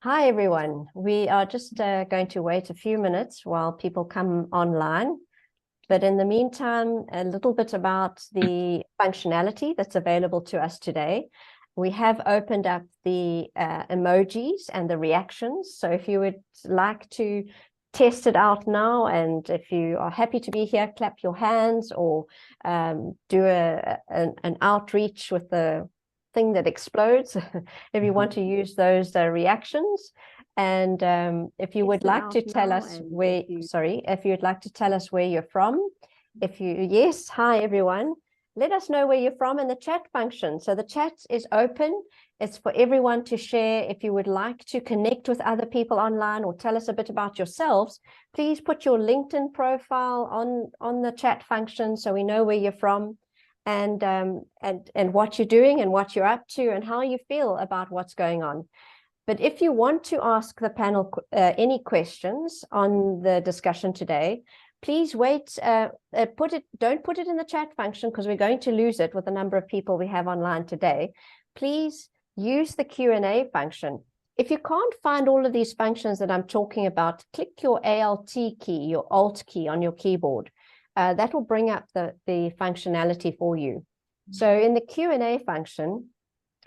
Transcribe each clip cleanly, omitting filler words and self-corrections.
Hi, everyone. We are just going to wait a few minutes while people come online. But in the meantime, a little bit about the functionality that's available to us today. We have opened up the emojis and the reactions. So if you would like to test it out now, and if you are happy to be here, clap your hands or do an outreach with the thing that explodes if you want to use those reactions. And if you would like to tell us where, if you'd like to tell us where you're from, yes, hi everyone. Let us know where you're from in the chat function. So the chat is open. It's for everyone to share. If you would like to connect with other people online or tell us a bit about yourselves, please put your LinkedIn profile on the chat function so we know where you're from, and what you're doing and what you're up to and how you feel about what's going on. But if you want to ask the panel any questions on the discussion today, please wait. Don't put it in the chat function because we're going to lose it with the number of people we have online today. Please use the Q&A function. If you can't find all of these functions that I'm talking about, click your Alt key, your Alt key on your keyboard. That will bring up the functionality for you. So in the Q&A function,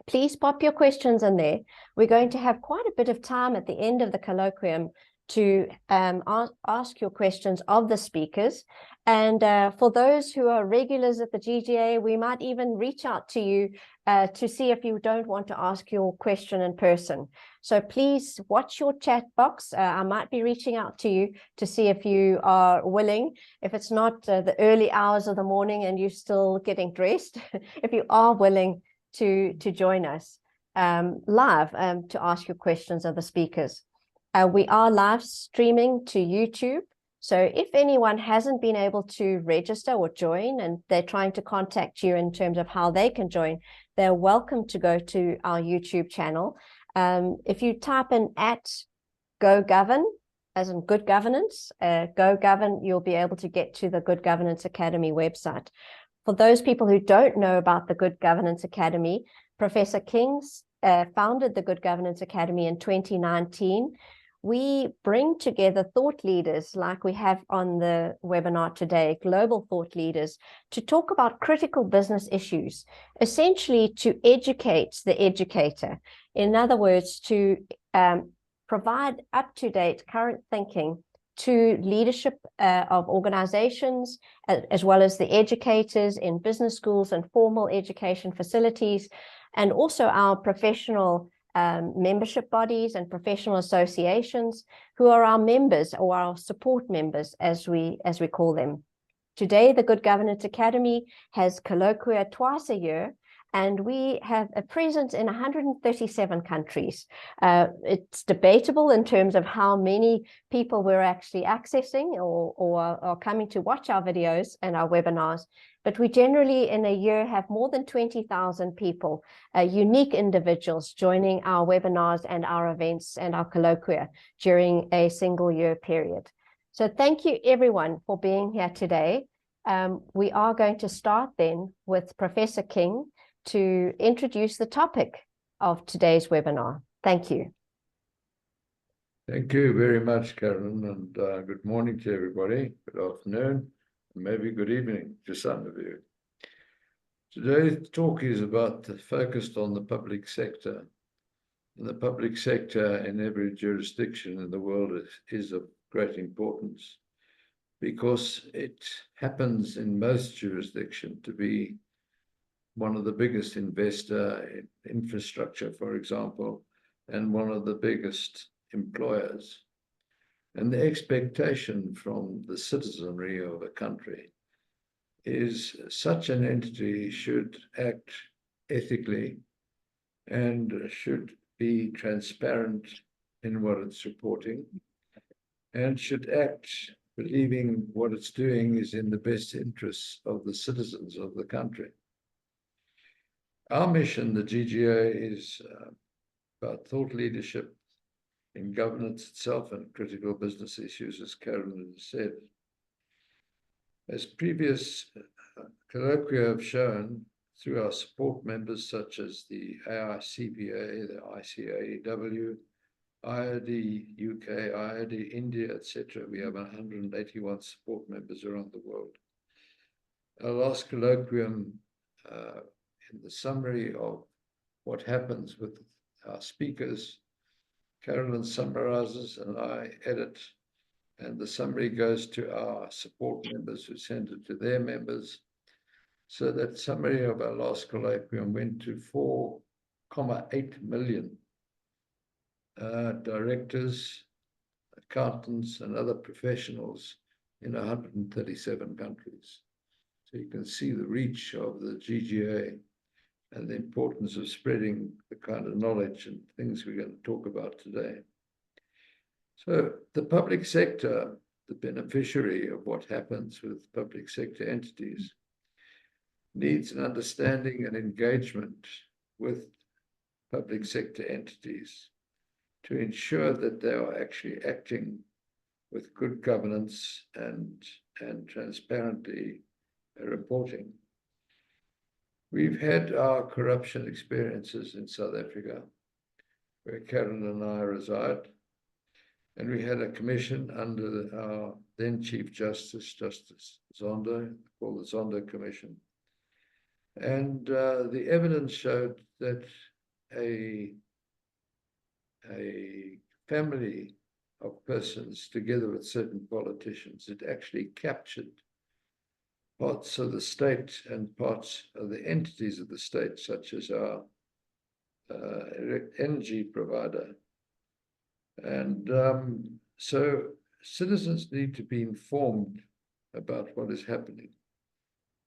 please pop your questions in there. We're going to have quite a bit of time at the end of the colloquium to ask your questions of the speakers. And for those who are regulars at the GGA, we might even reach out to you to see if you don't want to ask your question in person. So please watch your chat box. I might be reaching out to you to see if you are willing, if it's not the early hours of the morning and you're still getting dressed, if you are willing to join us live to ask your questions of the speakers. We are live streaming to YouTube. So if anyone hasn't been able to register or join and they're trying to contact you in terms of how they can join, they're welcome to go to our YouTube channel. If you type in @GoGovern, as in good governance, GoGovern, you'll be able to get to the Good Governance Academy website. For those people who don't know about the Good Governance Academy, Professor King founded the Good Governance Academy in 2019. We bring together thought leaders like we have on the webinar today, global thought leaders, to talk about critical business issues, essentially to educate the educator. In other words, to provide up-to-date current thinking to leadership of organizations, as well as the educators in business schools and formal education facilities, and also our professional membership bodies and professional associations who are our members or our support members, as we call them. Today, the Good Governance Academy has colloquia twice a year, and we have a presence in 137 countries. It's debatable in terms of how many people we're actually accessing or are coming to watch our videos and our webinars, but we generally in a year have more than 20,000 people, unique individuals joining our webinars and our events and our colloquia during a single year period. So thank you everyone for being here today. We are going to start then with Professor King to introduce the topic of today's webinar. Thank you. Thank you very much, Karen, and good morning to everybody. Good afternoon, and maybe good evening to some of you. Today's talk is focused on the public sector. And the public sector in every jurisdiction in the world is of great importance because it happens in most jurisdictions to be one of the biggest investor in infrastructure, for example, and one of the biggest employers. And the expectation from the citizenry of a country is such an entity should act ethically and should be transparent in what it's reporting and should act believing what it's doing is in the best interests of the citizens of the country. Our mission, the GGA, is about thought leadership in governance itself and critical business issues, as Karen has said. As previous colloquia have shown, through our support members such as the AICPA, the ICAEW, IOD, UK, IOD, India, etc. We have 181 support members around the world. Our last colloquium, in the summary of what happens with our speakers, Carolyn summarizes and I edit, and the summary goes to our support members who send it to their members. So that summary of our last colloquium went to 4.8 million directors, accountants, and other professionals in 137 countries. So you can see the reach of the GGA and the importance of spreading the kind of knowledge and things we're going to talk about today. So the public sector, the beneficiary of what happens with public sector entities, needs an understanding and engagement with public sector entities to ensure that they are actually acting with good governance and transparently reporting. We've had our corruption experiences in South Africa, where Karen and I reside, and we had a commission under our then Chief Justice, Justice Zondo, called the Zondo Commission. And the evidence showed that a family of persons, together with certain politicians, had actually captured parts of the state and parts of the entities of the state, such as our energy provider. And so citizens need to be informed about what is happening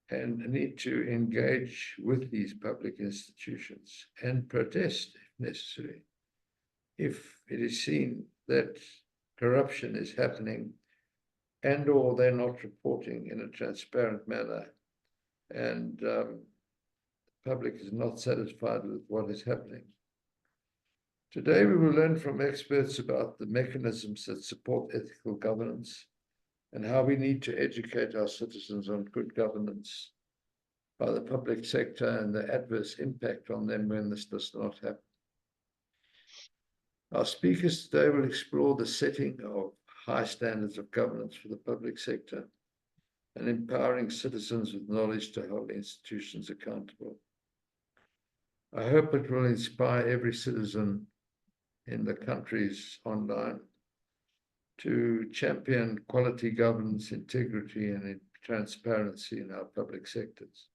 and need to engage with these public institutions and protest if necessary, if it is seen that corruption is happening and or they're not reporting in a transparent manner, and the public is not satisfied with what is happening. Today, we will learn from experts about the mechanisms that support ethical governance and how we need to educate our citizens on good governance by the public sector and the adverse impact on them when this does not happen. Our speakers today will explore the setting of high standards of governance for the public sector and empowering citizens with knowledge to hold institutions accountable. I hope it will inspire every citizen in the countries online to champion quality governance, integrity, and transparency in our public sectors.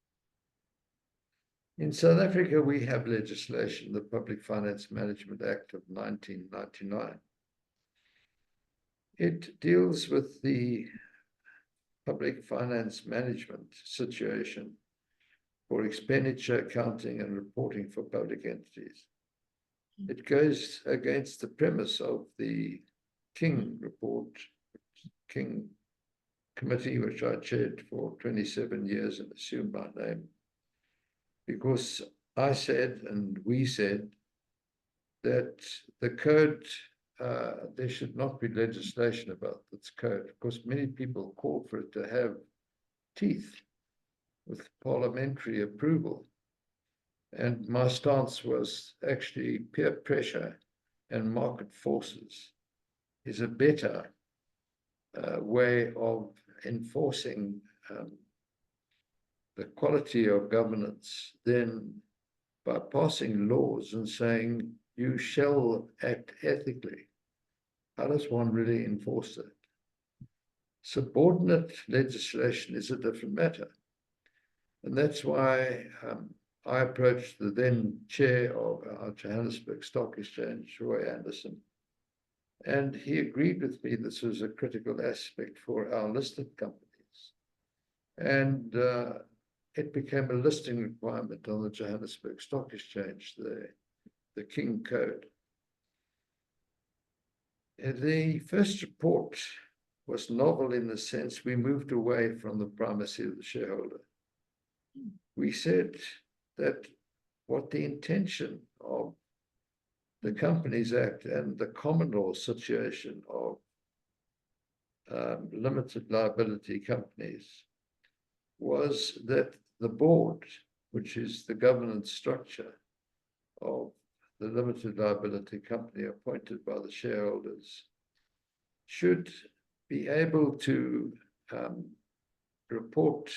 In South Africa, we have legislation, the Public Finance Management Act of 1999. It deals with the public finance management situation for expenditure, accounting, and reporting for public entities. It goes against the premise of the King report, King Committee, which I chaired for 27 years and assumed my name, because I said, and we said, that the code, there should not be legislation about this code, because many people call for it to have teeth with parliamentary approval. And my stance was actually peer pressure and market forces is a better way of enforcing the quality of governance than by passing laws and saying you shall act ethically. How does one really enforce that? Subordinate legislation is a different matter. And that's why I approached the then chair of our Johannesburg Stock Exchange, Roy Anderson, and he agreed with me this was a critical aspect for our listed companies. And it became a listing requirement on the Johannesburg Stock Exchange, the King Code. The first report was novel in the sense we moved away from the primacy of the shareholder. We said that what the intention of the Companies Act and the common law situation of limited liability companies was that the board, which is the governance structure of the limited liability company appointed by the shareholders should be able to report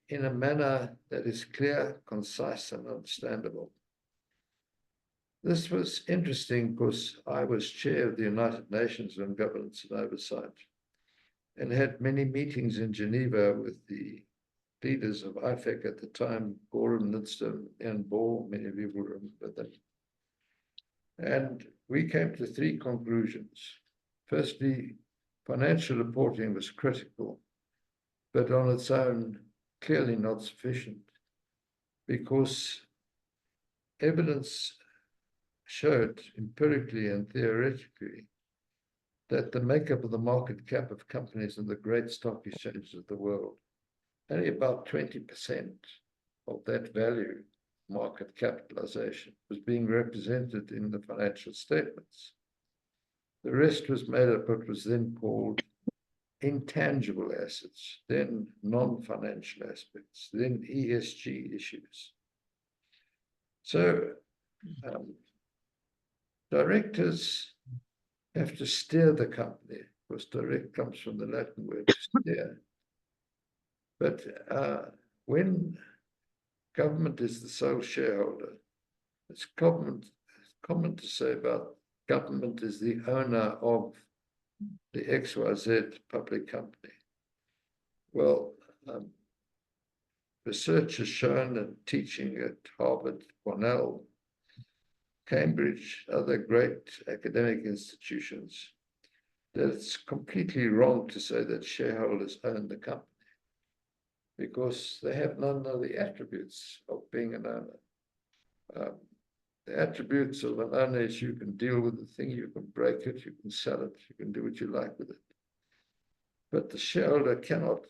in a manner that is clear, concise, and understandable. This was interesting because I was chair of the United Nations on Governance and Oversight and had many meetings in Geneva with the leaders of IFEC at the time, Goran Lindstrom and Bor, many of you will remember them. And we came to three conclusions. Firstly, financial reporting was critical, but on its own, clearly not sufficient, because evidence showed empirically and theoretically that the makeup of the market cap of companies in the great stock exchanges of the world, only about 20% of that value, market capitalization, was being represented in the financial statements. The rest was made up of what was then called intangible assets, then non-financial aspects, then ESG issues. So directors have to steer the company, because direct comes from the Latin word to steer. But when government is the sole shareholder, it's common to say about government is the owner of the XYZ public company. Well, research has shown, and teaching at Harvard, Cornell, Cambridge, other great academic institutions, that it's completely wrong to say that shareholders own the company, because they have none of the attributes of being an owner. The attributes of an owner is you can deal with the thing, you can break it, you can sell it, you can do what you like with it. But the shareholder cannot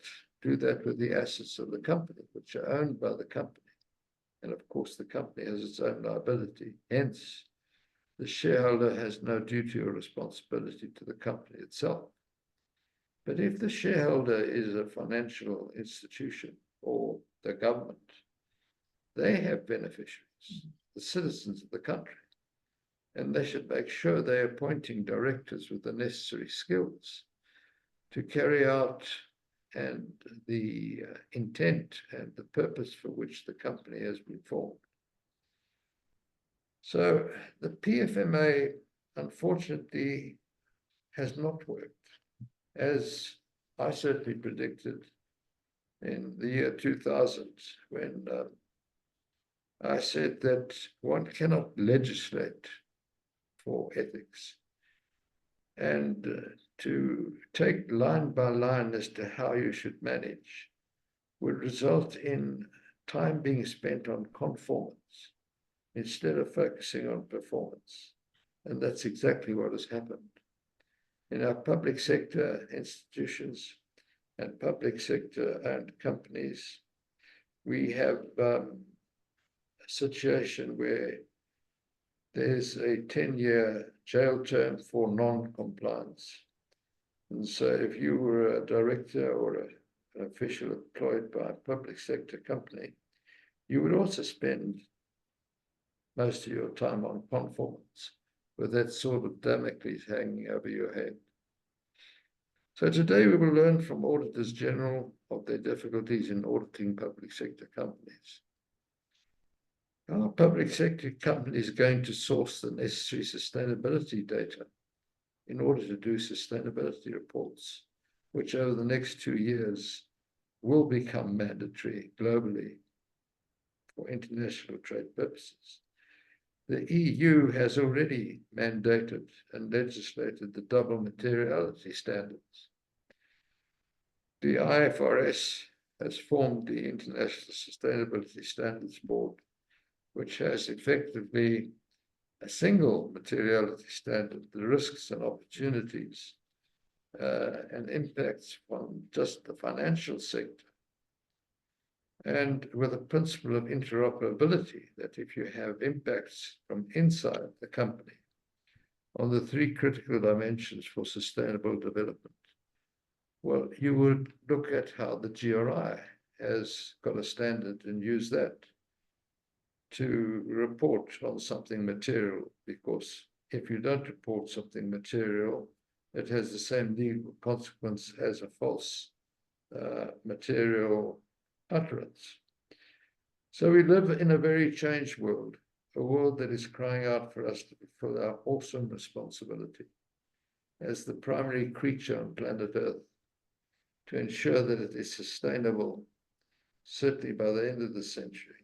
do that with the assets of the company, which are owned by the company. And of course, the company has its own liability. Hence, the shareholder has no duty or responsibility to the company itself. But if the shareholder is a financial institution or the government, they have beneficiaries, the citizens of the country, and they should make sure they're appointing directors with the necessary skills to carry out and the intent and the purpose for which the company has been formed. So the PFMA, unfortunately, has not worked, as I certainly predicted in the year 2000, when I said that one cannot legislate for ethics, and to take line by line as to how you should manage would result in time being spent on conformance instead of focusing on performance. And that's exactly what has happened. In our public sector institutions and public sector owned companies, we have a situation where there's a 10-year jail term for non-compliance. And so if you were a director or an official employed by a public sector company, you would also spend most of your time on conformance, with that sort of Damocles hanging over your head. So today we will learn from auditors general of their difficulties in auditing public sector companies. Are public sector companies going to source the necessary sustainability data in order to do sustainability reports, which over the next 2 years will become mandatory globally for international trade purposes? The EU has already mandated and legislated the double materiality standards. The IFRS has formed the International Sustainability Standards Board, which has effectively a single materiality standard, the risks and opportunities and impacts from just the financial sector. And with a principle of interoperability, that if you have impacts from inside the company on the 3 critical dimensions for sustainable development, well, you would look at how the GRI has got a standard and use that. to report on something material, because if you don't report something material, it has the same legal consequence as a false material utterance. So we live in a very changed world, a world that is crying out for us to fulfill our awesome responsibility as the primary creature on planet Earth, to ensure that it is sustainable, certainly by the end of the century.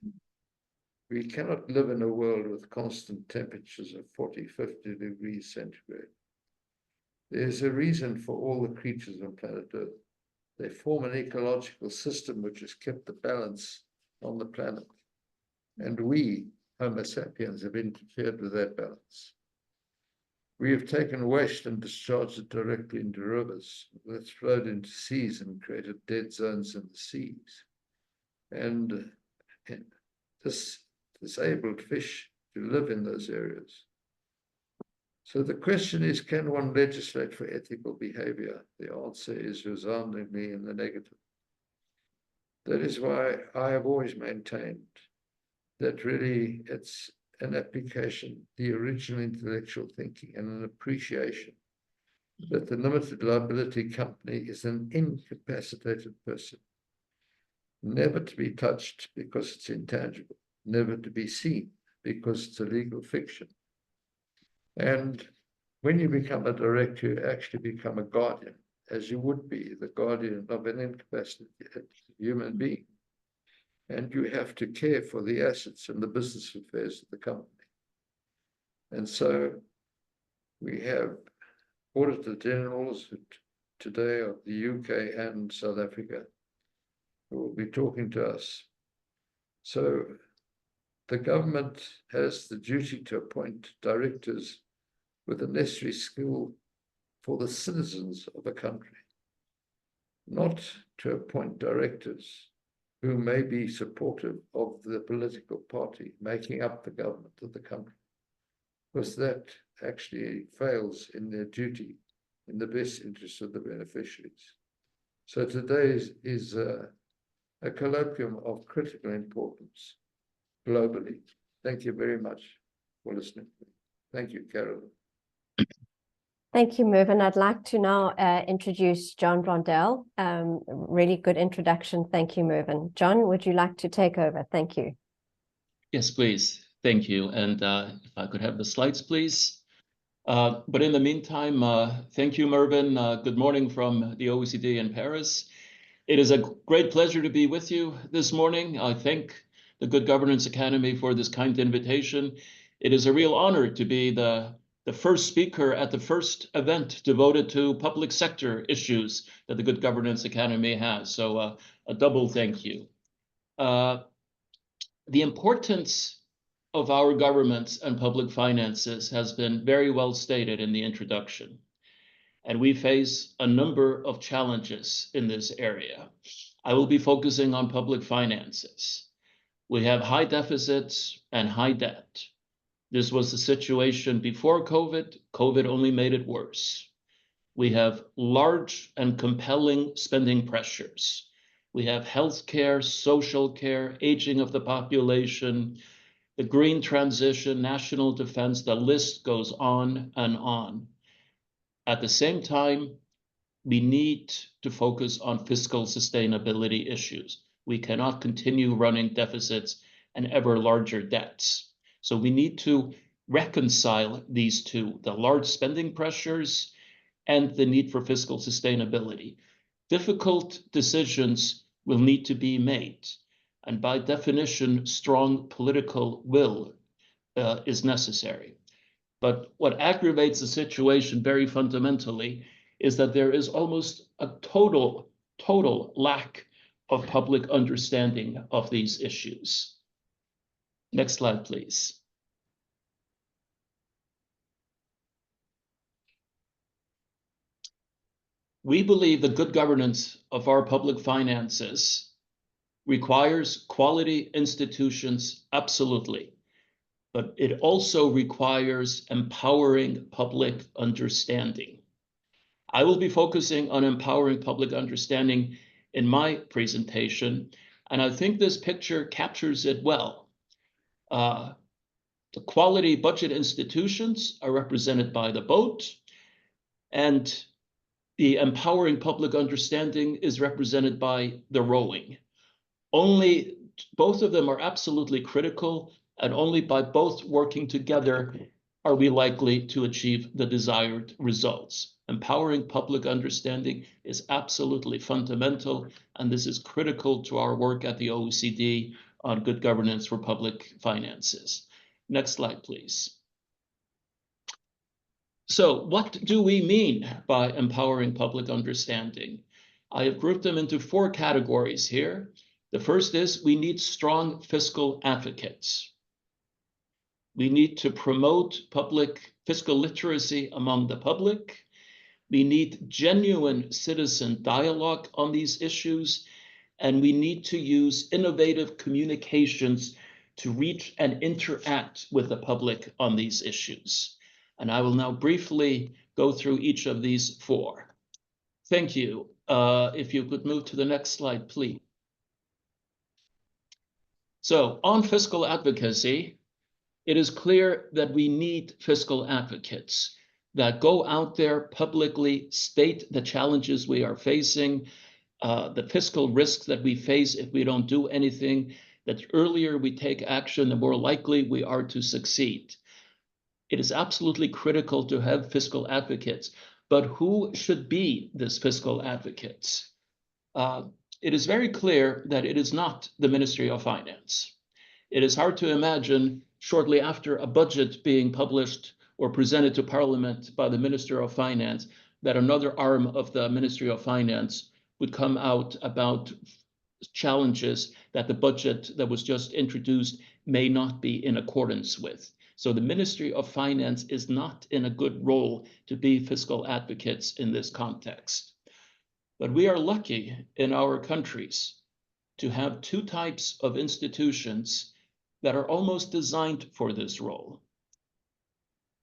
We cannot live in a world with constant temperatures of 40, 50 degrees centigrade. There's a reason for all the creatures on planet Earth. They form an ecological system which has kept the balance on the planet. And we, Homo sapiens, have interfered with that balance. We have taken waste and discharged it directly into rivers. That's flowed into seas and created dead zones in the seas. And this disabled fish to live in those areas. So the question is, can one legislate for ethical behavior? The answer is resoundingly in the negative. That is why I have always maintained that really it's an application, the original intellectual thinking, and an appreciation that the limited liability company is an incapacitated person, never to be touched because it's intangible, never to be seen because it's a legal fiction. And when you become a director, you actually become a guardian, as you would be the guardian of an incapacitated human being. And you have to care for the assets and the business affairs of the company. And so we have Auditor Generals today of the UK and South Africa who will be talking to us. So the government has the duty to appoint directors with the necessary skill for the citizens of a country, not to appoint directors who may be supportive of the political party making up the government of the country, because that actually fails in their duty in the best interest of the beneficiaries. So today is a colloquium of critical importance globally. Thank you very much for listening to me. Thank you, Carolyn. Thank you, Mervyn. I'd like to now introduce John Blöndal. Really good introduction. Thank you, Mervyn. John, would you like to take over? Thank you. Yes, please. Thank you. And if I could have the slides, please. But in the meantime, thank you, Mervyn. Good morning from the OECD in Paris. It is a great pleasure to be with you this morning. I thank the Good Governance Academy for this kind invitation. It is a real honor to be the first speaker at the first event devoted to public sector issues that the Good Governance Academy has. So a double thank you. The importance of our governments and public finances has been very well stated in the introduction. And we face a number of challenges in this area. I will be focusing on public finances. We have high deficits and high debt. This was the situation before COVID. COVID only made it worse. We have large and compelling spending pressures. We have healthcare, social care, aging of the population, the green transition, national defense, the list goes on and on. At the same time, we need to focus on fiscal sustainability issues. We cannot continue running deficits and ever larger debts. So we need to reconcile these two, the large spending pressures and the need for fiscal sustainability. Difficult decisions will need to be made. And by definition, strong political will is necessary. But what aggravates the situation very fundamentally is that there is almost a total lack of public understanding of these issues. Next slide, please. We believe the good governance of our public finances requires quality institutions, absolutely. But it also requires empowering public understanding. I will be focusing on empowering public understanding in my presentation, and I think this picture captures it well. The quality budget institutions are represented by the boat, and the empowering public understanding is represented by the rowing. Only both of them are absolutely critical, and only by both working together are we likely to achieve the desired results. Empowering public understanding is absolutely fundamental, and this is critical to our work at the OECD on good governance for public finances. Next slide, please. So what do we mean by empowering public understanding? I have grouped them into 4 categories here. The first is we need strong fiscal advocates. We need to promote public fiscal literacy among the public. We need genuine citizen dialogue on these issues, and we need to use innovative communications to reach and interact with the public on these issues. And I will now briefly go through each of these 4. Thank you. If you could move to the next slide, please. So on fiscal advocacy, it is clear that we need fiscal advocates that go out there publicly, state the challenges we are facing, the fiscal risks that we face if we don't do anything, that the earlier we take action, the more likely we are to succeed. It is absolutely critical to have fiscal advocates, but who should be these fiscal advocates? It is very clear that it is not the Ministry of Finance. It is hard to imagine shortly after a budget being published or presented to Parliament by the Minister of Finance that another arm of the Ministry of Finance would come out about challenges that the budget that was just introduced may not be in accordance with. So the Ministry of Finance is not in a good role to be fiscal advocates in this context. But we are lucky in our countries to have 2 types of institutions that are almost designed for this role: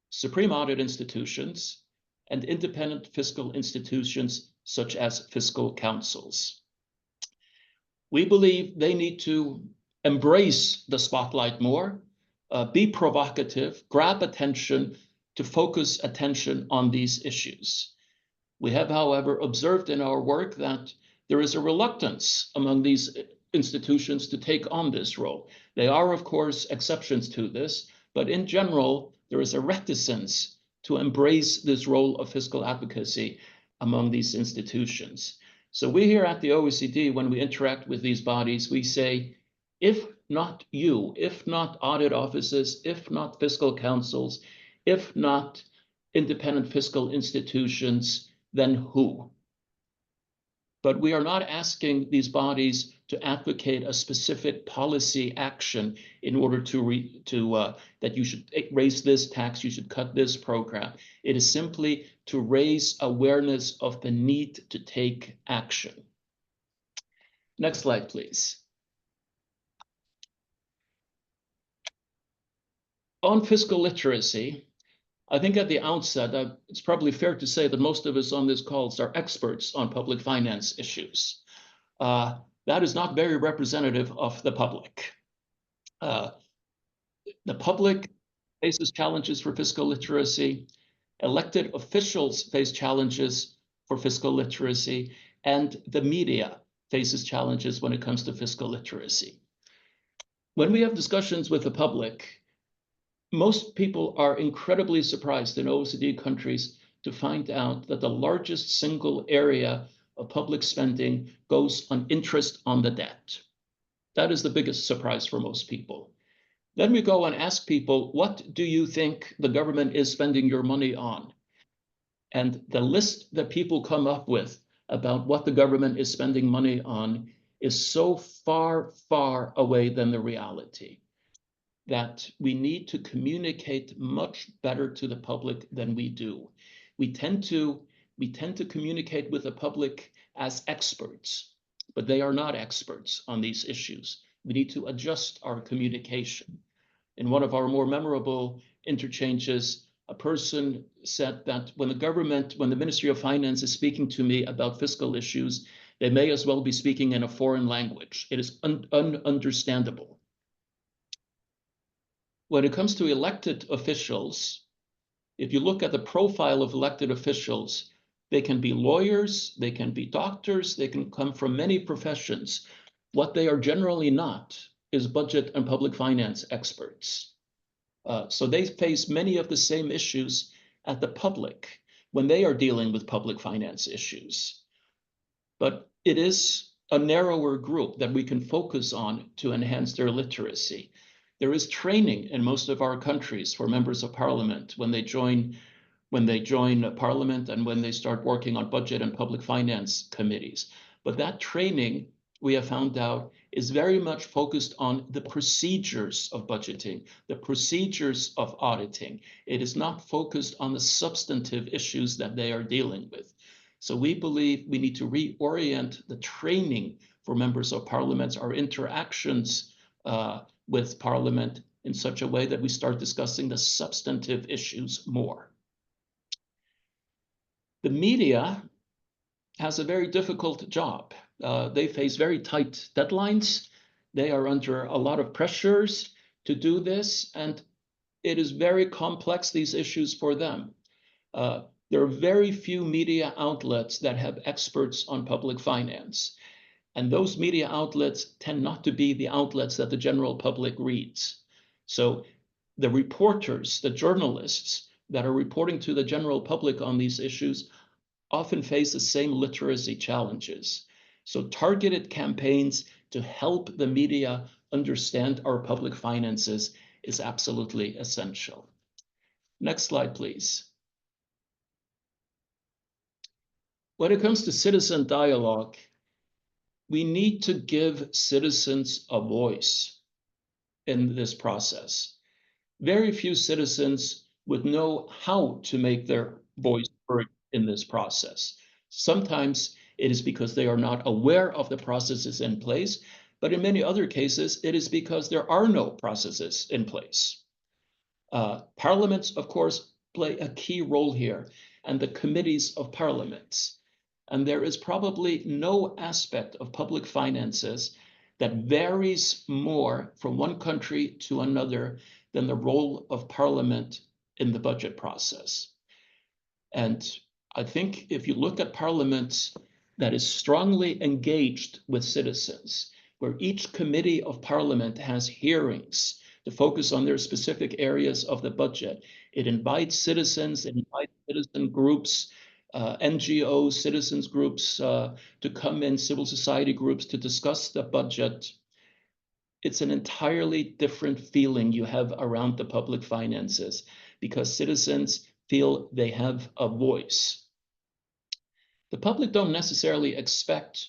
supreme audit institutions and independent fiscal institutions such as fiscal councils. We believe they need to embrace the spotlight more, be provocative, grab attention, to focus attention on these issues. We have, however, observed in our work that there is a reluctance among these institutions to take on this role. They are, of course, exceptions to this, but in general, there is a reticence to embrace this role of fiscal advocacy among these institutions. So we here at the OECD, when we interact with these bodies, we say, if not you, if not audit offices, if not fiscal councils, if not independent fiscal institutions, then who? But we are not asking these bodies to advocate a specific policy action in order that you should raise this tax, you should cut this program. It is simply to raise awareness of the need to take action. Next slide, please. On fiscal literacy, I think at the outset, it's probably fair to say that most of us on this call are experts on public finance issues. That is not very representative of the public. The public faces challenges for fiscal literacy. Elected officials face challenges for fiscal literacy, and the media faces challenges when it comes to fiscal literacy. When we have discussions with the public, most people are incredibly surprised in OECD countries to find out that the largest single area of public spending goes on interest on the debt. That is the biggest surprise for most people. Then we go and ask people, what do you think the government is spending your money on? And the list that people come up with about what the government is spending money on is so far, far away than the reality that we need to communicate much better to the public than we do. We tend to communicate with the public as experts, but they are not experts on these issues. We need to adjust our communication. In one of our more memorable interchanges, a person said that when the Ministry of Finance is speaking to me about fiscal issues, they may as well be speaking in a foreign language. It is ununderstandable. when it comes to elected officials, if you look at the profile of elected officials, they can be lawyers, they can be doctors, they can come from many professions. What they are generally not is budget and public finance experts. So they face many of the same issues at the public when they are dealing with public finance issues. But it is a narrower group that we can focus on to enhance their literacy. There is training in most of our countries for members of parliament when they join parliament and when they start working on budget and public finance committees. But that training, we have found out, is very much focused on the procedures of budgeting, the procedures of auditing. It is not focused on the substantive issues that they are dealing with. So we believe we need to reorient the training for members of parliament, our interactions with parliament in such a way that we start discussing the substantive issues more. The media has a very difficult job. They face very tight deadlines. They are under a lot of pressures to do this, and it is very complex, these issues for them. There are very few media outlets that have experts on public finance, and those media outlets tend not to be the outlets that the general public reads. So the reporters, the journalists that are reporting to the general public on these issues often face the same literacy challenges. So targeted campaigns to help the media understand our public finances is absolutely essential. Next slide, please. When it comes to citizen dialogue, we need to give citizens a voice in this process. Very few citizens would know how to make their voice heard in this process. Sometimes it is because they are not aware of the processes in place, but in many other cases, it is because there are no processes in place. Parliaments, of course, play a key role here, and the committees of parliaments. And there is probably no aspect of public finances that varies more from one country to another than the role of parliament in the budget process. And I think if you look at parliaments that is strongly engaged with citizens, where each committee of parliament has hearings to focus on their specific areas of the budget, it invites citizens, it invites citizen groups, NGOs, citizens groups to come in, civil society groups to discuss the budget. It's an entirely different feeling you have around the public finances because citizens feel they have a voice. The public don't necessarily expect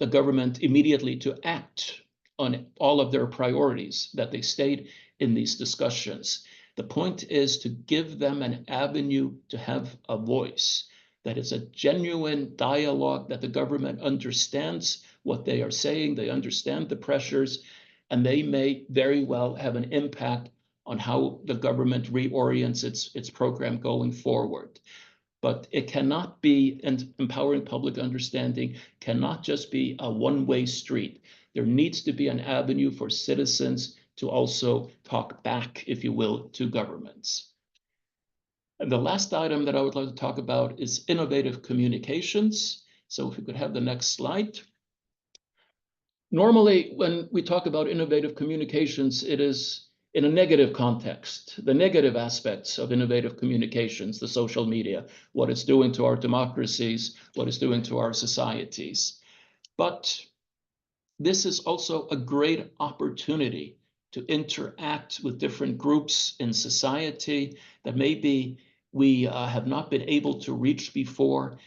the government immediately to act on all of their priorities that they state in these discussions. The point is to give them an avenue to have a voice. That is a genuine dialogue, that the government understands what they are saying, they understand the pressures, and they may very well have an impact on how the government reorients its program going forward. But it cannot be, and empowering public understanding cannot just be a one-way street. There needs to be an avenue for citizens to also talk back, if you will, to governments. And the last item that I would like to talk about is innovative communications. So if we could have the next slide. Normally, when we talk about innovative communications, it is in a negative context, the negative aspects of innovative communications, the social media, what it's doing to our democracies, what it's doing to our societies. But this is also a great opportunity to interact with different groups in society that maybe we have not been able to reach before.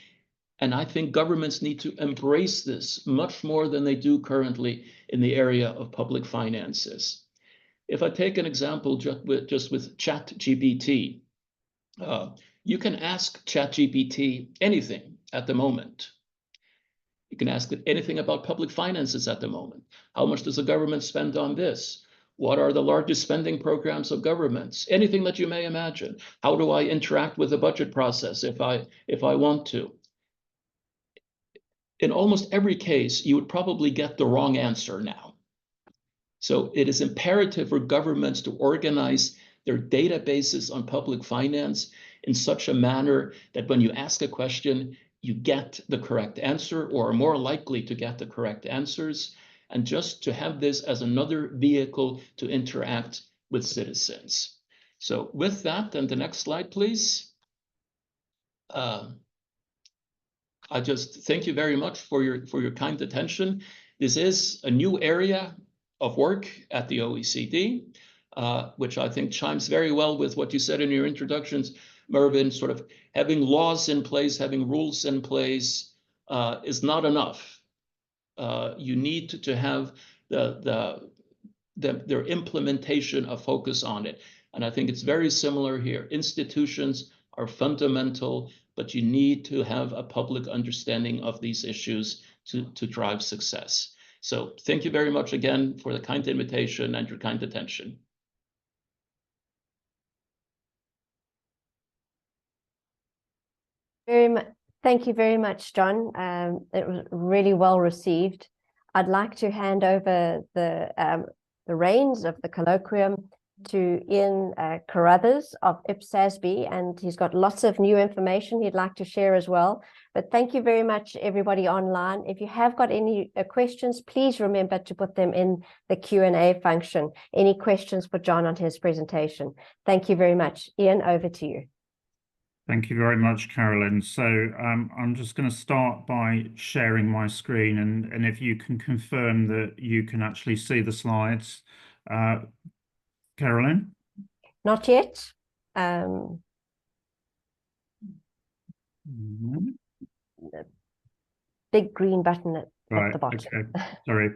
And I think governments need to embrace this much more than they do currently in the area of public finances. If I take an example just with ChatGPT, you can ask ChatGPT anything at the moment. You can ask it anything about public finances at the moment. How much does the government spend on this? What are the largest spending programs of governments? Anything that you may imagine. How do I interact with the budget process if I want to? In almost every case, you would probably get the wrong answer now. So it is imperative for governments to organize their databases on public finance in such a manner that when you ask a question, you get the correct answer or are more likely to get the correct answers. And just to have this as another vehicle to interact with citizens. So with that, and the next slide, please. I just thank you very much for your kind attention. This is a new area of work at the OECD, which I think chimes very well with what you said in your introductions, Mervyn. Sort of having laws in place, having rules in place is not enough. You need to have their implementation, a focus on it. And I think it's very similar here. Institutions are fundamental, but you need to have a public understanding of these issues to drive success. So thank you very much again for the kind invitation and your kind attention. Thank you very much, John. It was really well received. I'd like to hand over the reins of the colloquium to Ian Carruthers of IPSASB, and he's got lots of new information he'd like to share as well. But thank you very much, everybody online. If you have got any questions, please remember to put them in the Q&A function. Any questions for John on his presentation? Thank you very much. Ian, over to you. Thank you very much, Carolyn. So I'm just going to start by sharing my screen, and if you can confirm that you can actually see the slides. Carolyn? Not yet. Mm-hmm. The big green button at Right, the bottom. okay. Sorry.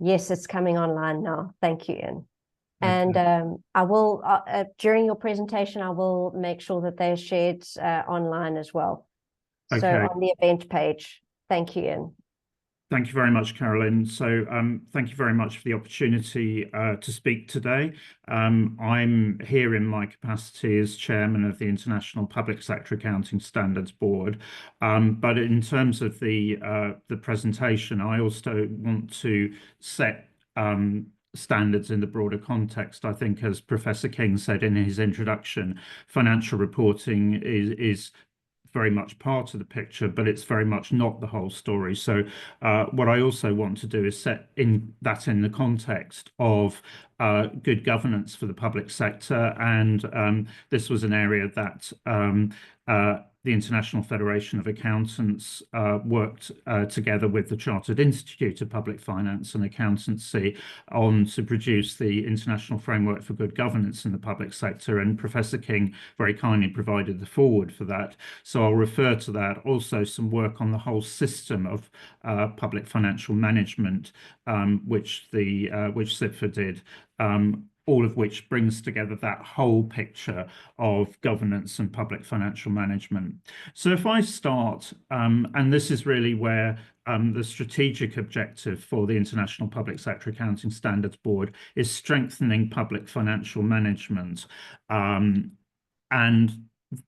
Yes, it's coming online now. Thank you, Ian. Okay. And I will, during your presentation, I will make sure that they're shared online as well. Okay. So on the event page. Thank you, Ian. Thank you very much, Carolyn. So thank you very much for the opportunity to speak today. I'm here in my capacity as chairman of the International Public Sector Accounting Standards Board. But in terms of the presentation, I also want to set standards in the broader context. I think, as Professor King said in his introduction, financial reporting is very much part of the picture, but it's very much not the whole story. So what I also want to do is set in the context of good governance for the public sector. And this was an area that the International Federation of Accountants worked together with the Chartered Institute of Public Finance and Accountancy on to produce the International Framework for Good Governance in the Public Sector. And Professor King very kindly provided the foreword for that. So I'll refer to that. Also some work on the whole system of public financial management, which CIPFA did. All of which brings together that whole picture of governance and public financial management. So if I start, and this is really where the strategic objective for the International Public Sector Accounting Standards Board is strengthening public financial management. And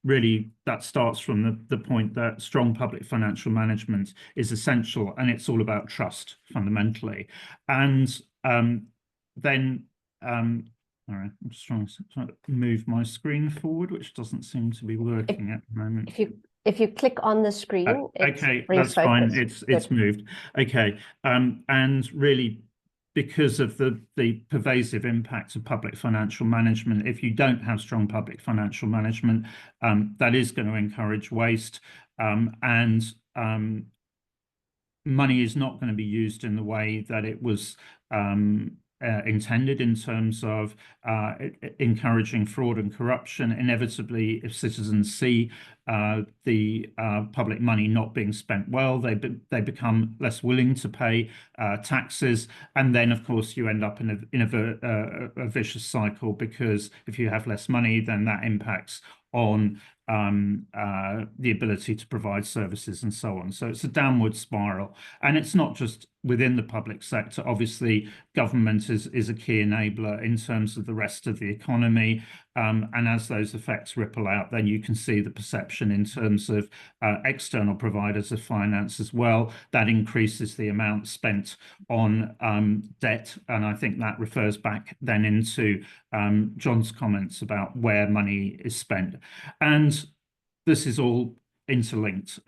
really that starts from the point that strong public financial management is essential, and it's all about trust fundamentally. And then all right, I'm just trying to move my screen forward, which doesn't seem to be working at the moment. If you click on the screen, okay, that's fine. It's moved. Okay, and really, because of the pervasive impact of public financial management, if you don't have strong public financial management, that is going to encourage waste, and money is not going to be used in the way that it was intended, in terms of encouraging fraud and corruption. Inevitably, if citizens see the public money not being spent well, they become less willing to pay taxes, and then of course you end up in a vicious cycle, because if you have less money, then that impacts on the ability to provide services and so on. So it's a downward spiral, and it's not just within the public sector. Obviously, government is a key enabler in terms of the rest of the economy. And as those effects ripple out, then you can see the perception in terms of external providers of finance as well. That increases the amount spent on debt. And I think that refers back then into John's comments about where money is spent. And this is all interlinked.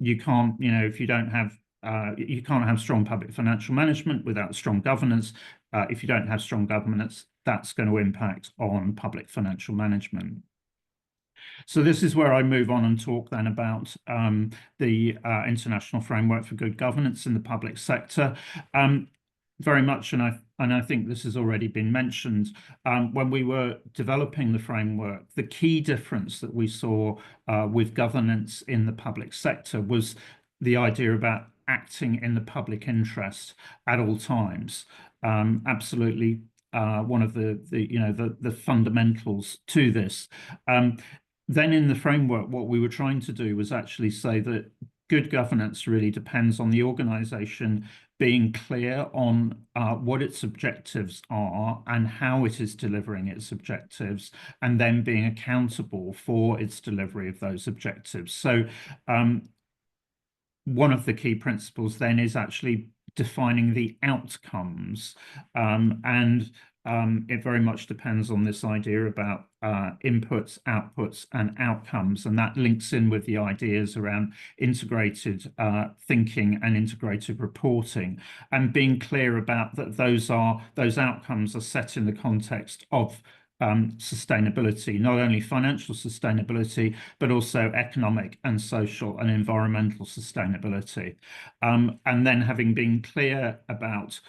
You can't, if you don't have you can't have strong public financial management without strong governance. If you don't have strong governance, that's going to impact on public financial management. So this is where I move on and talk then about the International Framework for Good Governance in the Public Sector. Very much, and I think this has already been mentioned, when we were developing the framework, the key difference that we saw with governance in the public sector was the idea about acting in the public interest at all times. Absolutely one of the fundamentals to this. Then in the framework, what we were trying to do was actually say that good governance really depends on the organisation being clear on what its objectives are and how it is delivering its objectives, and then being accountable for its delivery of those objectives. So one of the key principles then is actually defining the outcomes, and it very much depends on this idea about inputs, outputs, and outcomes, and that links in with the ideas around integrated thinking and integrated reporting, and being clear about that those outcomes are set in the context of sustainability, not only financial sustainability, but also economic and social and environmental sustainability. And then having been clear about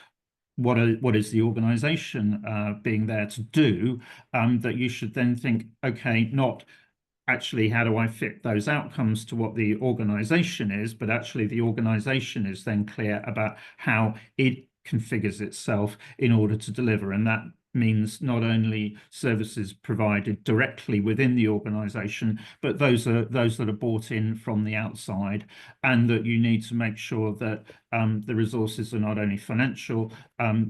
what is the organisation being there to do, that you should then think, okay, not actually how do I fit those outcomes to what the organisation is, but actually the organisation is then clear about how it configures itself in order to deliver. And that means not only services provided directly within the organisation, but those that are brought in from the outside, and that you need to make sure that the resources are not only financial,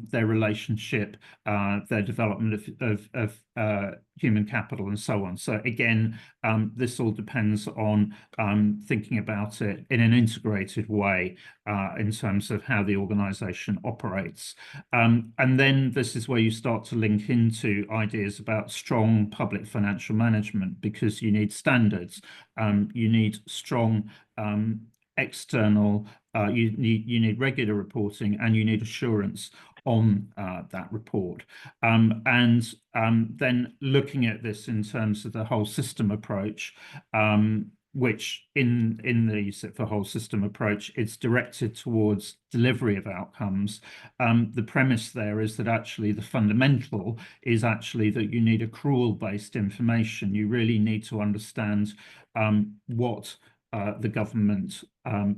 their relationship, their development of human capital, and so on. So again, this all depends on thinking about it in an integrated way in terms of how the organisation operates. And then this is where you start to link into ideas about strong public financial management, because you need standards, you need strong external, you need regular reporting, and you need assurance on that report. And then looking at this in terms of the whole system approach, which in the Sit for Whole system approach, it's directed towards delivery of outcomes. The premise there is that actually the fundamental is actually that you need accrual-based information. You really need to understand what the government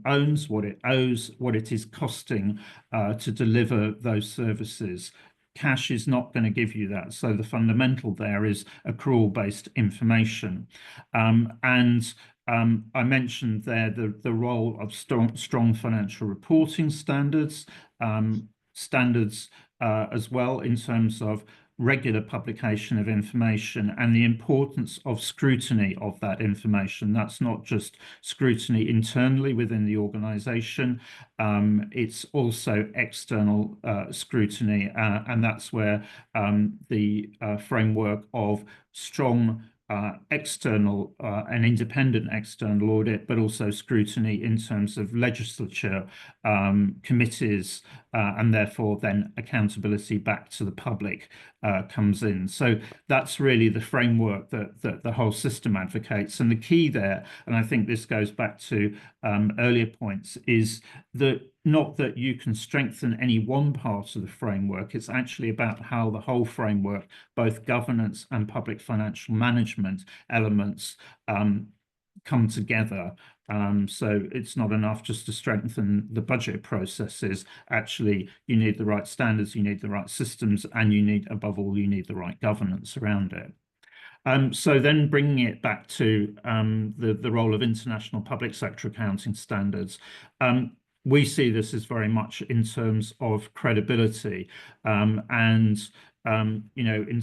owns, what it owes, what it is costing to deliver those services. Cash is not going to give you that. So the fundamental there is accrual-based information. And I mentioned there the role of strong financial reporting standards, as well in terms of regular publication of information and the importance of scrutiny of that information. That's not just scrutiny internally within the organisation, it's also external scrutiny, and that's where the framework of strong external and independent external audit, but also scrutiny in terms of legislature, committees, and therefore then accountability back to the public comes in. So that's really the framework that the whole system advocates. And the key there, and I think this goes back to earlier points, is that not that you can strengthen any one part of the framework, it's actually about how the whole framework, both governance and public financial management elements, come together. So it's not enough just to strengthen the budget processes. Actually, you need the right standards, you need the right systems, and you need, above all, you need the right governance around it. So then bringing it back to the role of international public sector accounting standards. we see this as very much in terms of credibility, in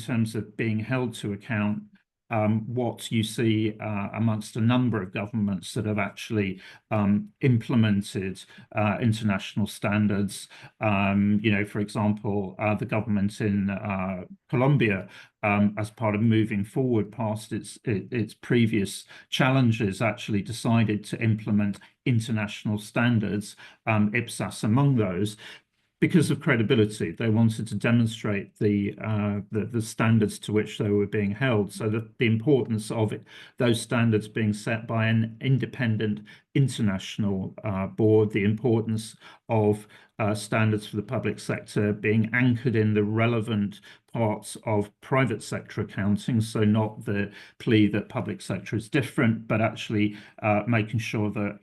terms of being held to account. What you see amongst a number of governments that have actually implemented international standards. For example, the government in Colombia, as part of moving forward past its previous challenges, actually decided to implement international standards, IPSAS among those, because of credibility. They wanted to demonstrate the standards to which they were being held. So the importance of those standards being set by an independent international board, the importance of standards for the public sector being anchored in the relevant parts of private sector accounting. So not the plea that public sector is different, but actually making sure that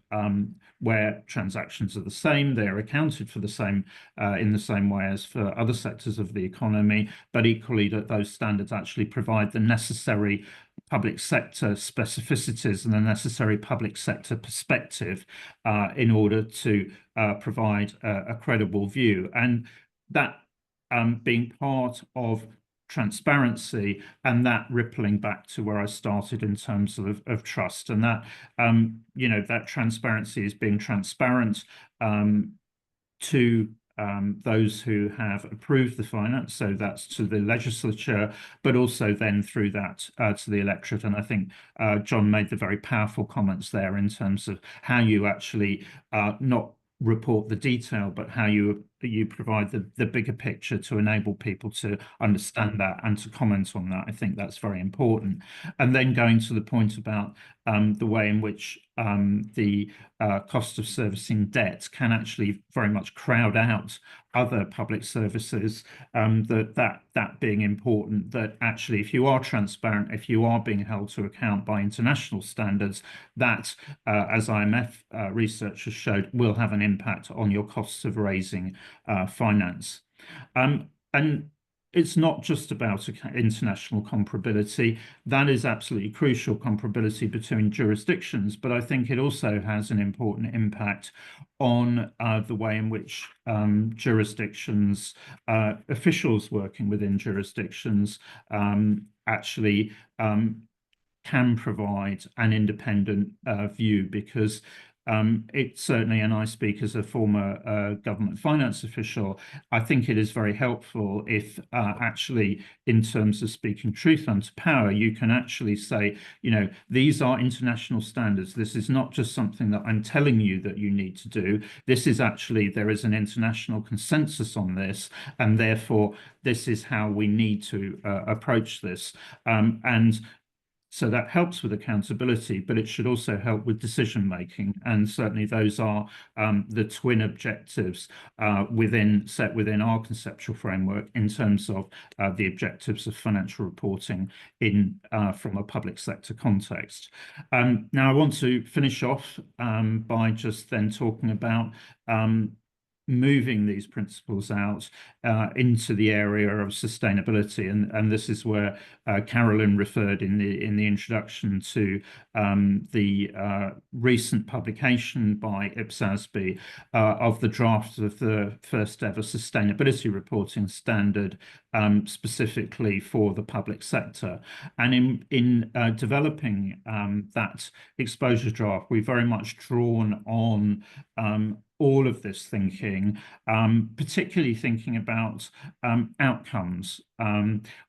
where transactions are the same, they're accounted for the same in the same way as for other sectors of the economy, but equally that those standards actually provide the necessary public sector specificities and the necessary public sector perspective in order to provide a credible view. And that being part of transparency, and that rippling back to where I started in terms of trust, and that that transparency is being transparent to those who have approved the finance, so that's to the legislature, but also then through that to the electorate. And I think John made the very powerful comments there in terms of how you actually not report the detail, but how you provide the bigger picture to enable people to understand that and to comment on that. I think that's very important. And then going to the point about the way in which the cost of servicing debt can actually very much crowd out other public services, that being important, that actually if you are transparent, if you are being held to account by international standards, that as IMF research has showed, will have an impact on your costs of raising finance. And it's not just about international comparability. That is absolutely crucial, comparability between jurisdictions, but I think it also has an important impact on the way in which jurisdictions, officials working within jurisdictions actually can provide an independent view, because it certainly, and I speak as a former government finance official, I think it is very helpful if actually, in terms of speaking truth unto power, you can actually say, these are international standards. This is not just something that I'm telling you that you need to do. This is actually, there is an international consensus on this, and therefore this is how we need to approach this. And so that helps with accountability, but it should also help with decision making. And certainly those are the twin objectives set within our conceptual framework in terms of the objectives of financial reporting from a public sector context. Now I want to finish off by just then talking about moving these principles out into the area of sustainability, and this is where Carolyn referred in the introduction to the recent publication by IPSASB of the draft of the first ever sustainability reporting standard specifically for the public sector. And in developing that exposure draft, we've very much drawn on all of this thinking, particularly thinking about outcomes.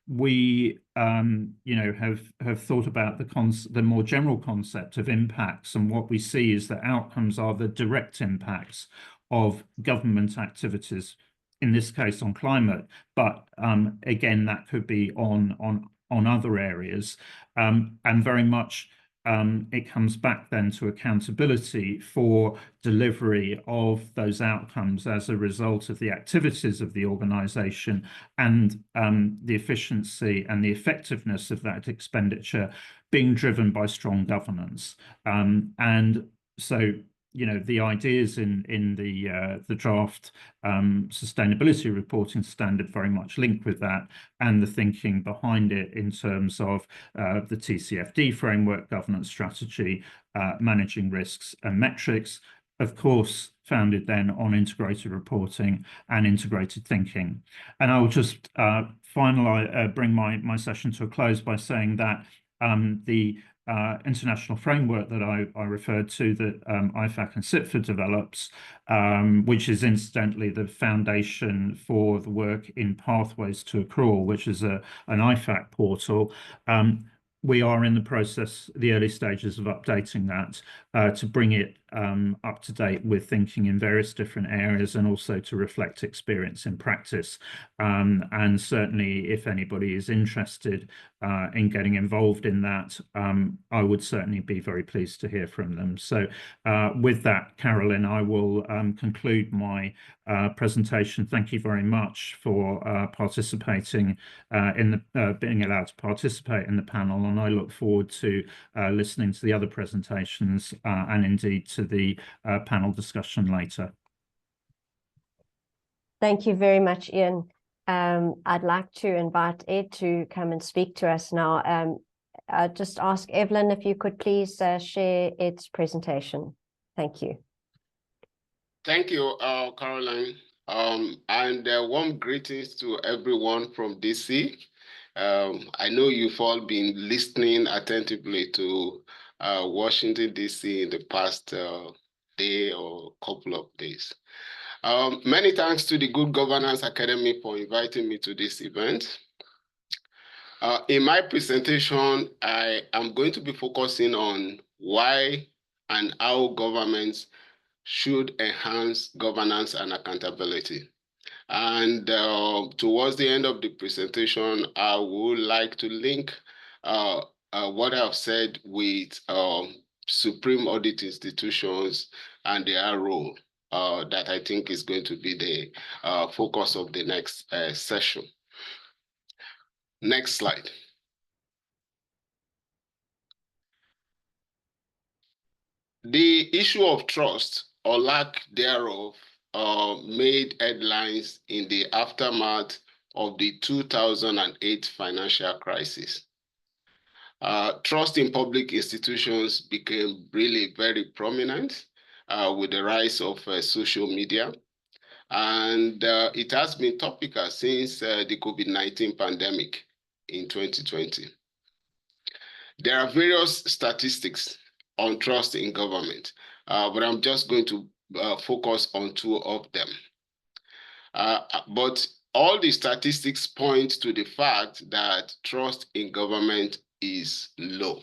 We have thought about the more general concept of impacts, and what we see is that outcomes are the direct impacts of government activities, in this case on climate, but again that could be on other areas, and very much it comes back then to accountability for delivery of those outcomes as a result of the activities of the organisation, and the efficiency and the effectiveness of that expenditure being driven by strong governance. And so the ideas in the draft sustainability reporting standard very much link with that, and the thinking behind it in terms of the TCFD framework, governance strategy, managing risks and metrics, of course, founded then on integrated reporting and integrated thinking. And I will just finally bring my session to a close by saying that the international framework that I referred to that IFAC and CITFA develops, which is incidentally the foundation for the work in Pathways to Accrual, which is an IFAC portal. We are in the process, the early stages of updating that to bring it up to date with thinking in various different areas and also to reflect experience in practice. And certainly if anybody is interested in getting involved in that, I would certainly be very pleased to hear from them. So with that, Carolyn, I will conclude my presentation. Thank you very much for participating in the being allowed to participate in the panel, and I look forward to listening to the other presentations and indeed to the panel discussion later. Thank you very much, Ian. I'd like to invite Ed to come and speak to us now. I'll just ask Evelyn if you could please share Ed's presentation. Thank you. Thank you, Caroline. And warm greetings to everyone from DC. I know you've all been listening attentively to Washington, DC in the past day or couple of days. Many thanks to the Good Governance Academy for inviting me to this event. In my presentation, I am going to be focusing on why and how governments should enhance governance and accountability. And towards the end of the presentation, I would like to link what I've said with supreme audit institutions and their role that I think is going to be the focus of the next session. Next slide. The issue of trust or lack thereof made headlines in the aftermath of the 2008 financial crisis. Trust in public institutions became really very prominent with the rise of social media. And it has been topical since the COVID-19 pandemic in 2020. There are various statistics on trust in government, but I'm just going to focus on two of them. But all the statistics point to the fact that trust in government is low.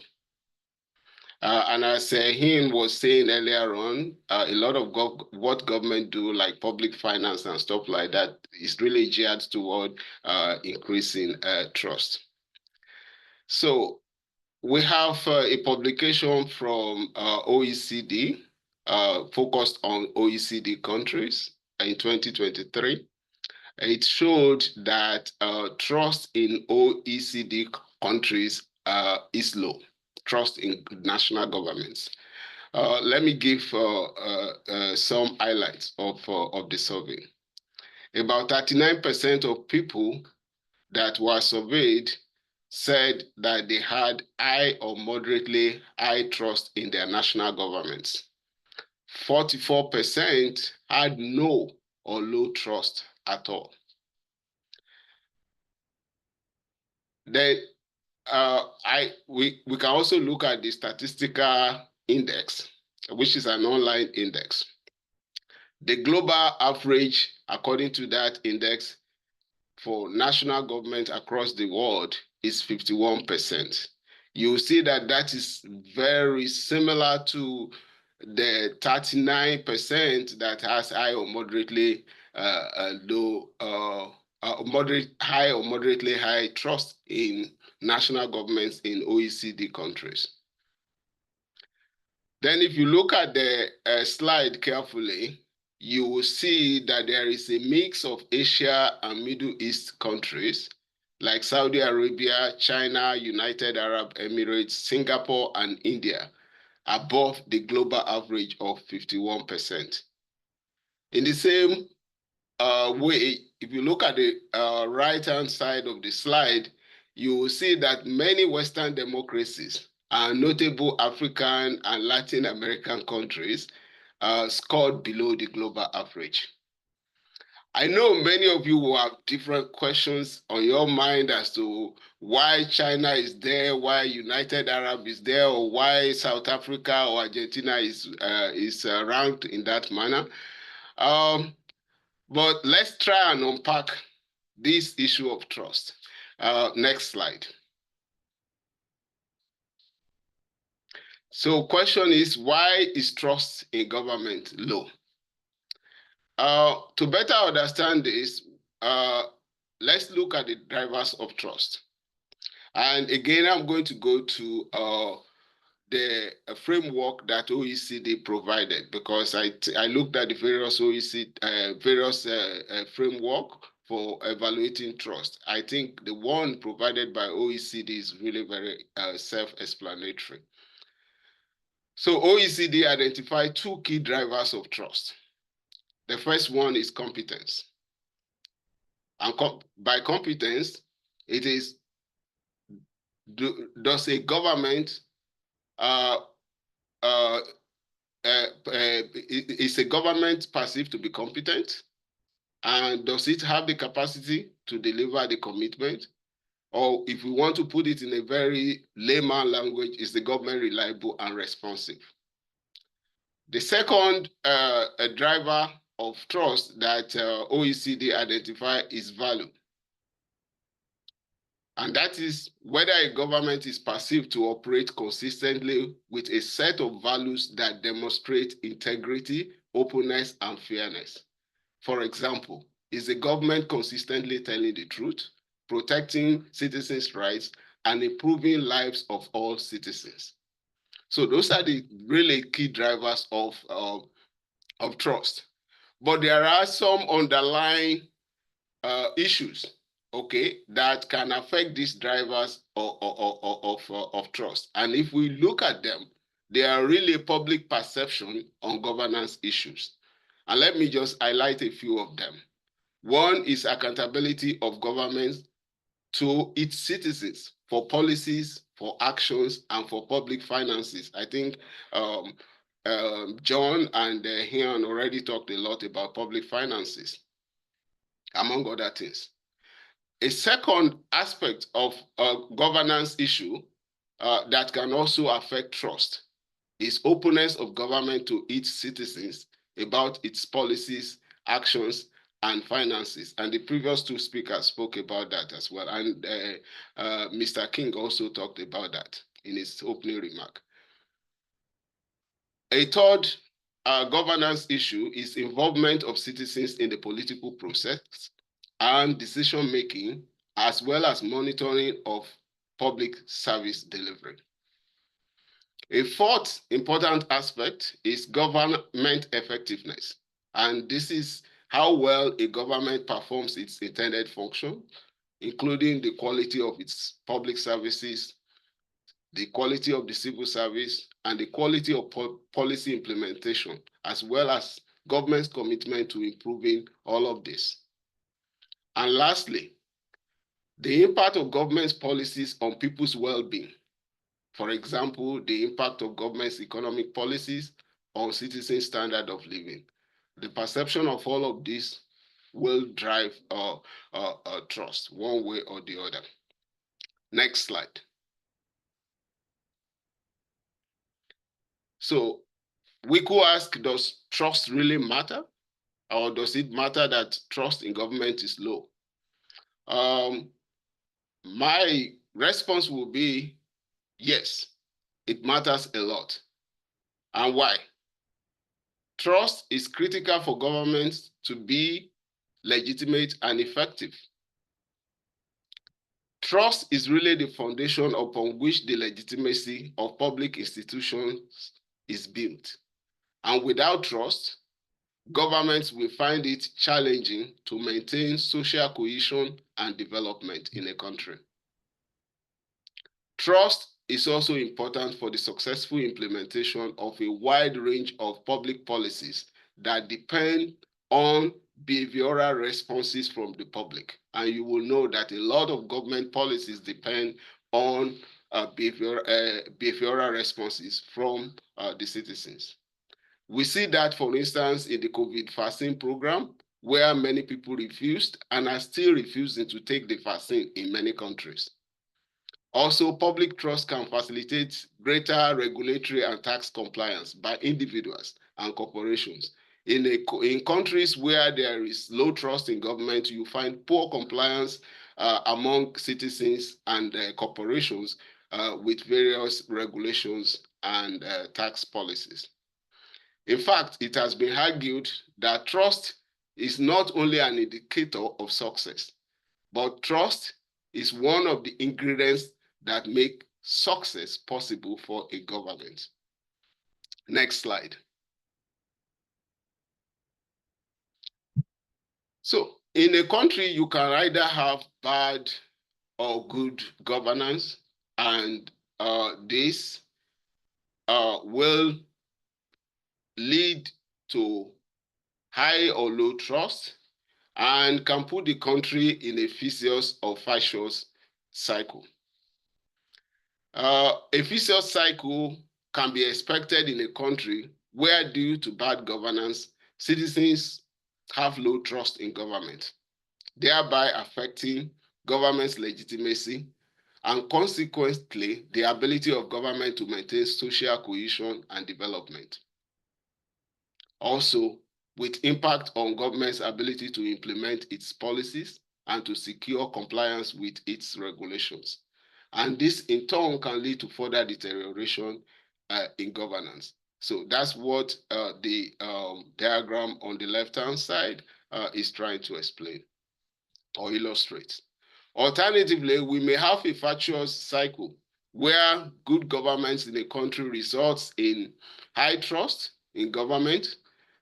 And as Ian was saying earlier on, a lot of what government do, like public finance and stuff like that, is really geared toward increasing trust. So we have a publication from OECD focused on OECD countries in 2023. It showed that trust in OECD countries is low. Trust in national governments. Let me give some highlights of the survey. About 39% of people that were surveyed said that they had high or moderately high trust in their national governments. 44% had no or low trust at all. Then we can also look at the statistical index, which is an online index. The global average, according to that index, for national government across the world is 51%. You see that that is very similar to the 39% that has high or moderately low, high or moderately high trust in national governments in OECD countries. Then if you look at the slide carefully, you will see that there is a mix of Asia and Middle East countries like Saudi Arabia, China, United Arab Emirates, Singapore, and India above the global average of 51%. In the same way, if you look at the right-hand side of the slide, you will see that many Western democracies and notable African and Latin American countries scored below the global average. I know many of you will have different questions on your mind as to why China is there, why United Arab is there, or why South Africa or Argentina is ranked in that manner. But let's try and unpack this issue of trust. Next slide. So question is, why is trust in government low? To better understand this, let's look at the drivers of trust. And again, I'm going to go to the framework that OECD provided, because I looked at the various OECD framework for evaluating trust. I think the one provided by OECD is really very self-explanatory. So OECD identified two key drivers of trust. The first one is competence. And by competence, it is, does a government, is a government perceived to be competent? And does it have the capacity to deliver the commitment? Or if we want to put it in a very layman language, is the government reliable and responsive? The second driver of trust that OECD identified is value. And that is whether a government is perceived to operate consistently with a set of values that demonstrate integrity, openness, and fairness. For example, is the government consistently telling the truth, protecting citizens' rights, and improving lives of all citizens? So those are the really key drivers of trust. But there are some underlying issues, okay, that can affect these drivers of trust. And if we look at them, they are really public perception on governance issues. And let me just highlight a few of them. One is accountability of governments to its citizens for policies, for actions, and for public finances. I think John and Hian already talked a lot about public finances, among other things. A second aspect of a governance issue that can also affect trust is openness of government to its citizens about its policies, actions, and finances. And the previous two speakers spoke about that as well. And Mr. King also talked about that in his opening remark. A third governance issue is involvement of citizens in the political process and decision-making, as well as monitoring of public service delivery. A fourth important aspect is government effectiveness. And this is how well a government performs its intended function, including the quality of its public services, the quality of the civil service, and the quality of policy implementation, as well as government's commitment to improving all of this. And lastly, the impact of government's policies on people's well-being. For example, the impact of government's economic policies on citizens' standard of living. The perception of all of this will drive trust one way or the other. Next slide. So we could ask, does trust really matter? Or does it matter that trust in government is low? My response will be yes, it matters a lot. And why? Trust is critical for governments to be legitimate and effective. Trust is really the foundation upon which the legitimacy of public institutions is built. And without trust, governments will find it challenging to maintain social cohesion and development in a country. Trust is also important for the successful implementation of a wide range of public policies that depend on behavioral responses from the public. And you will know that a lot of government policies depend on behavioral responses from the citizens. We see that, for instance, in the COVID vaccine program, where many people refused and are still refusing to take the vaccine in many countries. Also, public trust can facilitate greater regulatory and tax compliance by individuals and corporations. In countries where there is low trust in government, you find poor compliance among citizens and corporations with various regulations and tax policies. In fact, it has been argued that trust is not only an indicator of success, but trust is one of the ingredients that make success possible for a government. Next slide. So in a country, you can either have bad or good governance, and this will lead to high or low trust and can put the country in a vicious or vicious cycle. A vicious cycle can be expected in a country where, due to bad governance, citizens have low trust in government, thereby affecting government's legitimacy and consequently the ability of government to maintain social cohesion and development. Also, with impact on government's ability to implement its policies and to secure compliance with its regulations. And this in turn can lead to further deterioration in governance. So that's what the diagram on the left-hand side is trying to explain or illustrate. Alternatively, we may have a virtuous cycle where good governance in a country results in high trust in government,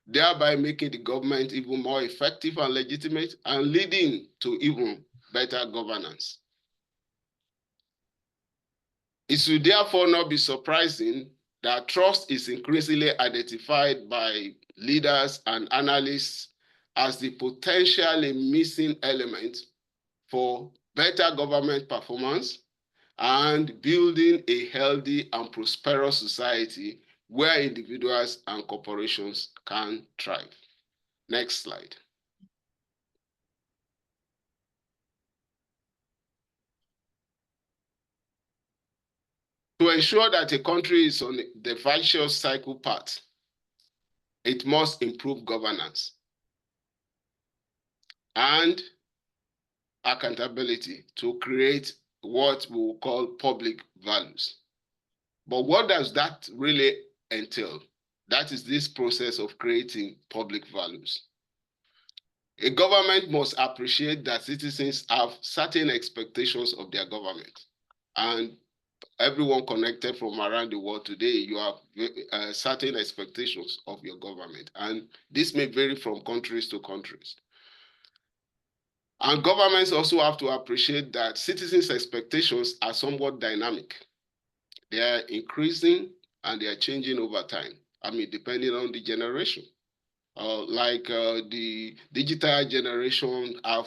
thereby making the government even more effective and legitimate and leading to even better governance. It should therefore not be surprising that trust is increasingly identified by leaders and analysts as the potentially missing element for better government performance and building a healthy and prosperous society where individuals and corporations can thrive. Next slide. To ensure that a country is on the virtuous cycle path, it must improve governance and accountability to create what we will call public values. But what does that really entail? That is this process of creating public values. A government must appreciate that citizens have certain expectations of their government. And everyone connected from around the world today, you have certain expectations of your government. And this may vary from countries to countries. And governments also have to appreciate that citizens' expectations are somewhat dynamic. They are increasing and they are changing over time. I mean, depending on the generation. The digital generation have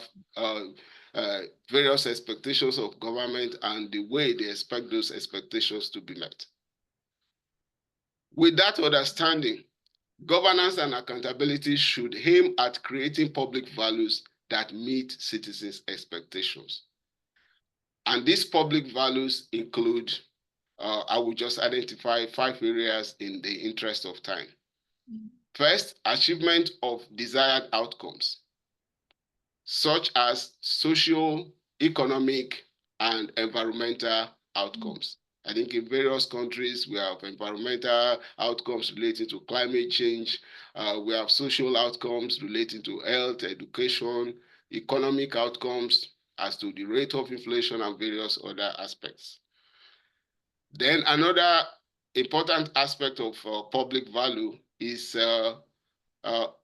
various expectations of government and the way they expect those expectations to be met. With that understanding, governance and accountability should aim at creating public values that meet citizens' expectations. And these public values include, I will just identify 5 areas in the interest of time. First, achievement of desired outcomes, such as social, economic, and environmental outcomes. I think in various countries, we have environmental outcomes relating to climate change. We have social outcomes relating to health, education, economic outcomes as to the rate of inflation and various other aspects. Then another important aspect of public value is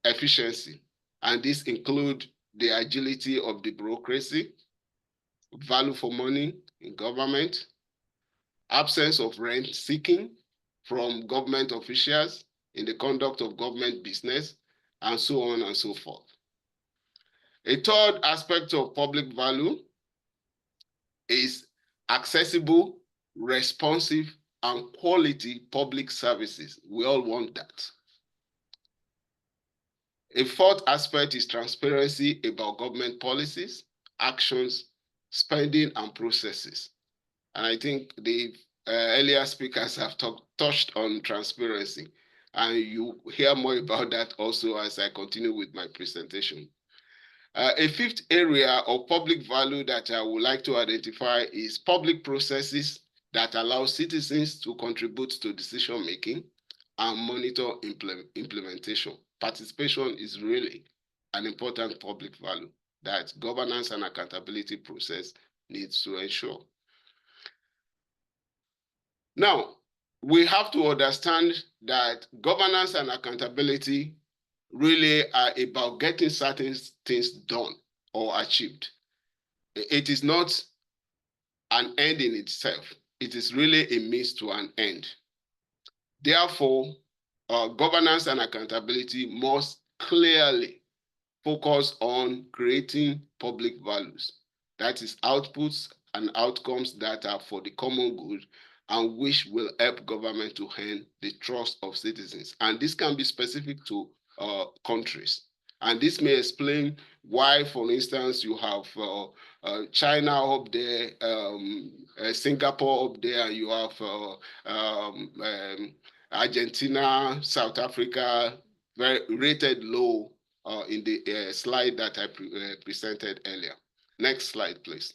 efficiency. And this includes the agility of the bureaucracy, value for money in government, absence of rent seeking from government officials in the conduct of government business, and so on and so forth. A third aspect of public value is accessible, responsive, and quality public services. We all want that. A fourth aspect is transparency about government policies, actions, spending, and processes. And I think the earlier speakers have touched on transparency, and you hear more about that also as I continue with my presentation. A fifth area of public value that I would like to identify is public processes that allow citizens to contribute to decision-making and monitor implementation. Participation is really an important public value that governance and accountability process needs to ensure. Now, we have to understand that governance and accountability really are about getting certain things done or achieved. It is not an end in itself. It is really a means to an end. Therefore, governance and accountability must clearly focus on creating public values. That is outputs and outcomes that are for the common good and which will help government to earn the trust of citizens. And this can be specific to countries. And this may explain why, for instance, you have China up there, Singapore up there, and you have Argentina, South Africa, very rated low in the slide that I presented earlier. Next slide, please.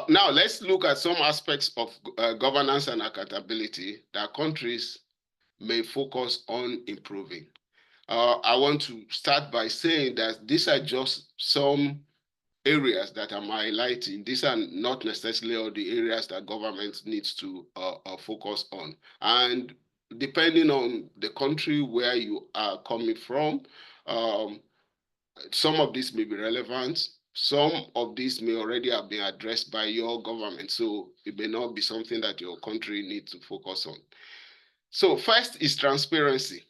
Now, let's look at some aspects of governance and accountability that countries may focus on improving. I want to start by saying that these are just some areas that I'm highlighting. These are not necessarily all the areas that government needs to focus on. And depending on the country where you are coming from, some of these may be relevant. Some of these may already have been addressed by your government, so it may not be something that your country needs to focus on. So first is transparency.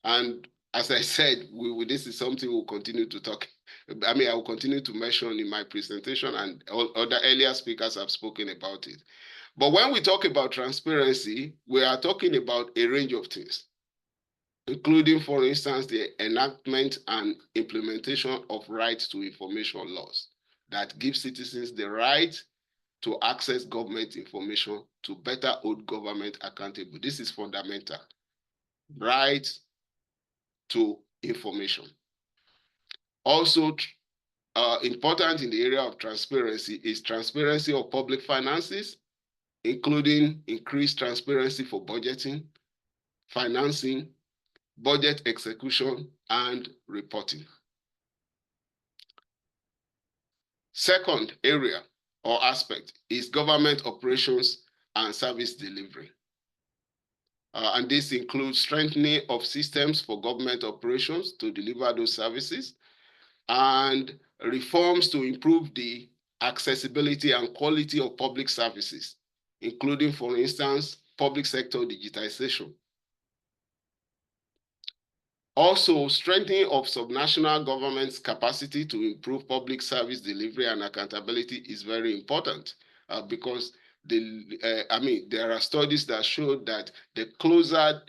And as I said, this is something we'll continue to talk. I will continue to mention in my presentation, and other earlier speakers have spoken about it. But when we talk about transparency, we are talking about a range of things, including, for instance, the enactment and implementation of rights to information laws that give citizens the right to access government information to better hold government accountable. This is fundamental. Right to information. Also, important in the area of transparency is transparency of public finances, including increased transparency for budgeting, financing, budget execution, and reporting. Second area or aspect is government operations and service delivery. And this includes strengthening of systems for government operations to deliver those services and reforms to improve the accessibility and quality of public services, including, for instance, public sector digitization. Also, strengthening of subnational governments' capacity to improve public service delivery and accountability is very important because there are studies that show that the closer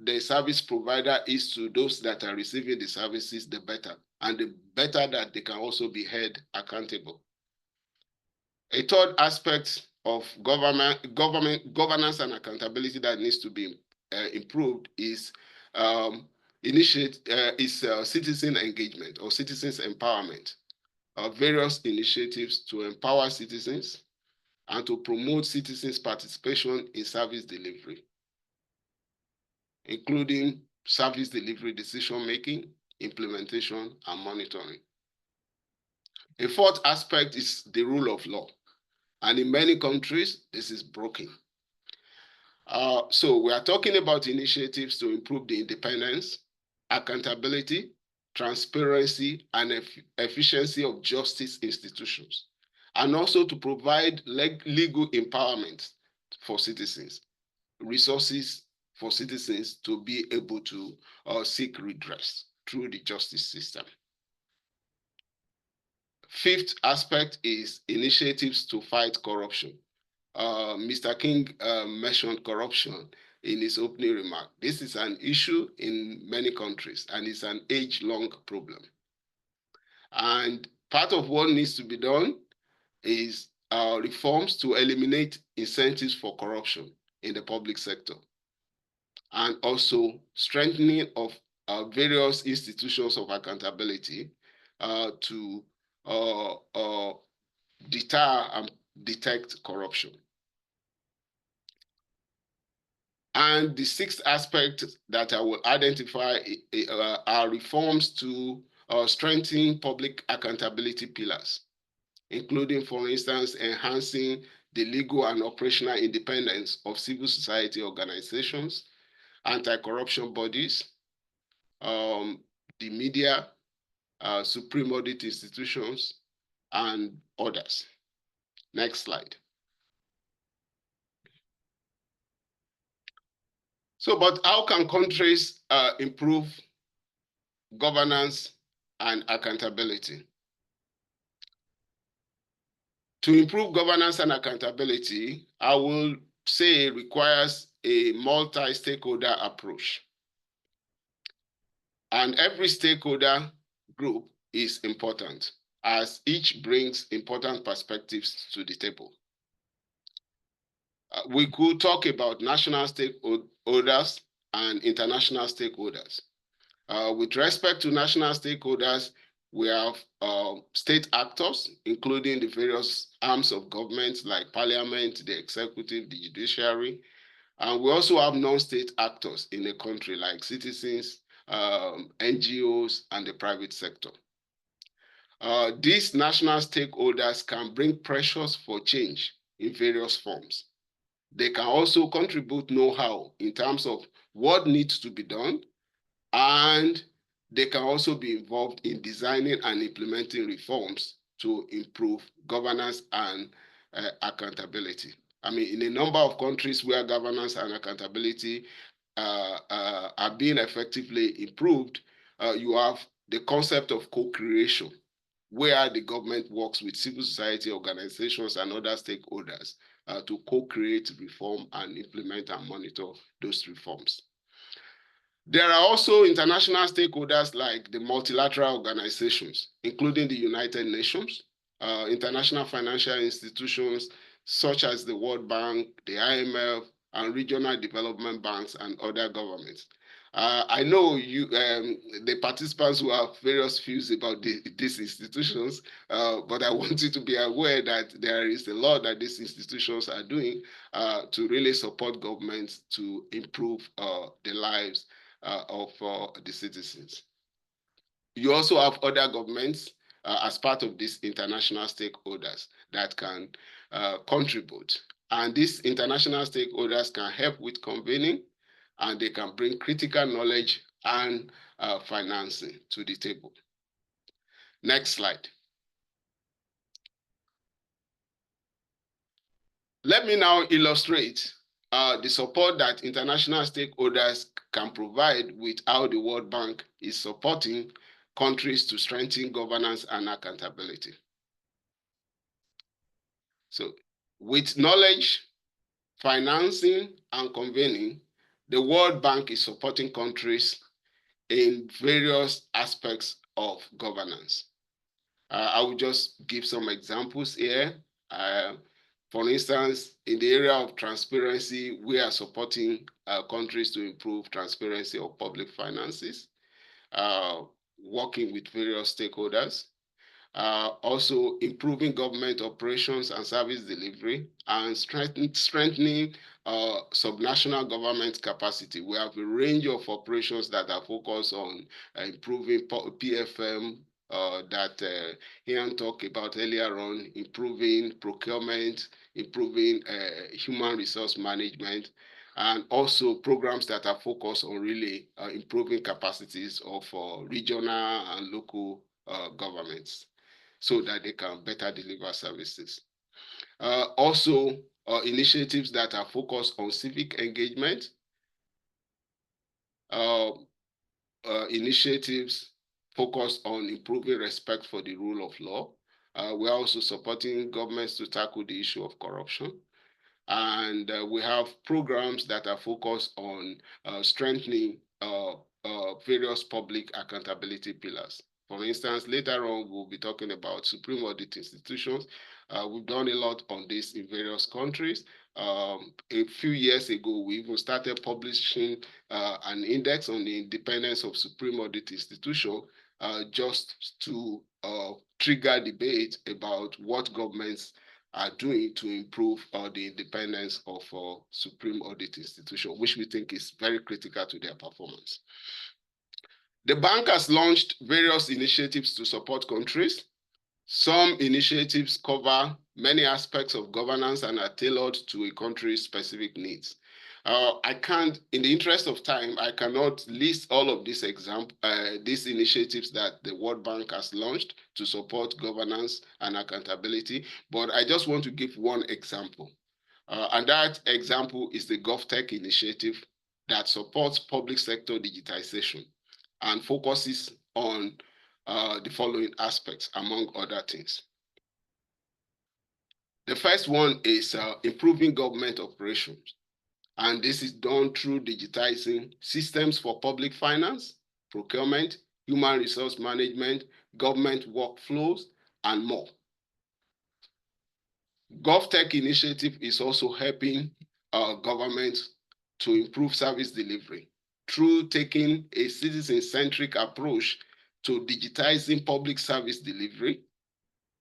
the service provider is to those that are receiving the services, the better, and the better that they can also be held accountable. A third aspect of governance and accountability that needs to be improved is citizen engagement or citizens empowerment. Various initiatives to empower citizens and to promote citizens' participation in service delivery, including service delivery decision-making, implementation, and monitoring. A fourth aspect is the rule of law. And in many countries, this is broken. So we are talking about initiatives to improve the independence, accountability, transparency, and efficiency of justice institutions, and also to provide legal empowerment for citizens, resources for citizens to be able to seek redress through the justice system. Fifth aspect is initiatives to fight corruption. Mr. King mentioned corruption. in his opening remark. This is an issue in many countries, and it's an age-long problem. And part of what needs to be done is reforms to eliminate incentives for corruption in the public sector, and also strengthening of various institutions of accountability to deter and detect corruption. And the sixth aspect that I will identify are reforms to strengthen public accountability pillars, including, for instance, enhancing the legal and operational independence of civil society organizations, anti-corruption bodies, the media, supreme audit institutions, and others. Next slide. So, but how can countries improve governance and accountability? To improve governance and accountability, I will say requires a multi-stakeholder approach. And every stakeholder group is important, as each brings important perspectives to the table. We could talk about national stakeholders and international stakeholders. With respect to national stakeholders, we have state actors, including the various arms of government like parliament, the executive, the judiciary. And we also have non-state actors in a country like citizens, NGOs, and the private sector. These national stakeholders can bring pressures for change in various forms. They can also contribute know-how in terms of what needs to be done, and they can also be involved in designing and implementing reforms to improve governance and accountability. I mean, in a number of countries where governance and accountability are being effectively improved, you have the concept of co-creation, where the government works with civil society organizations and other stakeholders to co-create reform and implement and monitor those reforms. There are also international stakeholders like the multilateral organizations, including the United Nations, international financial institutions such as the World Bank, the IMF, and regional development banks and other governments. I know you, the participants who have various views about these institutions, but I want you to be aware that there is a lot that these institutions are doing to really support governments to improve the lives of the citizens. You also have other governments as part of these international stakeholders that can contribute. And these international stakeholders can help with convening, and they can bring critical knowledge and financing to the table. Next slide. Let me now illustrate the support that international stakeholders can provide with how the World Bank is supporting countries to strengthen governance and accountability. So, with knowledge, financing, and convening, the World Bank is supporting countries in various aspects of governance. I will just give some examples here. For instance, in the area of transparency, we are supporting countries to improve transparency of public finances, working with various stakeholders. Also improving government operations and service delivery, and strengthening subnational government capacity. We have a range of operations that are focused on improving PFM that Ian talked about earlier on, improving procurement, improving human resource management, and also programs that are focused on really improving capacities of regional and local governments, so that they can better deliver services. Also, initiatives that are focused on civic engagement, initiatives focused on improving respect for the rule of law. We're also supporting governments to tackle the issue of corruption. And we have programs that are focused on strengthening various public accountability pillars. For instance, later on, we'll be talking about Supreme Audit institutions. We've done a lot on this in various countries. A few years ago, we even started publishing an index on the independence of Supreme Audit institution, just to trigger debate about what governments are doing to improve the independence of Supreme Audit institution, which we think is very critical to their performance. The bank has launched various initiatives to support countries. Some initiatives cover many aspects of governance and are tailored to a country's specific needs. I can't, in the interest of time, I cannot list all of these initiatives that the World Bank has launched to support governance and accountability, but I just want to give one example. And that example is the GovTech initiative that supports public sector digitization and focuses on the following aspects, among other things. The first one is improving government operations. And this is done through digitizing systems for public finance, procurement, human resource management, government workflows, and more. GovTech initiative is also helping government to improve service delivery through taking a citizen-centric approach to digitizing public service delivery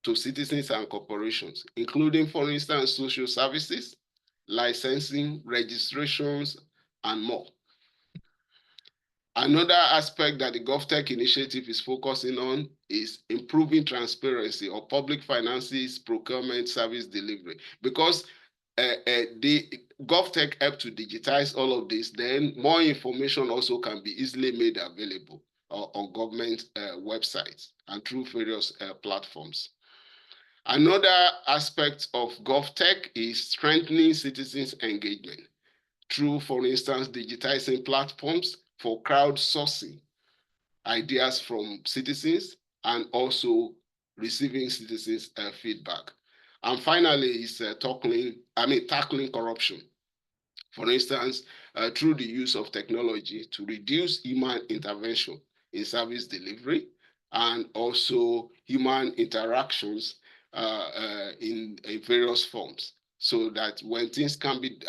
to citizens and corporations, including, for instance, social services, licensing, registrations, and more. Another aspect that the GovTech initiative is focusing on is improving transparency of public finances, procurement, service delivery. Because the GovTech help to digitize all of this, then more information also can be easily made available on government websites and through various platforms. Another aspect of GovTech is strengthening citizens' engagement through, for instance, digitizing platforms for crowdsourcing ideas from citizens and also receiving citizens' feedback. And finally, is tackling corruption. For instance, through the use of technology to reduce human intervention in service delivery and also human interactions in various forms. So that when things can be,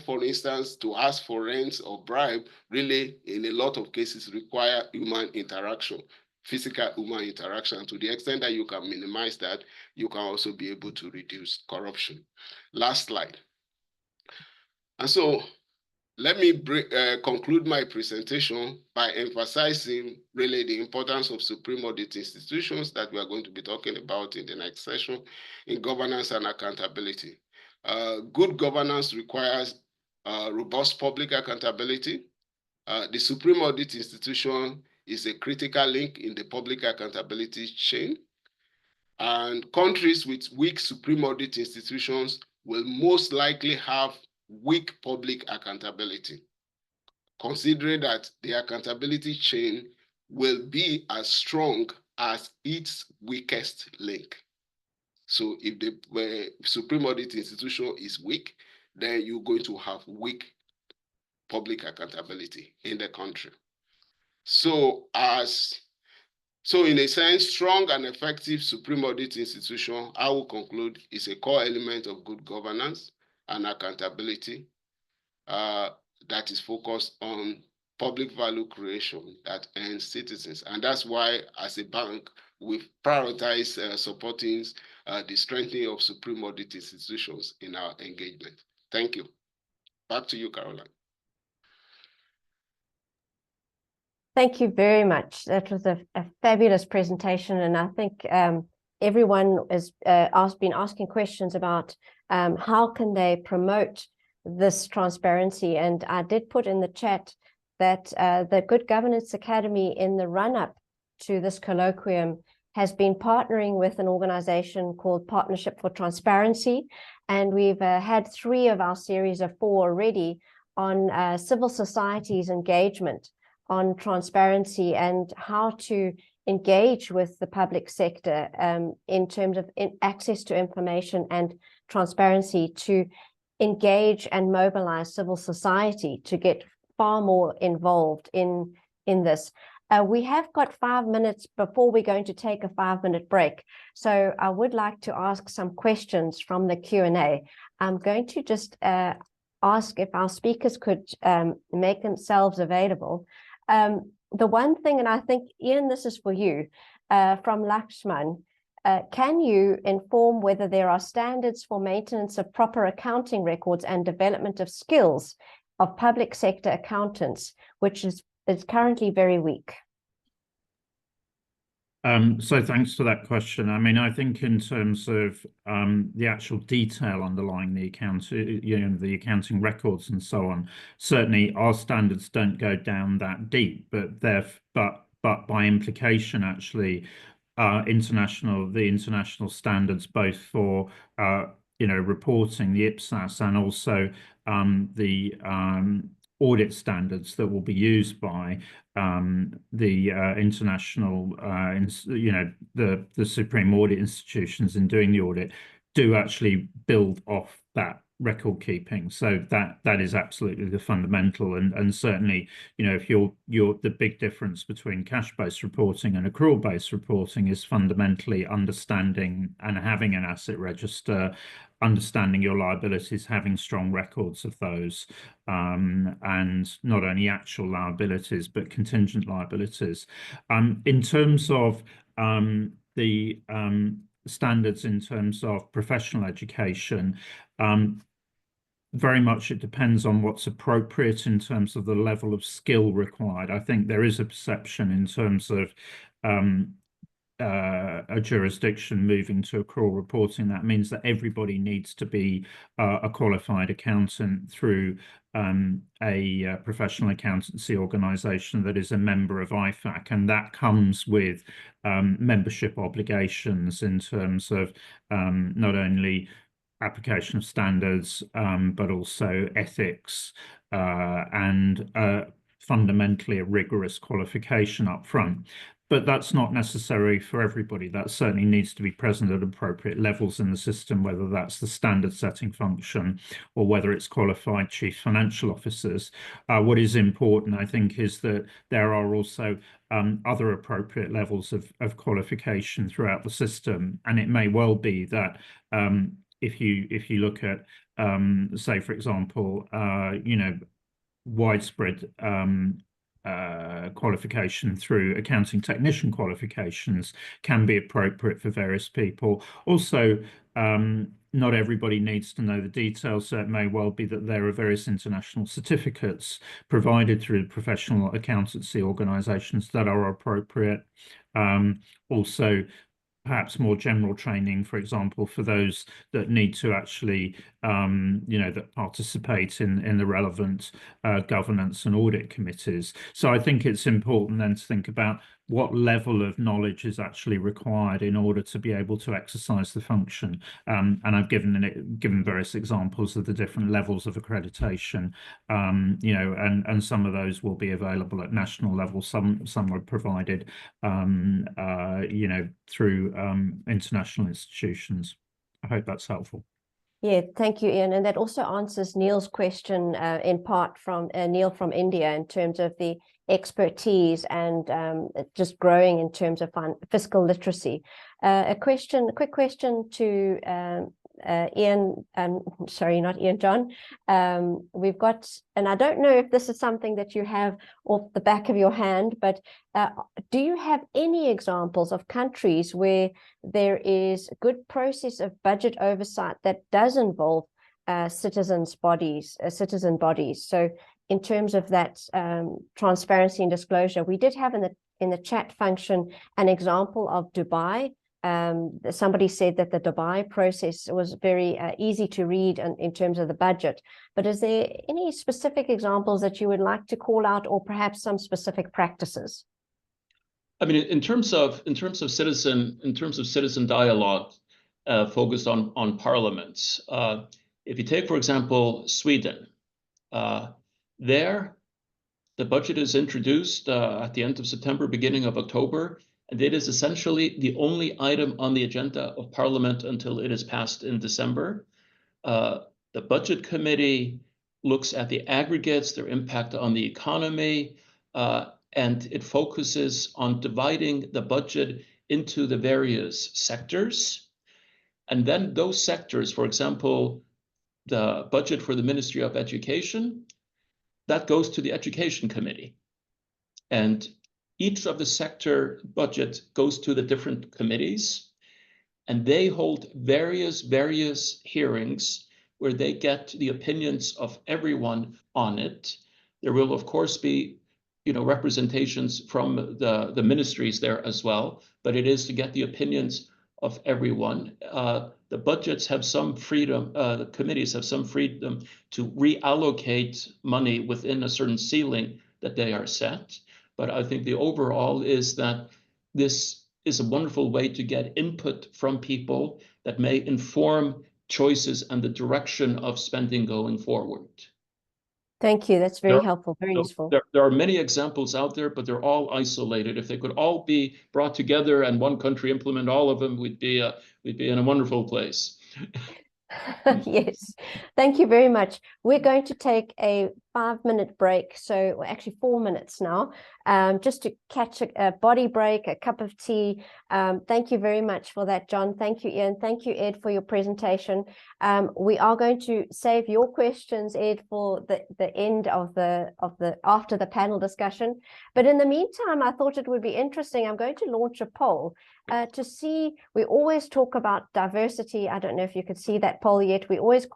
for instance, to ask for rent or bribe, really, in a lot of cases, require human interaction, physical human interaction. To the extent that you can minimize that, you can also be able to reduce corruption. Last slide. And so, let me conclude my presentation by emphasizing really the importance of Supreme Audit institutions that we are going to be talking about in the next session in governance and accountability. Good governance requires robust public accountability. The Supreme Audit institution is a critical link in the public accountability chain. And countries with weak Supreme Audit institutions will most likely have weak public accountability, considering that the accountability chain will be as strong as its weakest link. So if the Supreme Audit institution is weak, then you're going to have weak public accountability in the country. So in a sense, strong and effective Supreme Audit institution, I will conclude, is a core element of good governance and accountability that is focused on public value creation that earns citizens. And that's why, as a bank, we've prioritized supporting the strengthening of Supreme Audit institutions in our engagement. Thank you. Back to you, Caroline. Thank you very much. That was a fabulous presentation, and I think everyone has been asking questions about how can they promote this transparency. And I did put in the chat that the Good Governance Academy, in the run-up to this colloquium, has been partnering with an organization called Partnership for Transparency, and we've had 3 of our series of 4 already on civil society's engagement on transparency and how to engage with the public sector in terms of access to information and transparency to engage and mobilize civil society to get far more involved in this. We have got 5 minutes before we're going to take a 5-minute break. So I would like to ask some questions from the Q&A. I'm going to just ask if our speakers could make themselves available. The one thing, and I think, Ian, this is for you, from Lakshman, can you inform whether there are standards for maintenance of proper accounting records and development of skills of public sector accountants, which is currently very weak? So thanks for that question. I mean, I think in terms of the actual detail underlying the account, the accounting records and so on, certainly our standards don't go down that deep, but by implication, actually, the international standards, both for reporting, the IPSAS, and also the audit standards that will be used by the international, the supreme audit institutions in doing the audit, do actually build off that record keeping. So that is absolutely the fundamental, and certainly, if the big difference between cash-based reporting and accrual-based reporting is fundamentally understanding and having an asset register, understanding your liabilities, having strong records of those, and not only actual liabilities but contingent liabilities. In terms of the standards in terms of professional education, very much it depends on what's appropriate in terms of the level of skill required. I think there is a perception in terms of a jurisdiction moving to accrual reporting that means that everybody needs to be a qualified accountant through a professional accountancy organisation that is a member of IFAC, and that comes with membership obligations in terms of not only application of standards but also ethics and fundamentally a rigorous qualification up front. But that's not necessary for everybody. That certainly needs to be present at appropriate levels in the system, whether that's the standard setting function or whether it's qualified chief financial officers. What is important, I think, is that there are also other appropriate levels of qualification throughout the system. And it may well be that if you look at, say, for example, widespread qualification through accounting technician qualifications can be appropriate for various people. Also, not everybody needs to know the details, so it may well be that there are various international certificates provided through professional accountancy organisations that are appropriate. Also, perhaps more general training, for example, for those that need to actually, that participate in the relevant governance and audit committees. So I think it's important then to think about what level of knowledge is actually required in order to be able to exercise the function. And I've given various examples of the different levels of accreditation, and some of those will be available at national level. Some are provided, through international institutions. I hope that's helpful. Yeah, thank you, Ian. And that also answers Neil's question in part from Neil from India in terms of the expertise and just growing in terms of fiscal literacy. A quick question to Ian, sorry, not Ian, John. We've got, and I don't know if this is something that you have off the back of your hand, but do you have any examples of countries where there is a good process of budget oversight that does involve citizen bodies? So in terms of that transparency and disclosure, we did have in the chat function an example of Dubai. Somebody said that the Dubai process was very easy to read in terms of the budget. But is there any specific examples that you would like to call out, or perhaps some specific practices? I mean, in terms of citizen dialogue focused on parliaments, if you take, for example, Sweden, there the budget is introduced at the end of September, beginning of October. And it is essentially the only item on the agenda of Parliament until it is passed in December. The budget committee looks at the aggregates, their impact on the economy, and it focuses on dividing the budget into the various sectors. And then those sectors, for example, the budget for the Ministry of Education, that goes to the Education Committee. And each of the sector budget goes to the different committees, and they hold various hearings where they get the opinions of everyone on it. There will, of course, be representations from the ministries there as well, but it is to get the opinions of everyone. The budgets have some freedom, the committees have some freedom to reallocate money within a certain ceiling that they are set. But I think the overall is that this is a wonderful way to get input from people that may inform choices and the direction of spending going forward. Thank you. That's very helpful, very useful. There are many examples out there, but they're all isolated. If they could all be brought together and one country implement all of them, we'd be in a wonderful place. Yes, thank you very much. We're going to take a 5-minute break, so actually 4 minutes now, just to catch a body break, a cup of tea. Thank you very much for that, John. Thank you, Ian. Thank you, Ed, for your presentation. We are going to save your questions, Ed, for the end of the after the panel discussion. But in the meantime, I thought it would be interesting. I'm going to launch a poll to see. We always talk about diversity. I don't know if you could see that poll yet. We always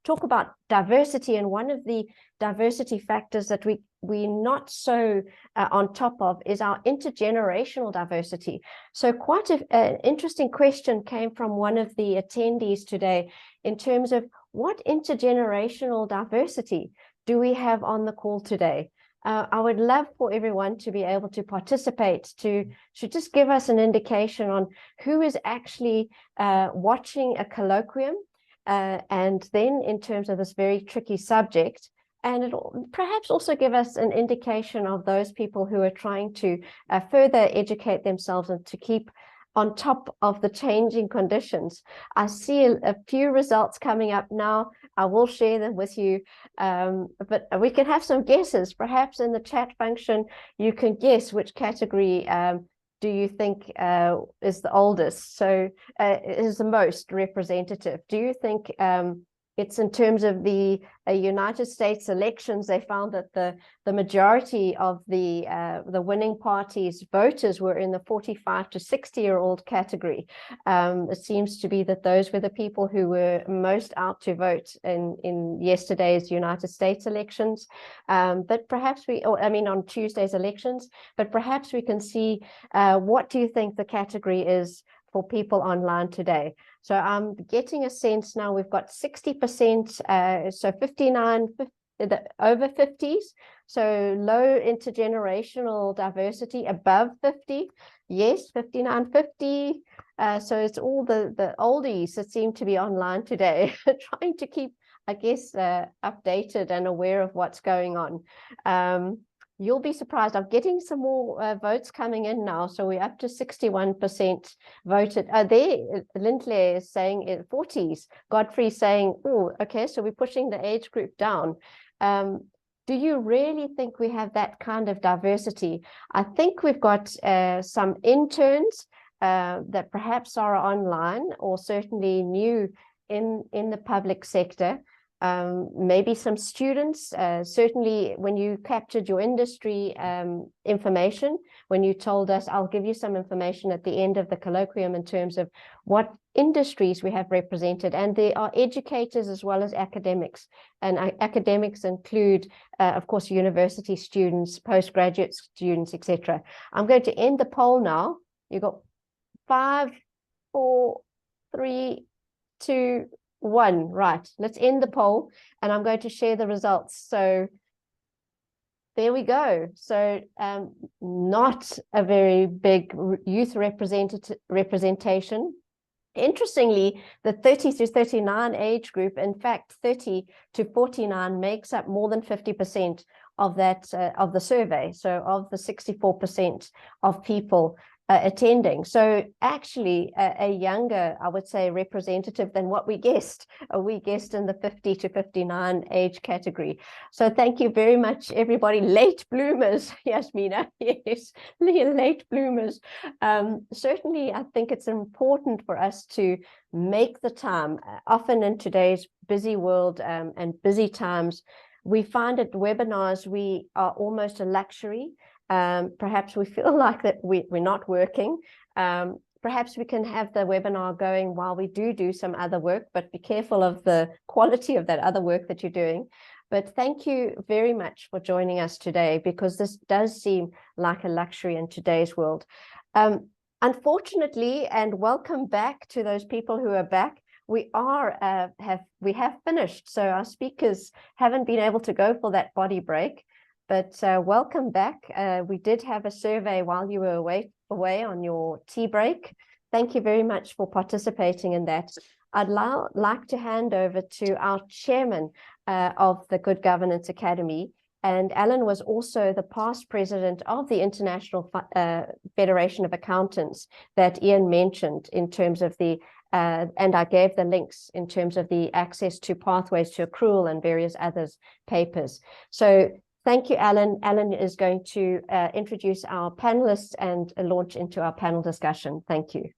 talk about diversity, and one of the diversity factors that we're not so on top of is our intergenerational diversity. So quite an interesting question came from one of the attendees today in terms of what intergenerational diversity do we have on the call today. I would love for everyone to be able to participate, to just give us an indication on who is actually watching a colloquium, and then in terms of this very tricky subject, and it'll perhaps also give us an indication of those people who are trying to further educate themselves and to keep on top of the changing conditions. I see a few results coming up now. I will share them with you, but we can have some guesses. Perhaps in the chat function, you can guess which category do you think is the oldest? So is the most representative? Do you think it's in terms of the United States elections? They found that the majority of the winning party's voters were in the 45 to 60-year-old category. It seems to be that those were the people who were most out to vote in yesterday's United States elections. But perhaps on Tuesday's elections, but perhaps we can see what do you think the category is for people online today. So I'm getting a sense now we've got 60%, so 59, over 50s, so low intergenerational diversity, above 50, yes, 59, 50. So it's all the oldies that seem to be online today, trying to keep, I guess, updated and aware of what's going on. You'll be surprised. I'm getting some more votes coming in now. So we're up to 61% voted. There, Lindley is saying 40s. Godfrey saying, oh, okay, so we're pushing the age group down. Do you really think we have that kind of diversity? I think we've got some interns that perhaps are online or certainly new in the public sector. Maybe some students, certainly when you captured your industry information, when you told us, I'll give you some information at the end of the colloquium in terms of what industries we have represented. And there are educators as well as academics. And academics include, of course, university students, postgraduate students, etc. I'm going to end the poll now. You've got 5, 4, 3, 2, 1. Right, let's end the poll and I'm going to share the results. So there we go. So not a very big youth representation. Interestingly, the 30 to 39 age group, in fact, 30 to 49 makes up more than 50% of that of the survey. So of the 64% of people attending. So actually a younger, I would say, representative than what we guessed. We guessed in the 50 to 59 age category. So thank you very much, everybody. Late bloomers, Yasmina. Yes, late bloomers. Certainly, I think it's important for us to make the time. Often in today's busy world and busy times, we find at webinars, we are almost a luxury. Perhaps we feel like that we're not working. Perhaps we can have the webinar going while we do some other work, but be careful of the quality of that other work that you're doing. But thank you very much for joining us today, because this does seem like a luxury in today's world. Unfortunately, and welcome back to those people who are back, we have finished. So our speakers haven't been able to go for that body break. But welcome back. We did have a survey while you were away on your tea break. Thank you very much for participating in that. I'd like to hand over to our chairman of the Good Governance Academy. And Alan was also the past president of the International Federation of Accountants that Ian mentioned in terms of the, and I gave the links in terms of the access to pathways to accrual and various others papers. So thank you, Alan. Alan is going to introduce our panelists and launch into our panel discussion. Thank you.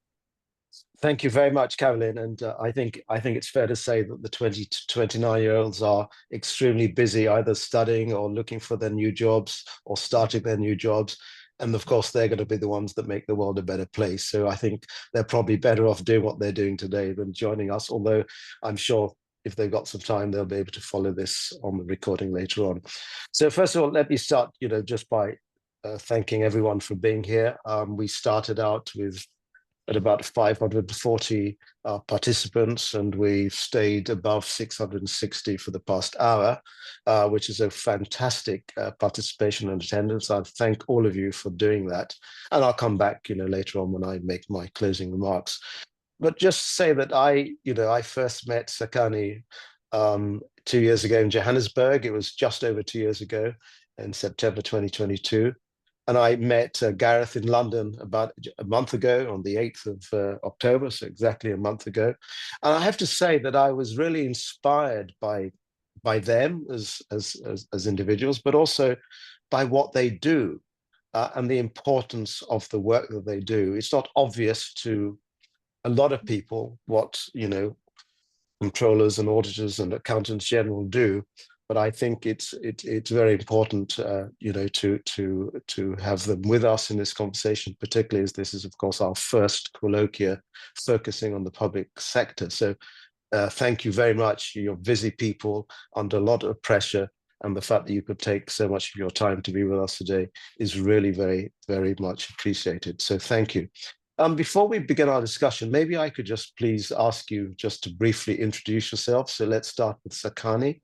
Thank you very much, Carolyn. And I think it's fair to say that the 20 to 29-year-olds are extremely busy, either studying or looking for their new jobs or starting their new jobs. And of course, they're going to be the ones that make the world a better place. So I think they're probably better off doing what they're doing today than joining us, although I'm sure if they've got some time, they'll be able to follow this on the recording later on. So first of all, let me start, just by thanking everyone for being here. We started out at about 540 participants, and we've stayed above 660 for the past hour, which is a fantastic participation and attendance. I thank all of you for doing that. And I'll come back, later on when I make my closing remarks. But just say that I first met Tsakani 2 years ago in Johannesburg. It was just over 2 years ago in September 2022. And I met Gareth in London about a month ago on the 8th of October, so exactly a month ago. And I have to say that I was really inspired by them as individuals, but also by what they do and the importance of the work that they do. It's not obvious to a lot of people what, controllers and auditors and accountants general do. But I think it's very important, to have them with us in this conversation, particularly as this is, of course, our first colloquia focusing on the public sector. So thank you very much. You're busy people under a lot of pressure, and the fact that you could take so much of your time to be with us today is really very, very much appreciated. So thank you. Before we begin our discussion, maybe I could just please ask you just to briefly introduce yourself. So let's start with Tsakani.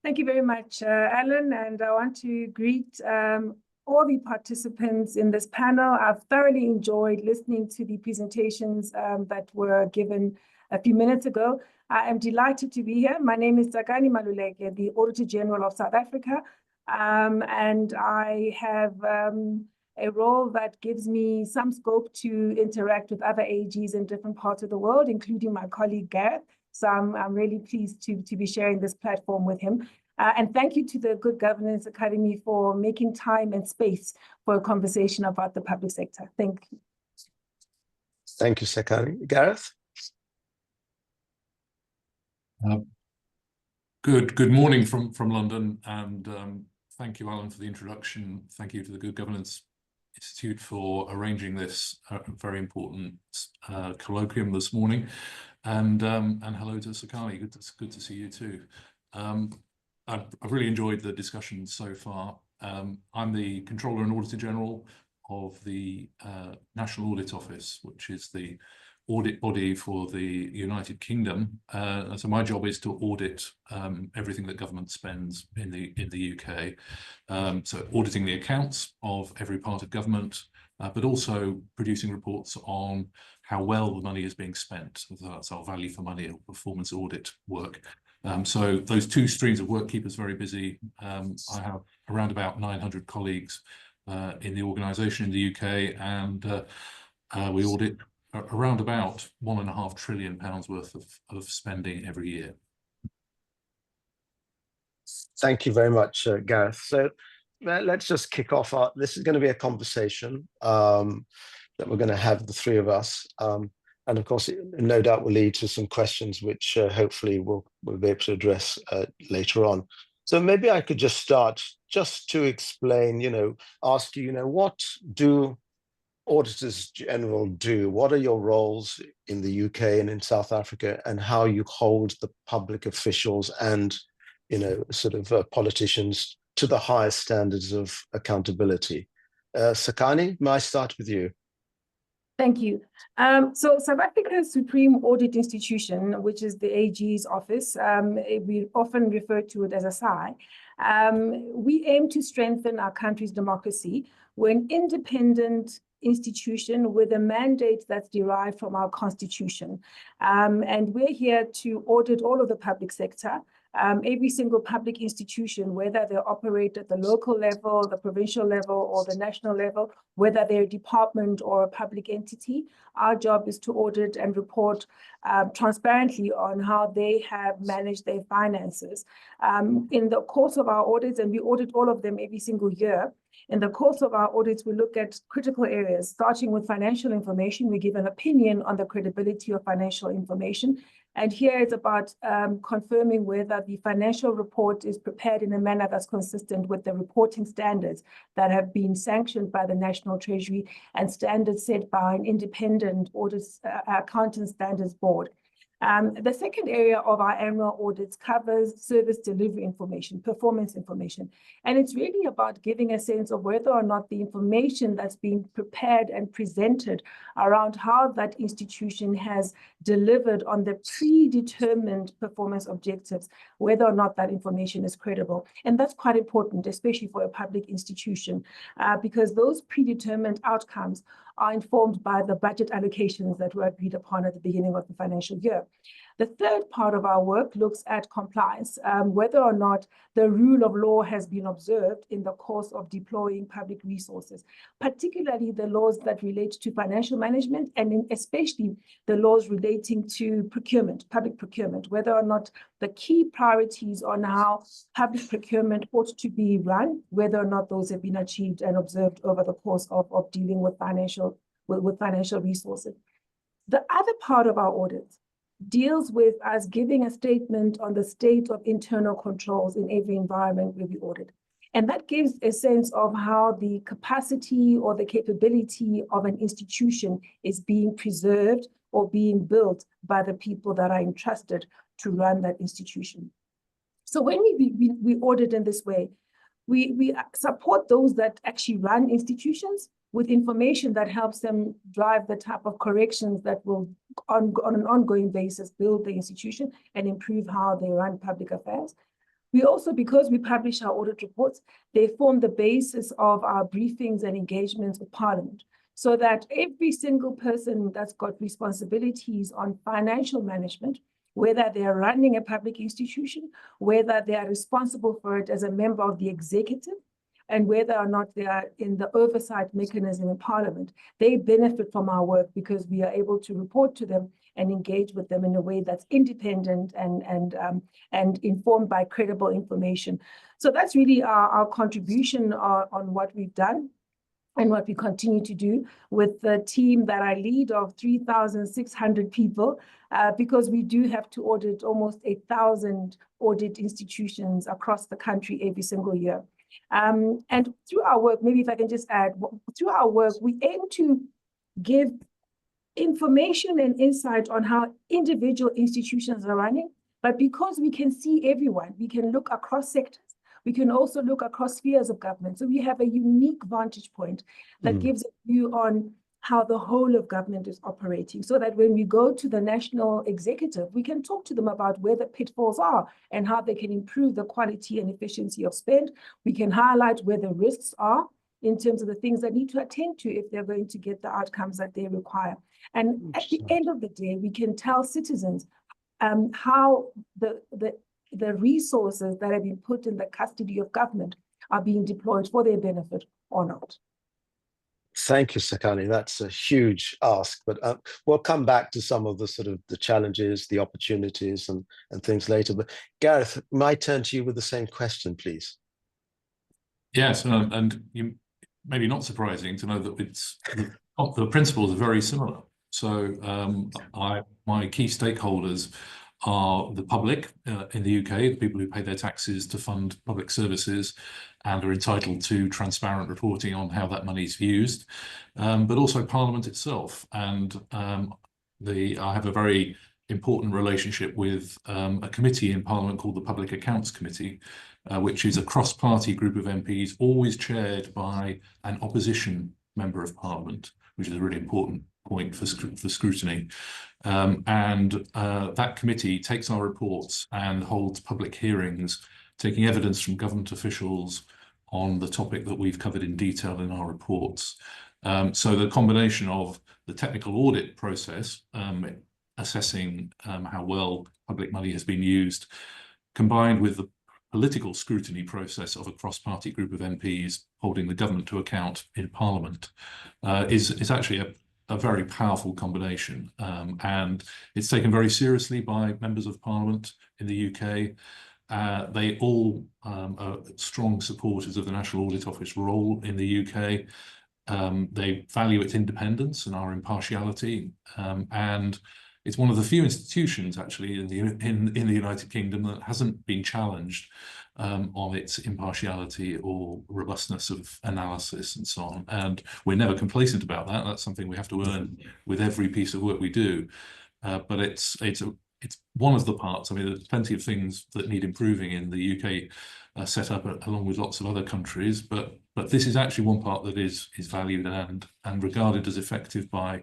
Thank you very much, Alan, and I want to greet all the participants in this panel. I've thoroughly enjoyed listening to the presentations that were given a few minutes ago. I am delighted to be here. My name is Tsakani Maluleke, the Auditor General of South Africa, and I have a role that gives me some scope to interact with other AGs in different parts of the world, including my colleague Gareth. So I'm really pleased to be sharing this platform with him. And thank you to the Good Governance Academy for making time and space for a conversation about the public sector. Thank you. Thank you, Tsakani. Gareth? Good morning from London, and thank you, Alan, for the introduction. Thank you to the Good Governance Institute for arranging this very important colloquium this morning. And hello to Tsakani. Good to see you too. I've really enjoyed the discussion so far. I'm the Comptroller and Auditor General of the National Audit Office, which is the audit body for the United Kingdom. So my job is to audit everything that government spends in the UK. So auditing the accounts of every part of government, but also producing reports on how well the money is being spent. So that's our value for money or performance audit work. So those two streams of work keep us very busy. I have around about 900 colleagues in the organisation in the UK, and we audit around about £1.5 trillion worth of spending every year. Thank you very much, Gareth. So let's just kick off. This is going to be a conversation that we're going to have, the three of us. And of course, no doubt will lead to some questions, which hopefully we'll be able to address later on. So maybe I could just start just to explain, ask you, what do auditors general do? What are your roles in the UK and in South Africa, and how you hold the public officials and, sort of politicians to the highest standards of accountability? Tsakani, may I start with you? Thank you. So South Africa's Supreme Audit Institution, which is the AG's office, we often refer to it as a SAI. We aim to strengthen our country's democracy. We're an independent institution with a mandate that's derived from our constitution. And we're here to audit all of the public sector. Every single public institution, whether they operate at the local level, the provincial level, or the national level, whether they're a department or a public entity, our job is to audit and report transparently on how they have managed their finances. In the course of our audits, and we audit all of them every single year, in the course of our audits, we look at critical areas, starting with financial information. We give an opinion on the credibility of financial information. And here it's about confirming whether the financial report is prepared in a manner that's consistent with the reporting standards that have been sanctioned by the National Treasury and standards set by an independent accounting standards board. The second area of our annual audits covers service delivery information, performance information. And it's really about giving a sense of whether or not the information that's being prepared and presented around how that institution has delivered on the predetermined performance objectives, whether or not that information is credible. And that's quite important, especially for a public institution, because those predetermined outcomes are informed by the budget allocations that were agreed upon at the beginning of the financial year. The third part of our work looks at compliance, whether or not the rule of law has been observed in the course of deploying public resources, particularly the laws that relate to financial management, and especially the laws relating to procurement, public procurement, whether or not the key priorities on how public procurement ought to be run, whether or not those have been achieved and observed over the course of dealing with financial resources. The other part of our audit deals with us giving a statement on the state of internal controls in every environment where we audit. And that gives a sense of how the capacity or the capability of an institution is being preserved or being built by the people that are entrusted to run that institution. So when we audit in this way, we support those that actually run institutions with information that helps them drive the type of corrections that will, on an ongoing basis, build the institution and improve how they run public affairs. We also, because we publish our audit reports, they form the basis of our briefings and engagements with Parliament, so that every single person that's got responsibilities on financial management, whether they are running a public institution, whether they are responsible for it as a member of the executive, and whether or not they are in the oversight mechanism in Parliament, they benefit from our work because we are able to report to them and engage with them in a way that's independent and informed by credible information. So that's really our contribution on what we've done and what we continue to do with the team that I lead of 3,600 people, because we do have to audit almost 1,000 audit institutions across the country every single year. And through our work, maybe if I can just add, through our work, we aim to give information and insight on how individual institutions are running, but because we can see everyone, we can look across sectors, we can also look across spheres of government. So we have a unique vantage point that gives a view on how the whole of government is operating, so that when we go to the national executive, we can talk to them about where the pitfalls are and how they can improve the quality and efficiency of spend. We can highlight where the risks are in terms of the things that need to attend to if they're going to get the outcomes that they require. And at the end of the day, we can tell citizens how the resources that have been put in the custody of government are being deployed for their benefit or not? Thank you, Tsakani. That's a huge ask, but we'll come back to some of the sort of the challenges, the opportunities, and things later. But Gareth, my turn to you with the same question, please. Yes, and you maybe not surprising to know that the principles are very similar. So my key stakeholders are the public in the UK, the people who pay their taxes to fund public services and are entitled to transparent reporting on how that money is used, but also Parliament itself. And I have a very important relationship with a committee in Parliament called the Public Accounts Committee, which is a cross-party group of MPs, always chaired by an opposition member of Parliament, which is a really important point for scrutiny. That committee takes our reports and holds public hearings, taking evidence from government officials on the topic that we've covered in detail in our reports. So the combination of the technical audit process, assessing how well public money has been used, combined with the political scrutiny process of a cross-party group of MPs holding the government to account in Parliament, is actually a very powerful combination. And it's taken very seriously by members of Parliament in the UK. They all are strong supporters of the National Audit Office role in the UK. They value its independence and our impartiality, and it's one of the few institutions actually in the United Kingdom that hasn't been challenged on its impartiality or robustness of analysis and so on. And we're never complacent about that. That's something we have to earn with every piece of work we do. But it's one of the parts. I mean, there's plenty of things that need improving in the UK set up along with lots of other countries, but this is actually one part that is valued and regarded as effective by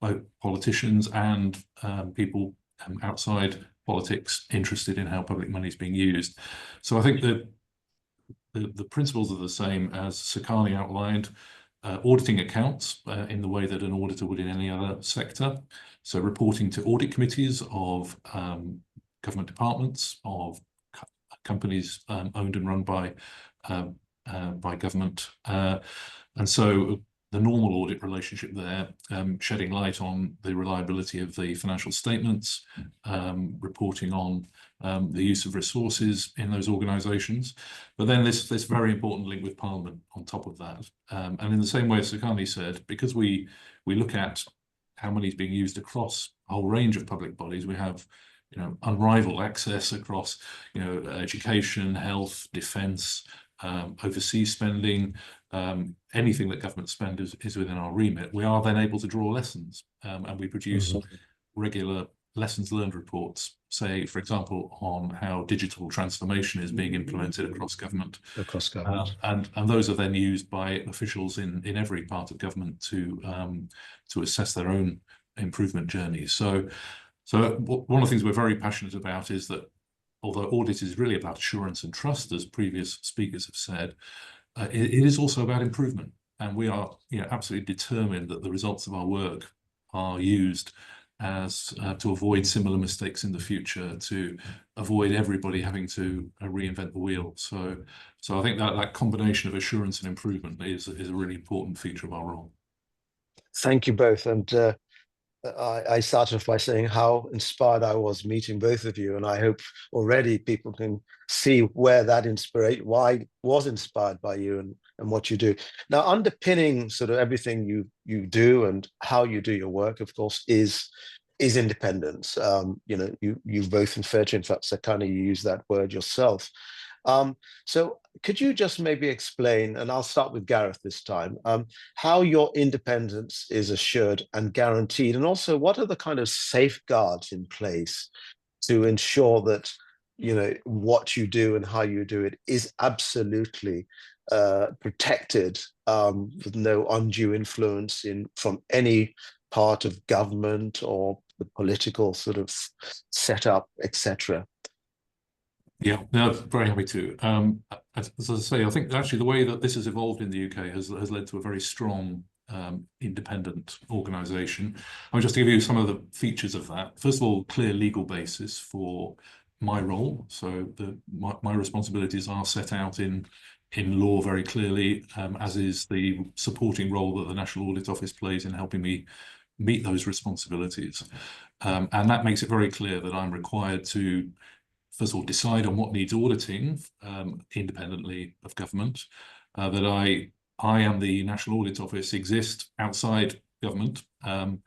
both politicians and people outside politics interested in how public money is being used. So I think that the principles are the same as Tsakani outlined. Auditing accounts in the way that an auditor would in any other sector. So reporting to audit committees of government departments, of companies owned and run by government. And so the normal audit relationship there, shedding light on the reliability of the financial statements, reporting on the use of resources in those organisations, but then this very important link with Parliament on top of that. And in the same way as Tsakani said, because we look at how money is being used across a whole range of public bodies, we have unrivaled access across education, health, defence, overseas spending, anything that government spend is within our remit. We are then able to draw lessons, and we produce regular lessons learned reports, say, for example, on how digital transformation is being implemented across government. And those are then used by officials in every part of government to assess their own improvement journeys. So one of the things we're very passionate about is that although audit is really about assurance and trust, as previous speakers have said, it is also about improvement. And we are absolutely determined that the results of our work are used as to avoid similar mistakes in the future, to avoid everybody having to reinvent the wheel. So I think that combination of assurance and improvement is a really important feature of our role. Thank you both. And I started off by saying how inspired I was meeting both of you, and I hope already people can see where that why was inspired by you and what you do. Now, underpinning sort of everything you do and how you do your work, of course, is independence. You both referred to, in fact, Tsakani, you use that word yourself. So could you just maybe explain, and I'll start with Gareth this time, how your independence is assured and guaranteed, and also what are the kind of safeguards in place to ensure that what you do and how you do it is absolutely protected, with no undue influence from any part of government or the political sort of setup, etc. Yeah, no, very happy to. As I say, I think actually the way that this has evolved in the UK has led to a very strong independent organisation. I'll just give you some of the features of that. First of all, clear legal basis for my role. So my responsibilities are set out in in law very clearly, as is the supporting role that the National Audit Office plays in helping me meet those responsibilities. And that makes it very clear that I'm required to, first of all, decide on what needs auditing independently of government, that I and the National Audit Office exist outside government, and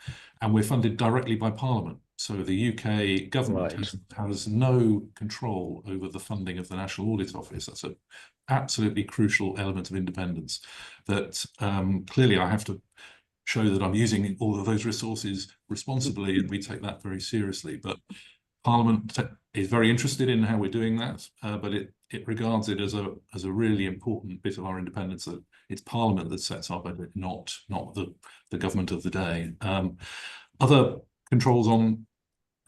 we're funded directly by Parliament. So the UK government has no control over the funding of the National Audit Office. That's an absolutely crucial element of independence that clearly I have to show that I'm using all of those resources responsibly, and we take that very seriously. But Parliament is very interested in how we're doing that, but it regards it as a really important bit of our independence, that it's Parliament that sets our budget, not the government of the day. Other controls on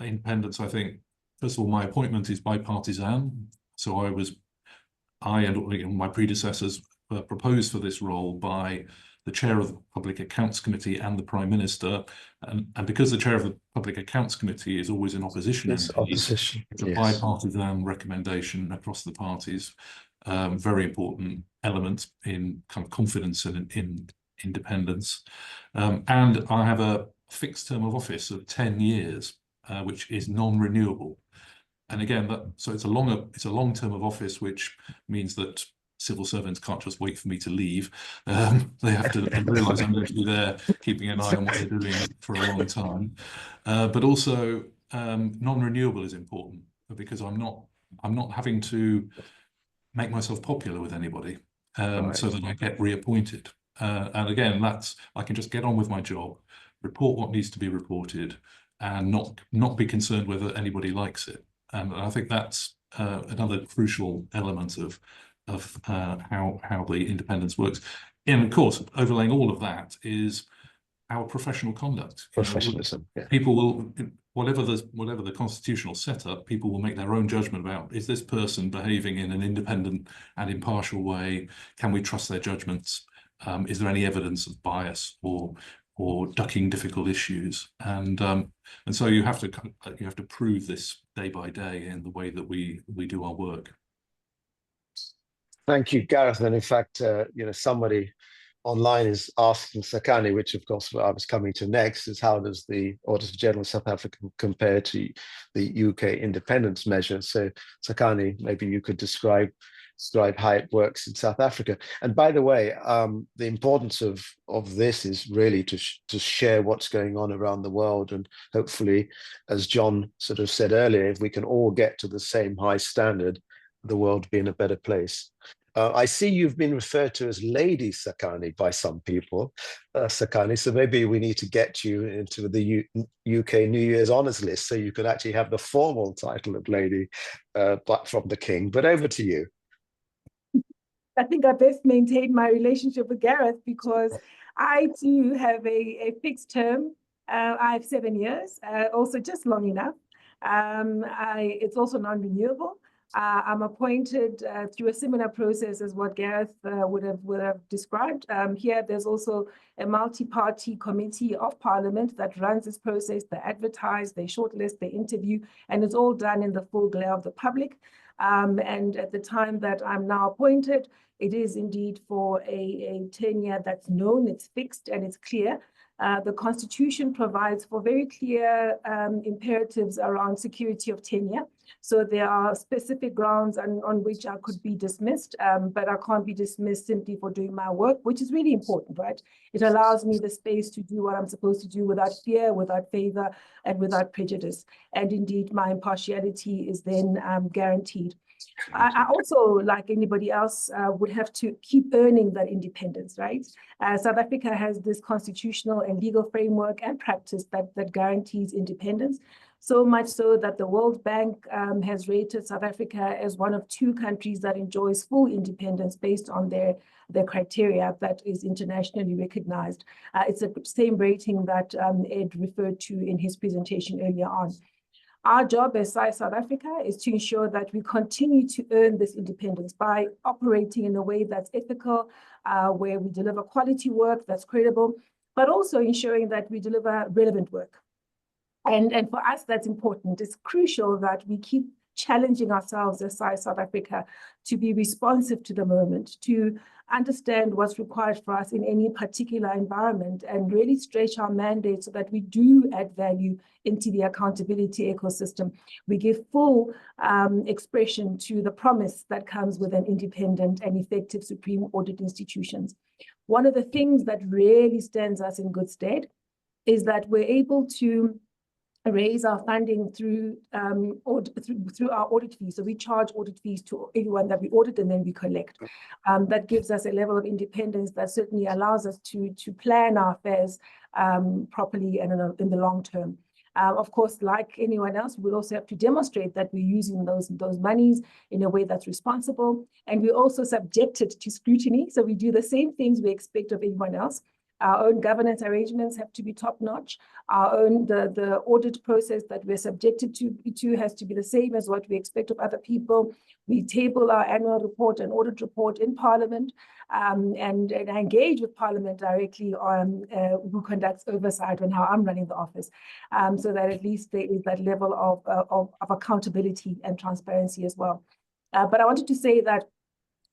independence, I think, first of all, my appointment is bipartisan. So I and my predecessors were proposed for this role by the chair of the Public Accounts Committee and the Prime Minister, and because the chair of the Public Accounts Committee is always in opposition, It's opposition. it's a bipartisan recommendation across the parties. Very important element in kind of confidence and in independence. And I have a fixed term of office of 10 years, which is non-renewable. And again, so it's a long term of office, which means that civil servants can't just wait for me to leave. They have to realise I'm going to be there, keeping an eye on what they're doing for a long time. But also, non-renewable is important, because I'm not having to make myself popular with anybody, so that I get reappointed. And again, I can just get on with my job, report what needs to be reported, and not be concerned whether anybody likes it. And I think that's another crucial element of how the independence works. And of course, overlaying all of that is our professional conduct. Professionalism. People will, whatever the constitutional setup, people will make their own judgment about, is this person behaving in an independent and impartial way? Can we trust their judgments? Is there any evidence of bias or ducking difficult issues? And so you have to prove this day by day in the way that we do our work. Thank you, Gareth. And in fact, somebody online is asking Tsakani, which of course I was coming to next, is how does the Auditor General of South Africa compare to the UK independence measure? So Tsakani, maybe you could describe how it works in South Africa. And by the way, the importance of this is really to share what's going on around the world. And hopefully, as John sort of said earlier, if we can all get to the same high standard, the world will be in a better place. I see you've been referred to as Lady Tsakani by some people, Tsakani, so maybe we need to get you into the UK New Year's Honours List so you can actually have the formal title of Lady, but from the King. But over to you. I think I best maintain my relationship with Gareth, because I too have a fixed term. I have 7 years, also just long enough. It's also non-renewable. I'm appointed through a similar process as what Gareth would have described. Here, there's also a multi-party committee of Parliament that runs this process. They advertise, they shortlist, they interview, and it's all done in the full glare of the public. And at the time that I'm now appointed, it is indeed for a tenure that's known, it's fixed, and it's clear. The Constitution provides for very clear imperatives around security of tenure. So there are specific grounds on which I could be dismissed, but I can't be dismissed simply for doing my work, which is really important, right? It allows me the space to do what I'm supposed to do without fear, without favor, and without prejudice. And indeed, my impartiality is then guaranteed. I also, like anybody else, would have to keep earning that independence, right? South Africa has this constitutional and legal framework and practice that guarantees independence, so much so that the World Bank has rated South Africa as one of 2 countries that enjoys full independence based on their criteria that is internationally recognized. It's the same rating that Ed referred to in his presentation earlier on. Our job as South Africa is to ensure that we continue to earn this independence by operating in a way that's ethical, where we deliver quality work that's credible, but also ensuring that we deliver relevant work. And for us, that's important. It's crucial that we keep challenging ourselves as South Africa to be responsive to the moment, to understand what's required for us in any particular environment, and really stretch our mandate so that we do add value into the accountability ecosystem. We give full expression to the promise that comes with an independent and effective Supreme Audit institutions. One of the things that really stands us in good stead is that we're able to raise our funding through our audit fees. So we charge audit fees to everyone that we audit, and then we collect. That gives us a level of independence that certainly allows us to plan our affairs properly and in the long term. Of course, like anyone else, we'll also have to demonstrate that we're using those monies in a way that's responsible, and we're also subjected to scrutiny. So we do the same things we expect of everyone else. Our own governance arrangements have to be top-notch. Our own, the audit process that we're subjected to has to be the same as what we expect of other people. We table our annual report and audit report in Parliament, and I engage with Parliament directly on who conducts oversight and how I'm running the office, so that at least there is that level of accountability and transparency as well. But I wanted to say that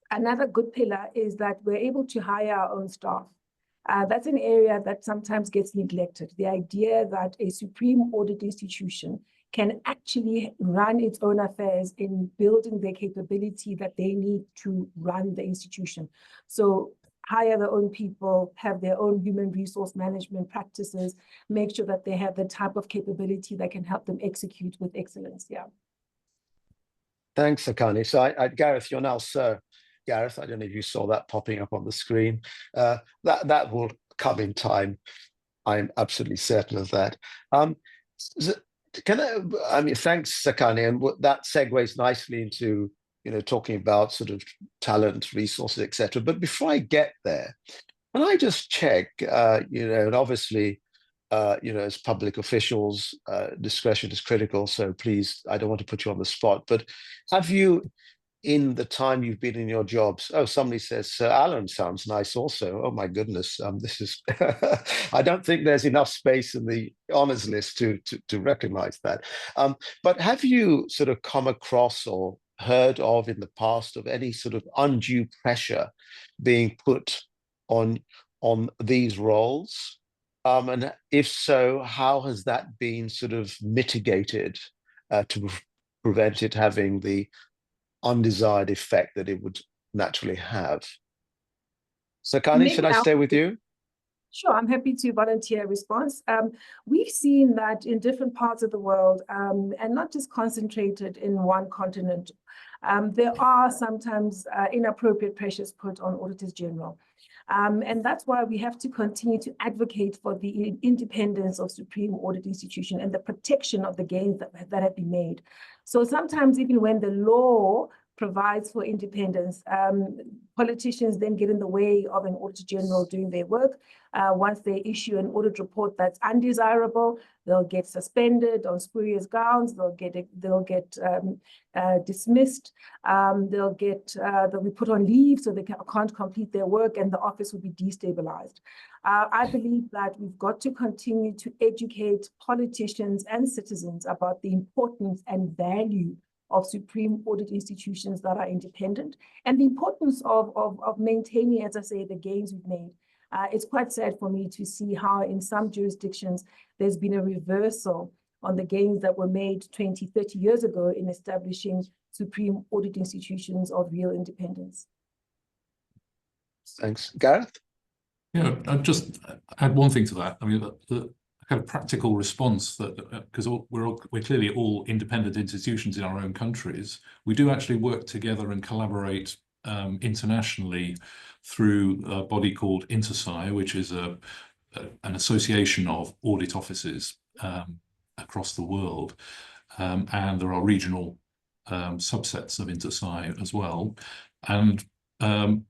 another good pillar is that we're able to hire our own staff. That's an area that sometimes gets neglected. The idea that a Supreme Audit institution can actually run its own affairs in building their capability that they need to run the institution. So hire their own people, have their own human resource management practices, make sure that they have the type of capability that can help them execute with excellence. Yeah. Thanks, Tsakani. So Gareth, you're now Sir Gareth. I don't know if you saw that popping up on the screen. That will come in time. I'm absolutely certain of that. I mean, thanks, Tsakani, and that segues nicely into talking about sort of talent, resources, etc. But before I get there, can I just check? And obviously, as public officials, discretion is critical. So please, I don't want to put you on the spot, but have you, in the time you've been in your jobs, somebody says Sir Alan sounds nice also. Oh my goodness, this is I don't think there's enough space in the honours list to recognize that. But have you sort of come across or heard of in the past of any sort of undue pressure being put on these roles? And if so, how has that been sort of mitigated to prevent it having the undesired effect that it would naturally have? Tsakani, should I stay with you? Sure, I'm happy to volunteer a response. We've seen that in different parts of the world, and not just concentrated in one continent. There are sometimes inappropriate pressures put on auditors general. And that's why we have to continue to advocate for the independence of Supreme Audit Institution and the protection of the gains that have been made. So sometimes even when the law provides for independence, politicians then get in the way of an Auditor General doing their work. Once they issue an audit report that's undesirable, they'll get suspended on spurious grounds. They'll get dismissed. They'll be put on leave so they can't complete their work, and the office will be destabilized. I believe that we've got to continue to educate politicians and citizens about the importance and value of Supreme Audit institutions that are independent, and the importance of maintaining, as I say, the gains we've made. It's quite sad for me to see how in some jurisdictions there's been a reversal on the gains that were made 20, 30 years ago in establishing Supreme Audit institutions of real independence. Thanks. Gareth? Yeah, I'd just add one thing to that. I mean, the kind of practical response that, because we're clearly all independent institutions in our own countries, we do actually work together and collaborate internationally through a body called IPSASB, which is an association of audit offices across the world, and there are regional subsets of IPSASB as well. And the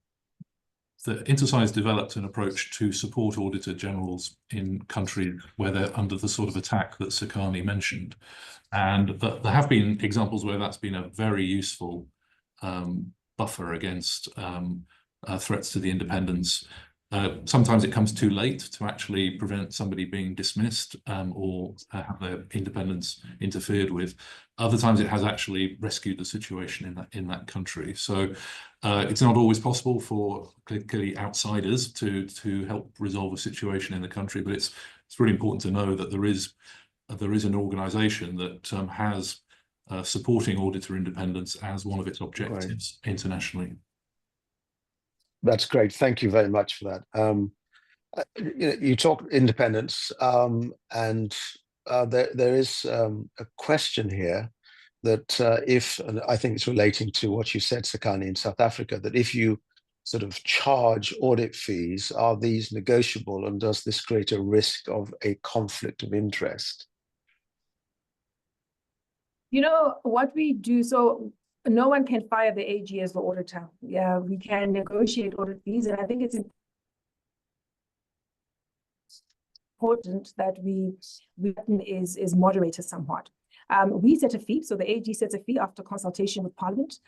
IPSASB has developed an approach to support Auditor Generals in countries where they're under the sort of attack that Tsakani mentioned. And there have been examples where that's been a very useful buffer against threats to the independence Sometimes it comes too late to actually prevent somebody being dismissed or have their independence interfered with. Other times it has actually rescued the situation in that country. So it's not always possible for clearly outsiders to help resolve a situation in the country, but it's really important to know that there is an organisation that has supporting auditor independence as one of its objectives internationally. That's great. Thank you very much for that. You talk independence, and there is a question here that and I think it's relating to what you said, Tsakani, in South Africa, that if you sort of charge audit fees, are these negotiable, and does this create a risk of a conflict of interest? You know, what we do, so no one can fire the AG as the auditor. Yeah, we can negotiate audit fees, and I think it's important that we is moderated somewhat. We set a fee, so the AG sets a fee after consultation with Parliament,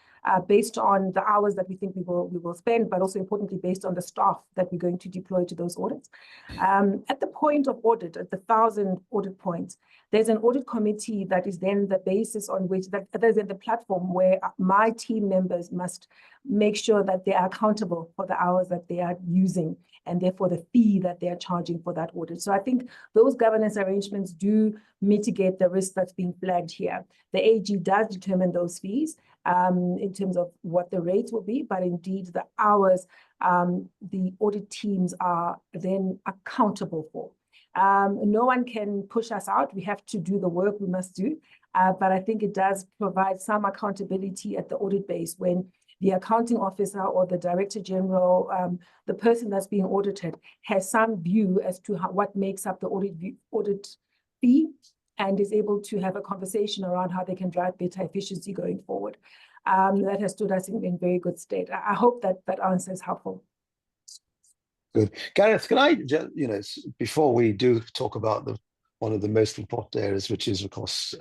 based on the hours that we think we will spend, but also importantly based on the staff that we're going to deploy to those audits. At the point of audit, at the 1,000 audit points, there's an audit committee that is then the basis on which there's the platform where my team members must make sure that they are accountable for the hours that they are using, and therefore the fee that they are charging for that audit. So I think those governance arrangements do mitigate the risk that's being flagged here. The AG does determine those fees in terms of what the rates will be, but indeed the hours the audit teams are then accountable for. No one can push us out. We have to do the work we must do, but I think it does provide some accountability at the audit base when the accounting officer or the director general, the person that's being audited, has some view as to what makes up the audit fee, and is able to have a conversation around how they can drive better efficiency going forward. That has stood us in very good state. I hope that answer is helpful. Good. Gareth, can I just, before we do talk about one of the most important areas, which is, of course,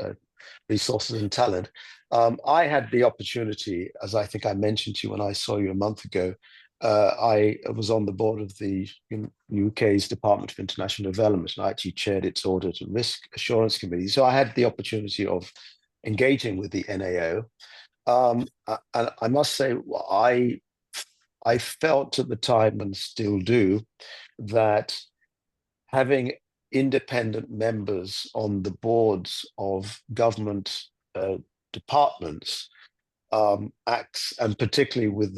resources and talent, I had the opportunity, as I think I mentioned to you when I saw you a month ago, I was on the board of the UK's Department of International Development, and I actually chaired its Audit and Risk Assurance Committee. So I had the opportunity of engaging with the NAO. And I must say, I felt at the time, and still do, that having independent members on the boards of government departments acts, and particularly with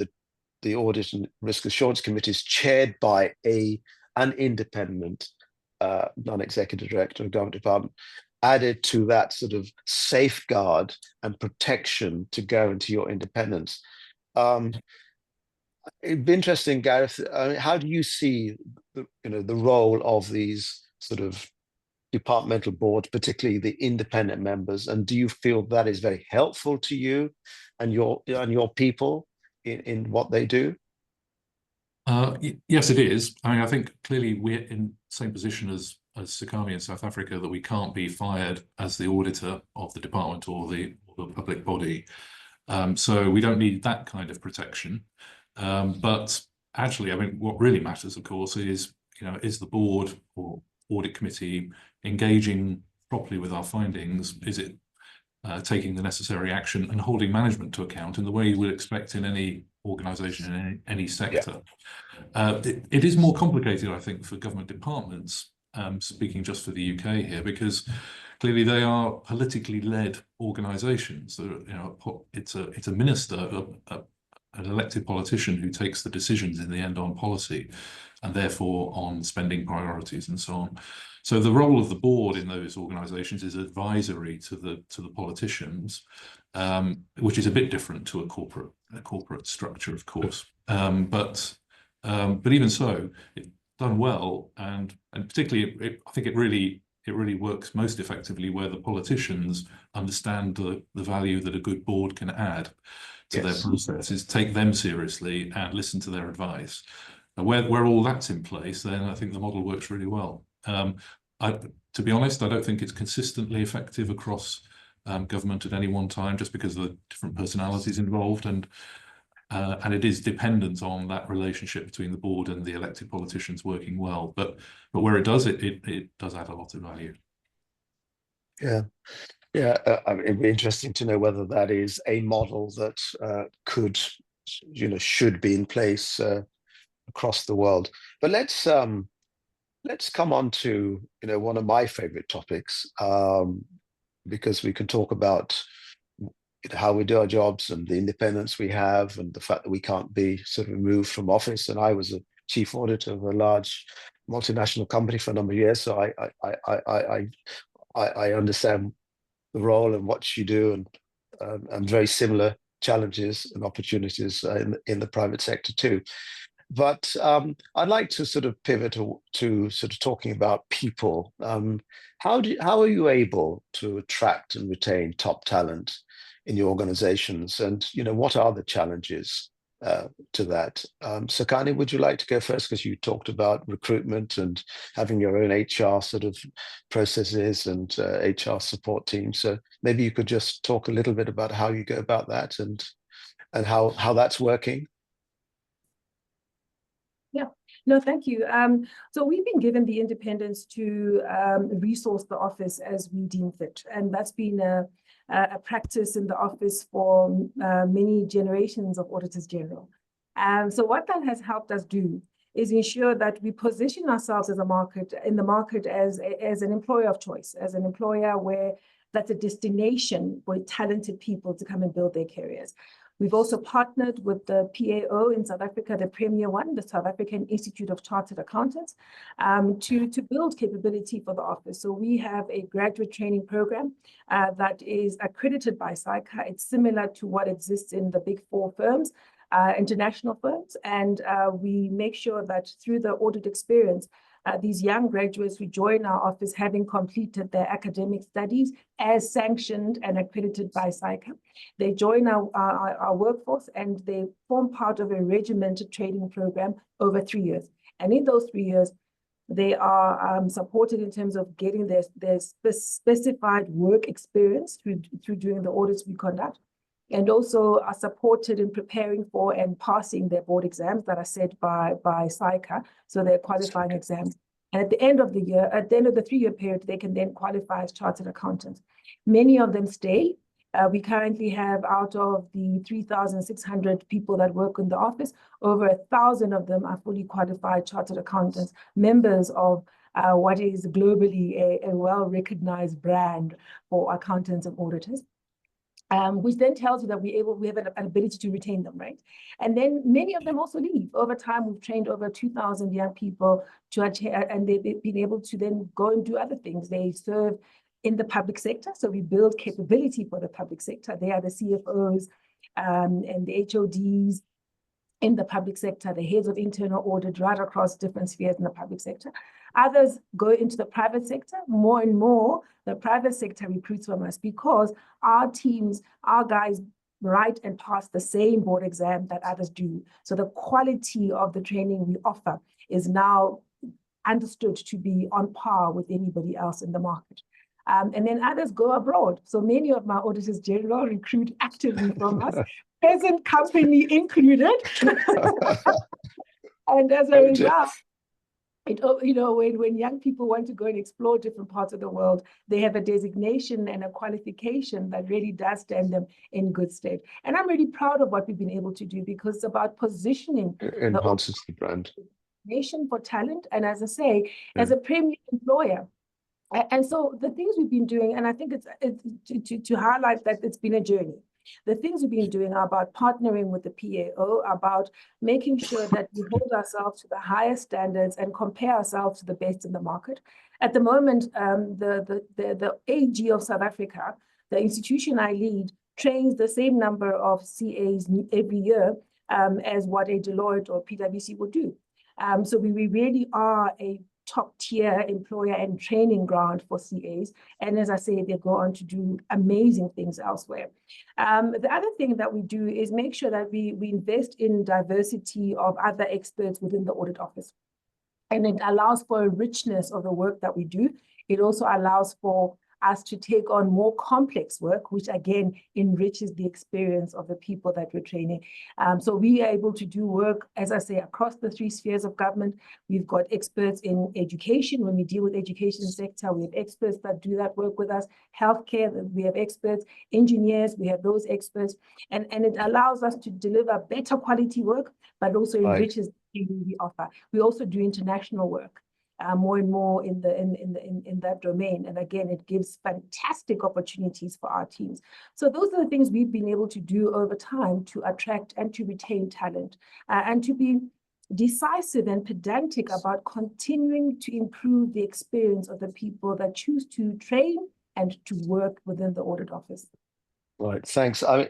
the Audit and Risk Assurance Committees chaired by an independent non-executive director of government department, added to that sort of safeguard and protection to guarantee your independence. It'd be interesting, Gareth. I mean, how do you see the role of these sort of departmental boards, particularly the independent members, and do you feel that is very helpful to you and your people in what they do? Yes, it is. I mean, I think clearly we're in the same position as Tsakani in South Africa, that we can't be fired as the auditor of the department or the public body. So we don't need that kind of protection. But actually, I mean, what really matters, of course, is the board or audit committee engaging properly with our findings? Is it taking the necessary action and holding management to account in the way you would expect in any organisation in any sector? Yeah. It is more complicated, I think, for government departments, speaking just for the UK here, because clearly they are politically led organisations. It's a minister, an elected politician who takes the decisions in the end on policy and therefore on spending priorities and so on. So the role of the board in those organisations is advisory to the politicians, which is a bit different to a corporate structure, of course. But even so, it's done well, and particularly I think it really works most effectively where the politicians understand the value that a good board can add to their processes, take them seriously and listen to their advice. And where all that's in place, then I think the model works really well. To be honest, I don't think it's consistently effective across government at any one time, just because of the different personalities involved. And and it is dependent on that relationship between the board and the elected politicians working well. But where it does, it does add a lot of value. Yeah. Yeah, I mean, it'd be interesting to know whether that is a model that could, should be in place across the world. But let's come on to one of my favorite topics, because we can talk about how we do our jobs and the independence we have, and the fact that we can't be sort of removed from office. And I was a chief auditor of a large multinational company for a number of years, so I understand the role and what you do, and very similar challenges and opportunities in the private sector too. But I'd like to sort of pivot to sort of talking about people. How are you able to attract and retain top talent in your organizations, and what are the challenges to that? Tsakani, would you like to go first, because you talked about recruitment and having your own HR sort of processes and HR support team. So maybe you could just talk a little bit about how you go about that and how that's working. Yeah, no, thank you. So we've been given the independence to resource the office as we deem fit, and that's been a practice in the office for many generations of auditors general. So what that has helped us do is ensure that we position ourselves as in the market as an employer of choice, as an employer where that's a destination for talented people to come and build their careers. We've also partnered with the PAO in South Africa, the premier one, the South African Institute of Chartered Accountants, to build capability for the office. So we have a graduate training program that is accredited by SAICA. It's similar to what exists in the big four firms, international firms. And we make sure that through the audit experience, these young graduates who join our office having completed their academic studies as sanctioned and accredited by SAICA. They join our workforce, and they form part of a regimented training program over 3 years. And in those 3 years, they are supported in terms of getting their specified work experience through doing the audits we conduct, and also are supported in preparing for and passing their board exams that are set by SAICA, so they're qualifying exams. And at the end of the year, at the end of the 3-year period, they can then qualify as chartered accountants. Many of them stay. We currently have, out of the 3,600 people that work in the office, over 1,000 of them are fully qualified chartered accountants, members of what is globally a well-recognized brand for accountants and auditors. Which then tells you that we have an ability to retain them, right? And then many of them also leave. Over time, we've trained over 2,000 young people and they've been able to then go and do other things. They serve in the public sector, so we build capability for the public sector. They are the CFOs and the HODs in the public sector, the heads of internal audit right across different spheres in the public sector. Others go into the private sector. More and more, the private sector recruits from us because our teams, our guys write and pass the same board exam that others do. So the quality of the training we offer is now understood to be on par with anybody else in the market. And then others go abroad. So many of my auditors general recruit actively from us, present company included. And as a result, when young people want to go and explore different parts of the world, they have a designation and a qualification that really does stand them in good stead. And I'm really proud of what we've been able to do, because it's about positioning enhances the brand nation for talent. And as I say, as a premier employer. And so the things we've been doing, and I think it's to highlight that it's been a journey. The things we've been doing are about partnering with the PAO, about making sure that we hold ourselves to the highest standards and compare ourselves to the best in the market. At the moment, the AG of South Africa, the institution I lead, trains the same number of CAs every year as what a Deloitte or PwC would do. So we really are a top-tier employer and training ground for CAs. And as I say, they go on to do amazing things elsewhere. The other thing that we do is make sure that we invest in diversity of other experts within the audit office. And it allows for a richness of the work that we do. It also allows for us to take on more complex work, which again enriches the experience of the people that we're training. So we are able to do work, as I say, across the 3 spheres of government. We've got experts in education. When we deal with education sector, we have experts that do that work with us. Healthcare, we have experts. Engineers, we have those experts. And it allows us to deliver better quality work, but also enriches the we offer. We also do international work. More and more in that domain, and again, it gives fantastic opportunities for our teams. So those are the things we've been able to do over time to attract and to retain talent, and to be decisive and pedantic about continuing to improve the experience of the people that choose to train and to work within the audit office. Right, thanks. I'm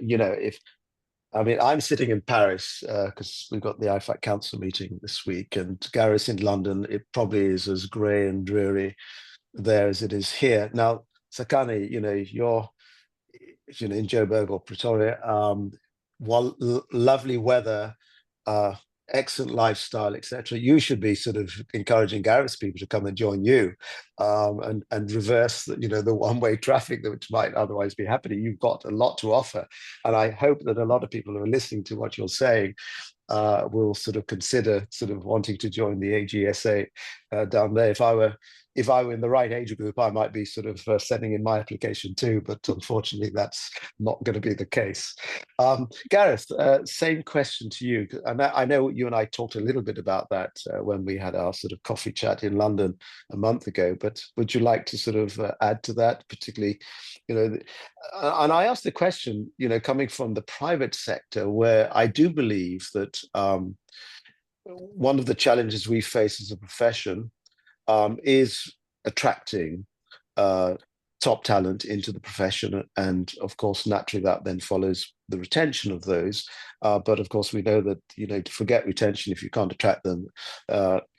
sitting in Paris because we've got the IFAC Council meeting this week, and Gareth in London. It probably is as grey and dreary there as it is here. Now, Tsakani, you're in Joburg or Pretoria. Lovely weather, excellent lifestyle, etc. You should be sort of encouraging Gareth's people to come and join you, and reverse the one-way traffic which might otherwise be happening. You've got a lot to offer, and I hope that a lot of people who are listening to what you're saying will sort of consider wanting to join the AGSA down there. If I were in the right age group, I might be sort of sending in my application too, but unfortunately that's not going to be the case. Gareth, same question to you. And I know you and I talked a little bit about that when we had our sort of coffee chat in London a month ago, but would you like to sort of add to that, particularly, and I asked the question, coming from the private sector, where I do believe that one of the challenges we face as a profession is attracting top talent into the profession, and of course naturally that then follows the retention of those, but of course we know that to forget retention, if you can't attract them,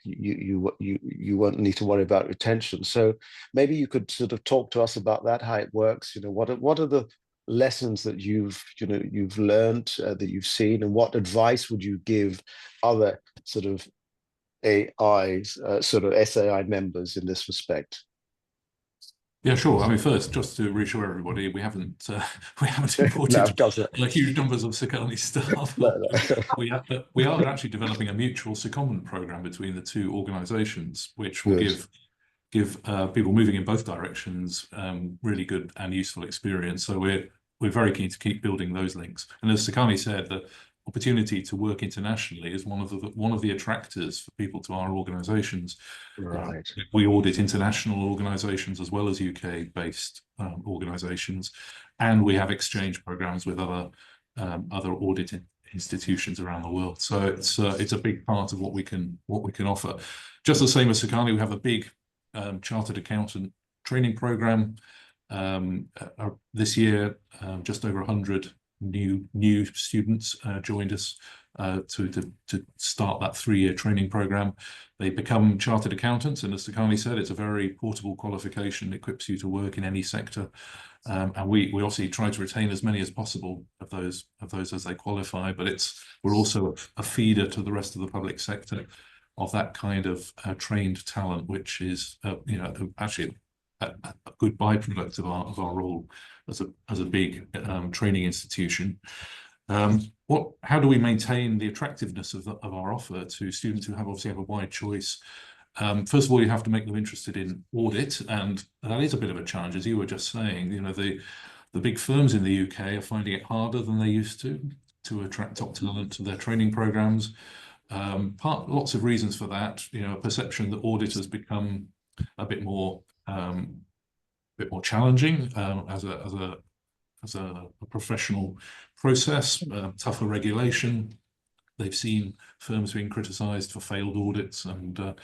you won't need to worry about retention. So maybe you could sort of talk to us about that, how it works. What are the lessons that you've learned, that you've seen, and what advice would you give other sort of AIs, sort of SAI members in this respect? Yeah, sure. I mean, first, just to reassure everybody, we haven't imported huge numbers of Tsakani staff. We are actually developing a mutual secondment program between the 2 organisations, which will give people moving in both directions really good and useful experience. So we're very keen to keep building those links. And as Tsakani said, the opportunity to work internationally is one of the attractors for people to our organisations. Right. We audit international organisations as well as UK-based organisations, and we have exchange programs with other audit institutions around the world. So it's a big part of what we can offer. Just the same as Tsakani, we have a big chartered accountant training program. This year, just over 100 new students joined us to start that 3-year training program. They become chartered accountants, and as Tsakani said, it's a very portable qualification. It equips you to work in any sector, and we obviously try to retain as many as possible of those as they qualify. But we're also a feeder to the rest of the public sector of that kind of trained talent, which is actually a good byproduct of our role as a big training institution. How do we maintain the attractiveness of our offer to students who obviously have a wide choice? First of all, you have to make them interested in audit, and that is a bit of a challenge, as you were just saying. The big firms in the UK are finding it harder than they used to attract top talent to their training programs. Lots of reasons for that. A perception that audit has become a bit more challenging as a professional process, tougher regulation. They've seen firms being criticised for failed audits and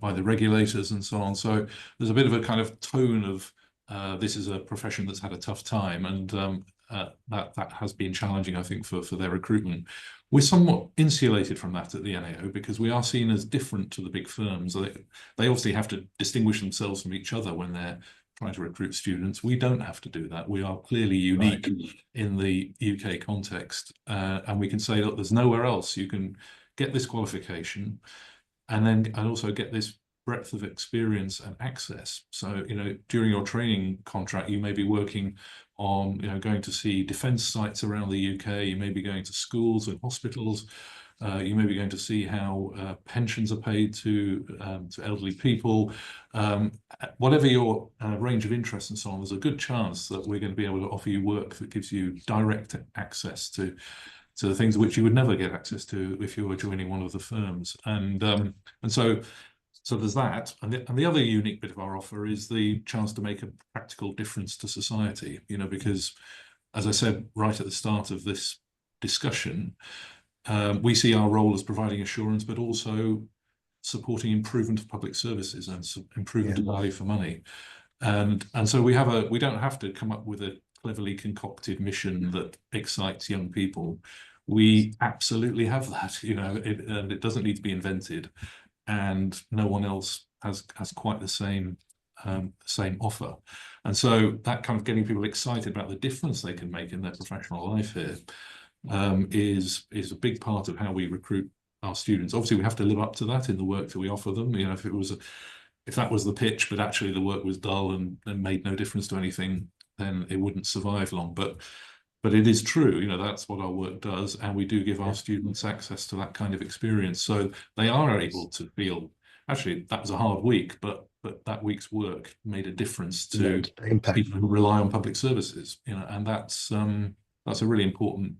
by the regulators and so on. So there's a bit of a kind of tone of this is a profession that's had a tough time, and that has been challenging, I think, for their recruitment. We're somewhat insulated from that at the NAO because we are seen as different to the big firms. They obviously have to distinguish themselves from each other when they're trying to recruit students. We don't have to do that. We are clearly unique in the UK context, and we can say, look, there's nowhere else you can get this qualification and also get this breadth of experience and access. So, during your training contract, you may be working on, going to see defence sites around the UK. You may be going to schools and hospitals. You may be going to see how pensions are paid to elderly people. Whatever your range of interests and so on, there's a good chance that we're going to be able to offer you work that gives you direct access to the things which you would never get access to if you were joining one of the firms. And so there's that. And the other unique bit of our offer is the chance to make a practical difference to society, because, as I said right at the start of this discussion, we see our role as providing assurance, but also supporting improvement of public services and improvement of value for money. And so we don't have to come up with a cleverly concocted mission that excites young people. We absolutely have that, and it doesn't need to be invented, and no one else has quite the same offer. And so that kind of getting people excited about the difference they can make in their professional life here is a big part of how we recruit our students. Obviously, we have to live up to that in the work that we offer them. If that was the pitch, but actually the work was dull and made no difference to anything, then it wouldn't survive long. But it is true, that's what our work does, and we do give our students access to that kind of experience. So they are able to feel, actually, that was a hard week, but that week's work made a difference to people who rely on public services, and that's a really important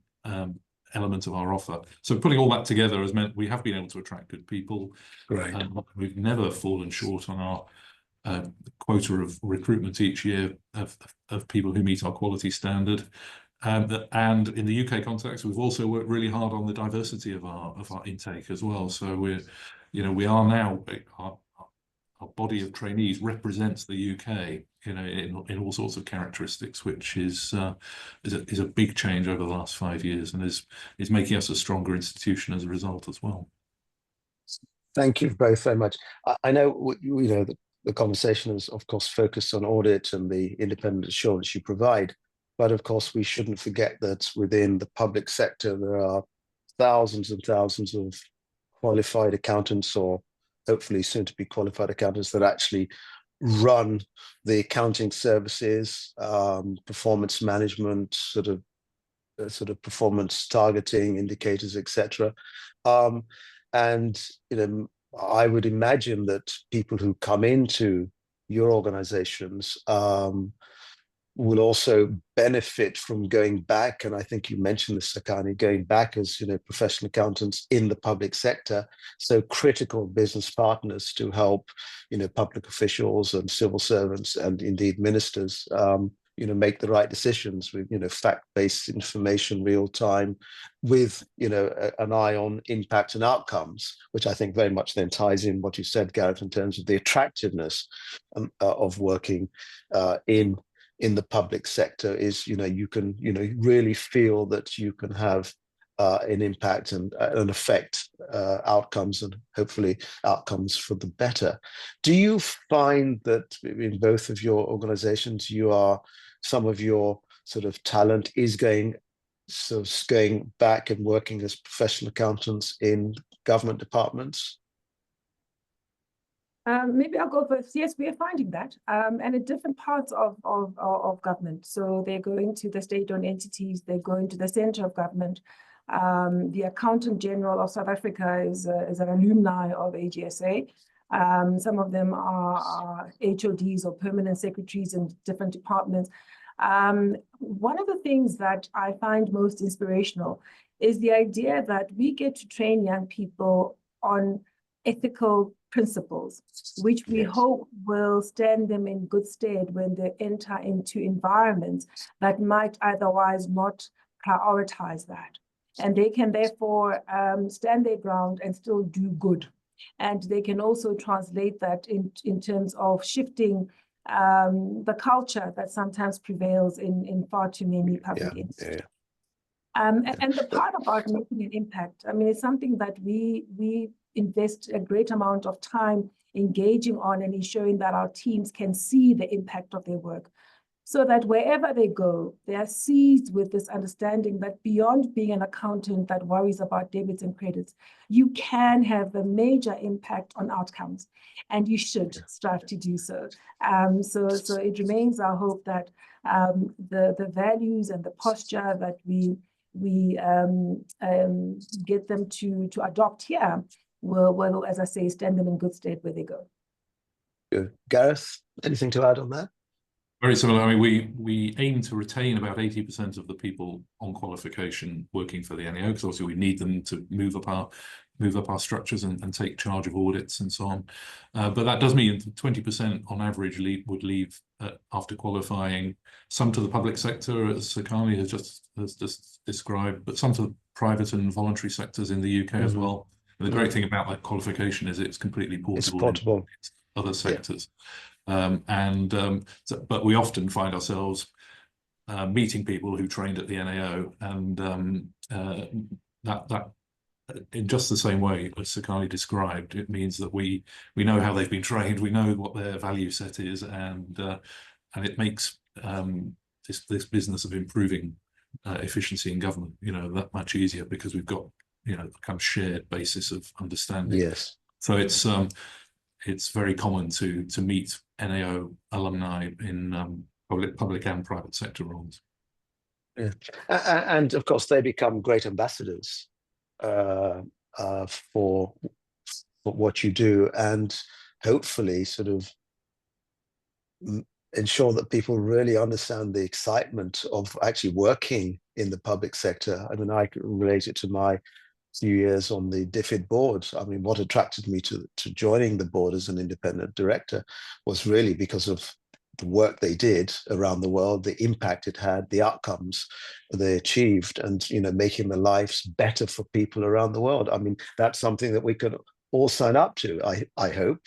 element of our offer. So putting all that together has meant we have been able to attract good people. Great. We've never fallen short on our quota of recruitment each year of people who meet our quality standard. And in the UK context, we've also worked really hard on the diversity of our intake as well. So we are now, our body of trainees represents the UK, in all sorts of characteristics, which is a big change over the last 5 years, and is making us a stronger institution as a result as well. Thank you both very much. I know the conversation is, of course, focused on audit and the independent assurance you provide. But of course, we shouldn't forget that within the public sector, there are thousands and thousands of qualified accountants, or hopefully soon to be qualified accountants, that actually run the accounting services, performance management, sort of performance targeting indicators, etc. And I would imagine that people who come into your organizations will also benefit from going back, and I think you mentioned this, Tsakani, going back as professional accountants in the public sector, so critical business partners to help public officials and civil servants and indeed ministers make the right decisions with fact-based information, real time, with an eye on impact and outcomes, which I think very much then ties in what you said, Gareth, in terms of the attractiveness of working in the public sector is, you can, really feel that you can have an impact and affect outcomes, and hopefully outcomes for the better. Do you find that in both of your organizations, some of your sort of talent is going back and working as professional accountants in government departments? Maybe I'll go first. Yes, we are finding that, and in different parts of government. So they're going to the state-owned entities, they're going to the center of government. The Accountant General of South Africa is an alumni of AGSA. Some of them are HODs or permanent secretaries in different departments. One of the things that I find most inspirational is the idea that we get to train young people on ethical principles, which we hope will stand them in good stead when they enter into environments that might otherwise not prioritize that. And they can therefore stand their ground and still do good. And they can also translate that in terms of shifting the culture that sometimes prevails in far too many public institutions. And the part about making an impact, I mean, it's something that we invest a great amount of time engaging on and ensuring that our teams can see the impact of their work. so that wherever they go, they are seized with this understanding that beyond being an accountant that worries about debits and credits, you can have a major impact on outcomes, and you should strive to do so. So it remains our hope that the values and the posture that we get them to adopt here will, as I say, stand them in good stead where they go. Good. Gareth, anything to add on that? Very similar. I mean, we aim to retain about 80% of the people on qualification working for the NAO, because obviously we need them to move up our structures and take charge of audits and so on. But that does mean 20% on average would leave after qualifying, some to the public sector, as Tsakani has just described, but some to the private and voluntary sectors in the UK as well. And the great thing about that qualification is it's completely portable. It's portable. In other sectors. But we often find ourselves meeting people who trained at the NAO, and that in just the same way as Tsakani described, it means that we know how they've been trained, we know what their value set is, and it makes this business of improving efficiency in government, that much easier, because we've got a kind of shared basis of understanding. Yes. So it's very common to meet NAO alumni in public and private sector roles. Yeah. And of course, they become great ambassadors for what you do, and hopefully sort of ensure that people really understand the excitement of actually working in the public sector. I mean, I can relate it to my few years on the DFID board. I mean, what attracted me to joining the board as an independent director was really because of the work they did around the world, the impact it had, the outcomes they achieved, and making the lives better for people around the world. I mean, that's something that we could all sign up to. I hope.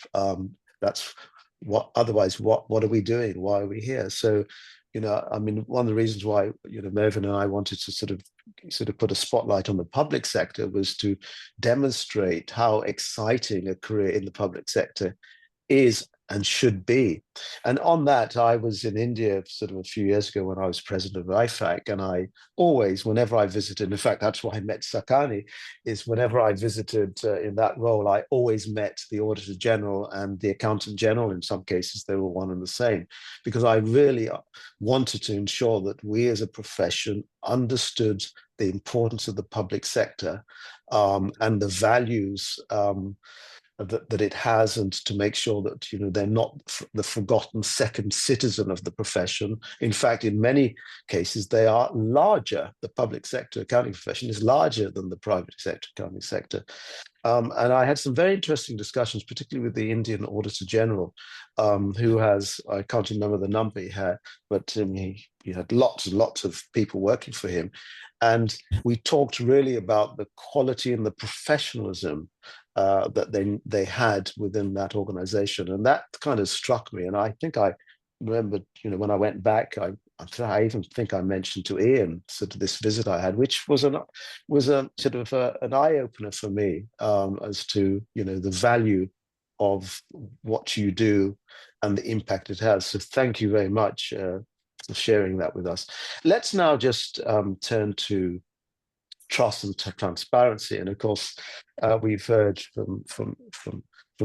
That's what. Otherwise, what are we doing? Why are we here? So, I mean, one of the reasons why Mervyn and I wanted to sort of put a spotlight on the public sector was to demonstrate how exciting a career in the public sector is and should be. And on that, I was in India sort of a few years ago when I was president of IFAC, and I always, whenever I visited, in fact, that's why I met Tsakani, is whenever I visited in that role, I always met the Auditor General and the Accountant General. In some cases, they were one and the same, because I really wanted to ensure that we as a profession understood the importance of the public sector and the values that it has, and to make sure that they're not the forgotten second citizen of the profession. In fact, in many cases, they are larger. The public sector accounting profession is larger than the private sector accounting sector. And I had some very interesting discussions, particularly with the Indian Auditor General, who has, I can't remember the number he had, but he had lots and lots of people working for him. And we talked really about the quality and the professionalism that they had within that organization. And that kind of struck me. And I think I remembered, when I went back, I even think I mentioned to Ian sort of this visit I had, which was a sort of an eye-opener for me as to, the value of what you do and the impact it has. So thank you very much for sharing that with us. Let's now just turn to trust and transparency. And of course, we've heard from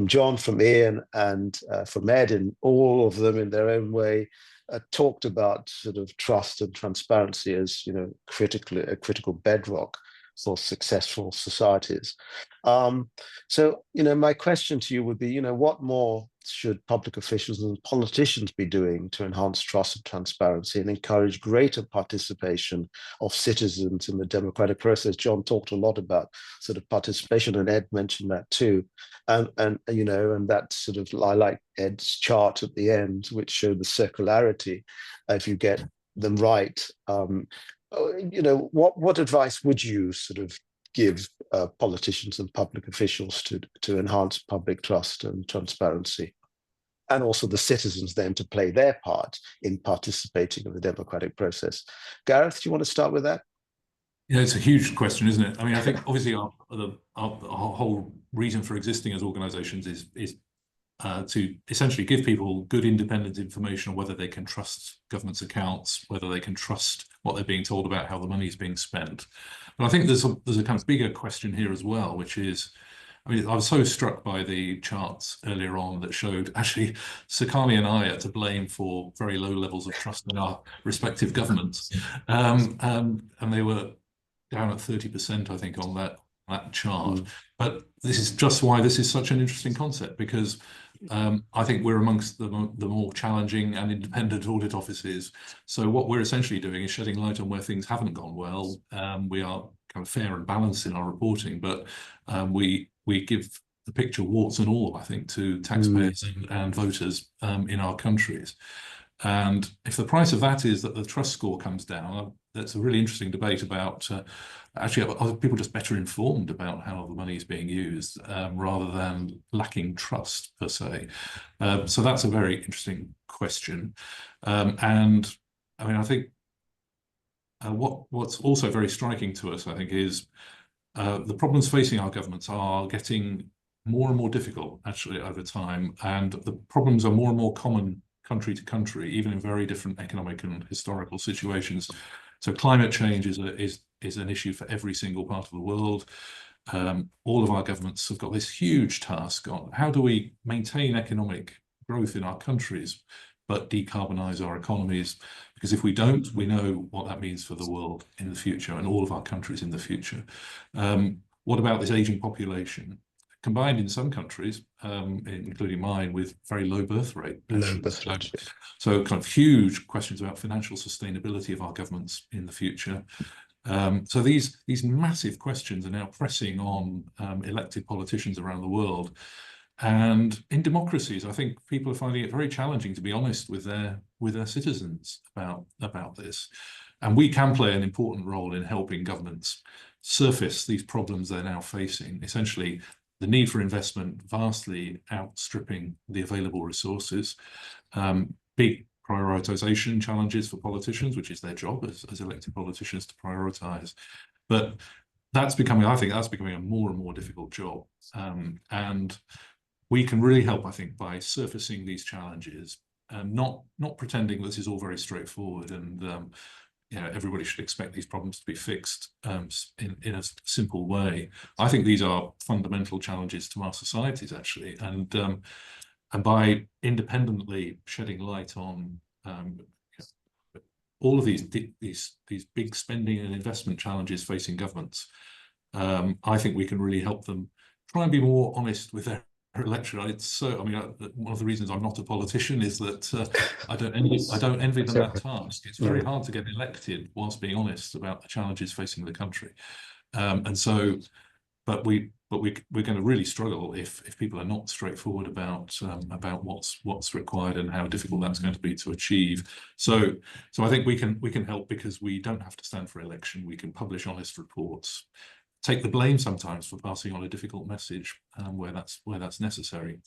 John, from Ian, and from Ed, and all of them in their own way talked about sort of trust and transparency as a critical bedrock for successful societies. So my question to you would be, what more should public officials and politicians be doing to enhance trust and transparency and encourage greater participation of citizens in the democratic process? John talked a lot about sort of participation, and Ed mentioned that too. And that sort of, I like Ed's chart at the end, which showed the circularity. If you get them right, what advice would you sort of give politicians and public officials to enhance public trust and transparency, and also the citizens then to play their part in participating in the democratic process? Gareth, do you want to start with that? Yeah, it's a huge question, isn't it? I mean, I think obviously our whole reason for existing as organisations is to essentially give people good independent information on whether they can trust government's accounts, whether they can trust what they're being told about how the money is being spent. But I think there's a kind of bigger question here as well, which is, I mean, I was so struck by the charts earlier on that showed actually Tsakani and I are to blame for very low levels of trust in our respective governments. And they were down at 30%, I think, on that chart. But this is just why this is such an interesting concept, because I think we're amongst the more challenging and independent audit offices. So what we're essentially doing is shedding light on where things haven't gone well. We are kind of fair and balanced in our reporting, but we give the picture warts and all, I think, to taxpayers and voters in our countries. And if the price of that is that the trust score comes down, that's a really interesting debate about actually are people just better informed about how the money is being used rather than lacking trust per se. So that's a very interesting question. And I mean, I think what's also very striking to us, I think, is the problems facing our governments are getting more and more difficult actually over time, and the problems are more and more common country to country, even in very different economic and historical situations. So climate change is an issue for every single part of the world. All of our governments have got this huge task on how do we maintain economic growth in our countries, but decarbonize our economies, because if we don't, we know what that means for the world in the future and all of our countries in the future. What about this aging population? Combined in some countries, including mine, with very low birth rate. So kind of huge questions about financial sustainability of our governments in the future. So these massive questions are now pressing on elected politicians around the world. And in democracies, I think people are finding it very challenging to be honest with their citizens about this. And we can play an important role in helping governments surface these problems they're now facing. Essentially, the need for investment vastly outstripping the available resources, big prioritization challenges for politicians, which is their job as elected politicians to prioritize. But that's becoming, I think that's becoming a more and more difficult job. And we can really help, I think, by surfacing these challenges, not pretending this is all very straightforward and you know, everybody should expect these problems to be fixed in a simple way. I think these are fundamental challenges to our societies, actually, and by independently shedding light on all of these big spending and investment challenges facing governments, I think we can really help them try and be more honest with their electorate. It's so, I mean, one of the reasons I'm not a politician is that I don't envy them that task. It's very hard to get elected whilst being honest about the challenges facing the country, and so, but we're going to really struggle if people are not straightforward about what's required and how difficult that's going to be to achieve. So I think we can help because we don't have to stand for election. We can publish honest reports, take the blame sometimes for passing on a difficult message where that's necessary.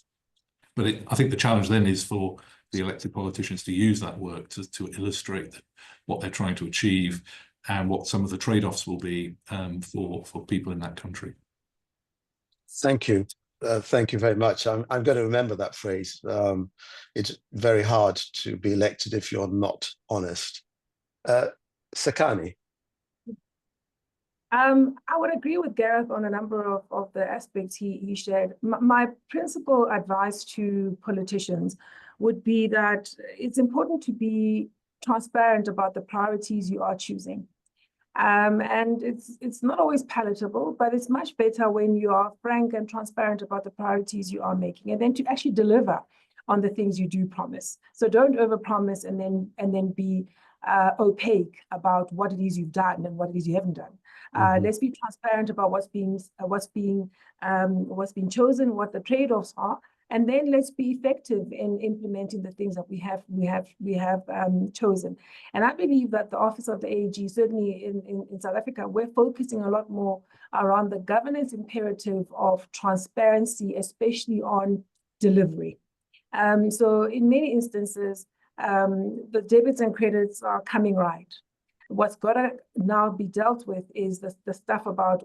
But I think the challenge then is for the elected politicians to use that work to illustrate what they're trying to achieve and what some of the trade-offs will be for people in that country. Thank you. Thank you very much. I'm going to remember that phrase. It's very hard to be elected if you're not honest. Tsakani. I would agree with Gareth on a number of the aspects he shared. My principal advice to politicians would be that it's important to be transparent about the priorities you are choosing. And it's not always palatable, but it's much better when you are frank and transparent about the priorities you are making, and then to actually deliver on the things you do promise. So don't overpromise and then be opaque about what it is you've done and what it is you haven't done. Let's be transparent about what's being chosen, what the trade-offs are, and then let's be effective in implementing the things that we have chosen. And I believe that the Office of the AG, certainly in South Africa, we're focusing a lot more around the governance imperative of transparency, especially on delivery. So in many instances, the debits and credits are coming right. What's got to now be dealt with is the stuff about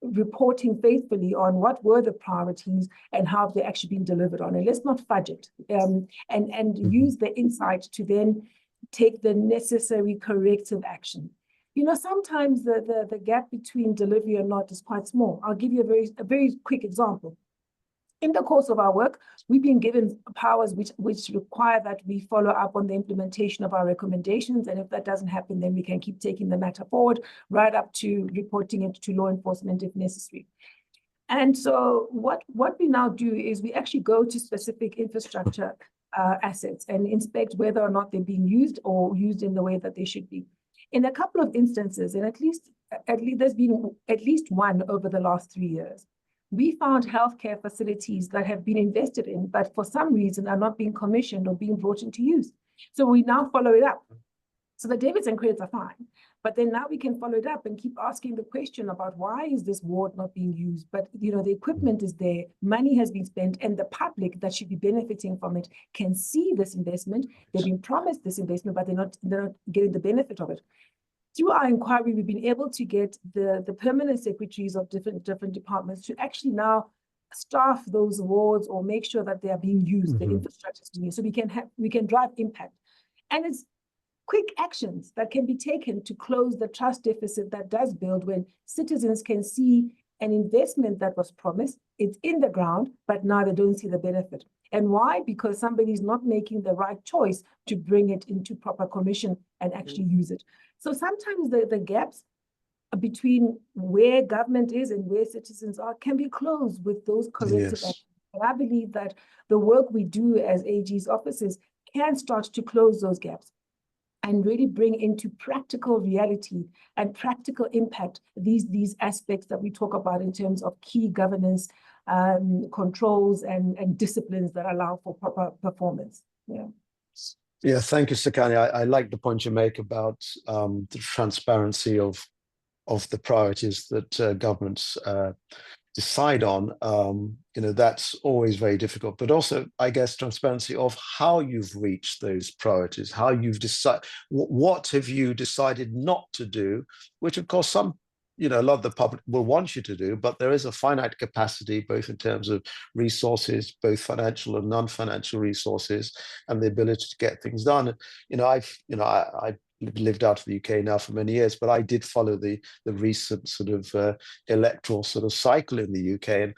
reporting faithfully on what were the priorities and how they're actually being delivered on. And let's not fudge it, and use the insight to then take the necessary corrective action. You know, sometimes the gap between delivery and not is quite small. I'll give you a very quick example. In the course of our work, we've been given powers which require that we follow up on the implementation of our recommendations. And if that doesn't happen, then we can keep taking the matter forward, right up to reporting it to law enforcement if necessary. And so what we now do is we actually go to specific infrastructure assets and inspect whether or not they're being used or used in the way that they should be. In a couple of instances, and at least there's been at least one over the last 3 years, we found healthcare facilities that have been invested in, but for some reason are not being commissioned or being brought into use. So we now follow it up. So the debits and credits are fine, but then now we can follow it up and keep asking the question about why is this ward not being used? But you know, the equipment is there, money has been spent, and the public that should be benefiting from it can see this investment. They've been promised this investment, but they're not getting the benefit of it. Through our inquiry, we've been able to get the permanent secretaries of different departments to actually now staff those wards or make sure that they are being used, the infrastructure is being used, so we can drive impact. And it's quick actions that can be taken to close the trust deficit that does build when citizens can see an investment that was promised, it's in the ground, but now they don't see the benefit. And why? Because somebody's not making the right choice to bring it into proper commission and actually use it. So sometimes the gaps between where government is and where citizens are can be closed with those corrective actions. And I believe that the work we do as AG's offices can start to close those gaps and really bring into practical reality and practical impact these aspects that we talk about in terms of key governance controls and disciplines that allow for proper performance. Yeah, thank you, Tsakani. I like the point you make about the transparency of the priorities that governments decide on. You know, that's always very difficult, but also, I guess, transparency of how you've reached those priorities, how you've decided, what have you decided not to do, which of course some, you know, a lot of the public will want you to do, but there is a finite capacity, both in terms of resources, both financial and non-financial resources, and the ability to get things done. You know, I've lived out of the UK now for many years, but I did follow the recent sort of electoral sort of cycle in the UK, and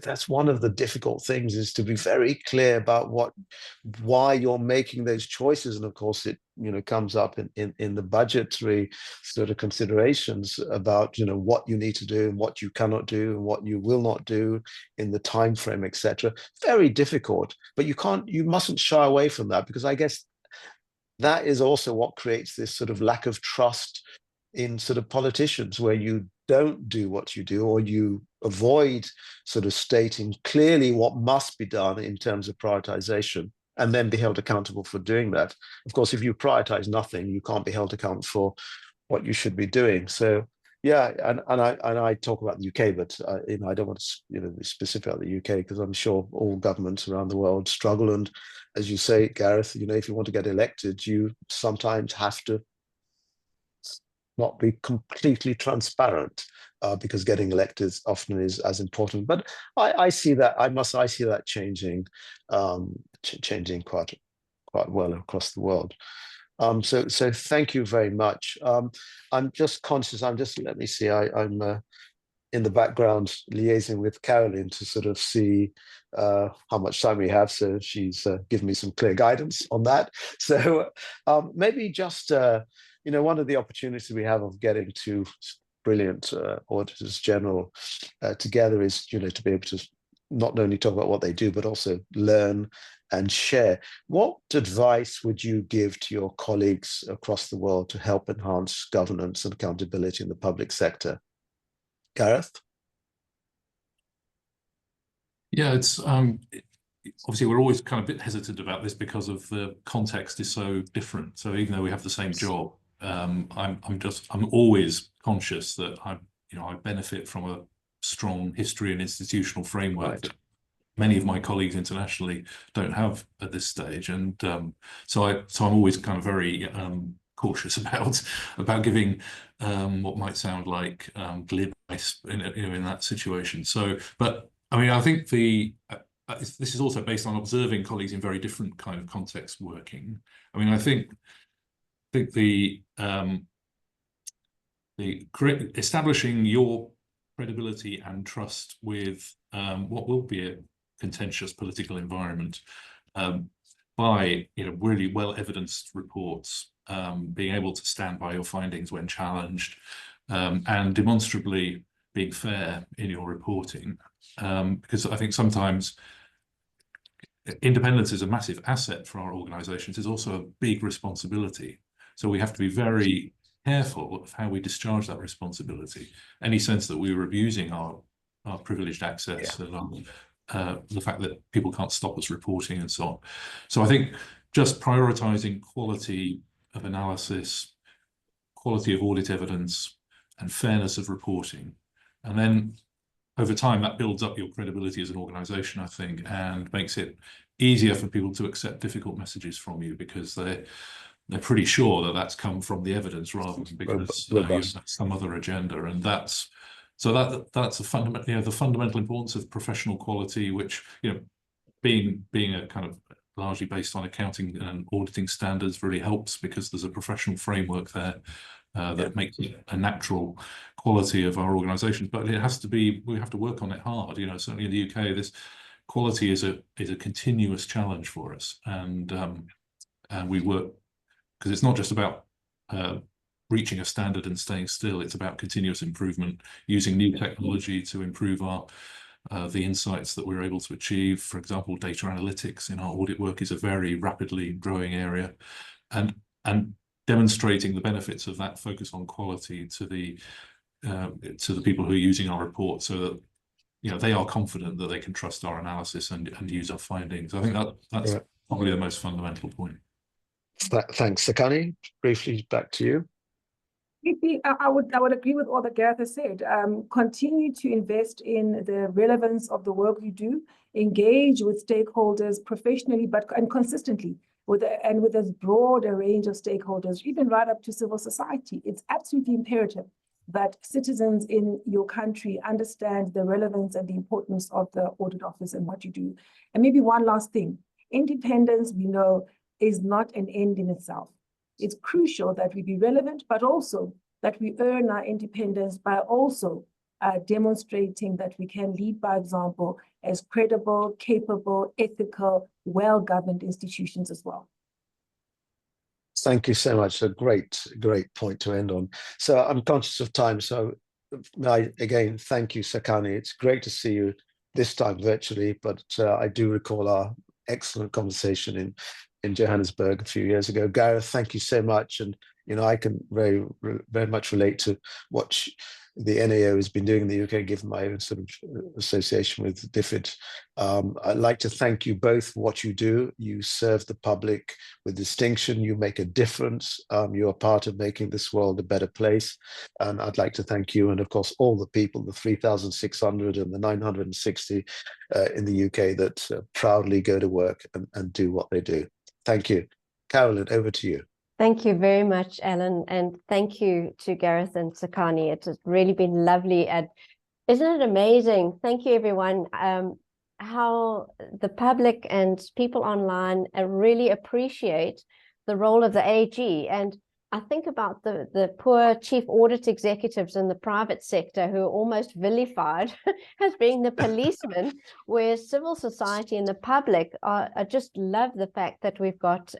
that's one of the difficult things, is to be very clear about why you're making those choices. And of course, it, you know, comes up in the budgetary sort of considerations about, you know, what you need to do and what you cannot do and what you will not do in the time frame, etc. Very difficult, but you mustn't shy away from that, because I guess that is also what creates this sort of lack of trust in sort of politicians, where you don't do what you do, or you avoid sort of stating clearly what must be done in terms of prioritization, and then be held accountable for doing that. Of course, if you prioritize nothing, you can't be held accountable for what you should be doing. So yeah, and I talk about the UK, but you know, I don't want to, you know, be specific about the UK, because I'm sure all governments around the world struggle. And as you say, Gareth, you know, if you want to get elected, you sometimes have to not be completely transparent, because getting elected often is as important. But I see that, I see that changing, changing quite well across the world. So thank you very much. I'm just conscious, let me see, I'm in the background liaising with Caroline to sort of see how much time we have. So she's given me some clear guidance on that. So maybe just, you know, one of the opportunities we have of getting two brilliant auditors general together is, you know, to be able to not only talk about what they do, but also learn and share. What advice would you give to your colleagues across the world to help enhance governance and accountability in the public sector? Gareth? Yeah, it's obviously we're always kind of a bit hesitant about this because of the context is so different. So even though we have the same job, I'm always conscious that I benefit from a strong history and institutional framework that many of my colleagues internationally don't have at this stage. And so I'm always kind of very cautious about giving what might sound like glib advice in that situation. So, but I mean, I think this is also based on observing colleagues in very different kind of contexts working. I mean, I think the establishing your credibility and trust with what will be a contentious political environment by really well evidenced reports, being able to stand by your findings when challenged, and demonstrably being fair in your reporting, because I think sometimes independence is a massive asset for our organizations. It's also a big responsibility. So we have to be very careful of how we discharge that responsibility. Any sense that we were abusing our privileged access, and the fact that people can't stop us reporting and so on. So I think just prioritizing quality of analysis, quality of audit evidence, and fairness of reporting. And then over time, that builds up your credibility as an organization, I think, and makes it easier for people to accept difficult messages from you, because they're pretty sure that that's come from the evidence rather than because you have some other agenda. And that's a fundamental, the fundamental importance of professional quality, which, being a kind of largely based on accounting and auditing standards really helps, because there's a professional framework there that makes it a natural quality of our organizations. But it has to be, we have to work on it hard. Certainly in the UK, this quality is a continuous challenge for us, and we work, because it's not just about reaching a standard and staying still. It's about continuous improvement, using new technology to improve the insights that we're able to achieve. For example, data analytics in our audit work is a very rapidly growing area, and demonstrating the benefits of that focus on quality to the people who are using our report, so that they are confident that they can trust our analysis and use our findings. I think that's probably the most fundamental point. Thanks, Tsakani. Briefly, back to you. I would agree with all that Gareth has said. Continue to invest in the relevance of the work you do. Engage with stakeholders professionally, and consistently, with as broad a range of stakeholders, even right up to civil society. It's absolutely imperative that citizens in your country understand the relevance and the importance of the audit office and what you do. And maybe one last thing: independence, we know, is not an end in itself. It's crucial that we be relevant, but also that we earn our independence by also demonstrating that we can lead by example as credible, capable, ethical, well-governed institutions as well. Thank you so much. A great point to end on. So I'm conscious of time. So again, thank you, Tsakani. It's great to see you this time virtually, but I do recall our excellent conversation in Johannesburg a few years ago. Gareth, thank you so much. And I can very much relate to what the NAO has been doing in the UK, given my own sort of association with DFID. I'd like to thank you both for what you do. You serve the public with distinction. You make a difference. You are part of making this world a better place. And I'd like to thank you, and of course, all the people, the 3,600 and the 960 in the UK that proudly go to work and do what they do. Thank you. Carolyn, over to you. Thank you very much, Alan, and thank you to Gareth and Tsakani. It has really been lovely, and isn't it amazing? Thank you, everyone. How the public and people online really appreciate the role of the AG, and I think about the poor chief audit executives in the private sector who are almost vilified as being the policemen, where civil society and the public I just love the fact that we've got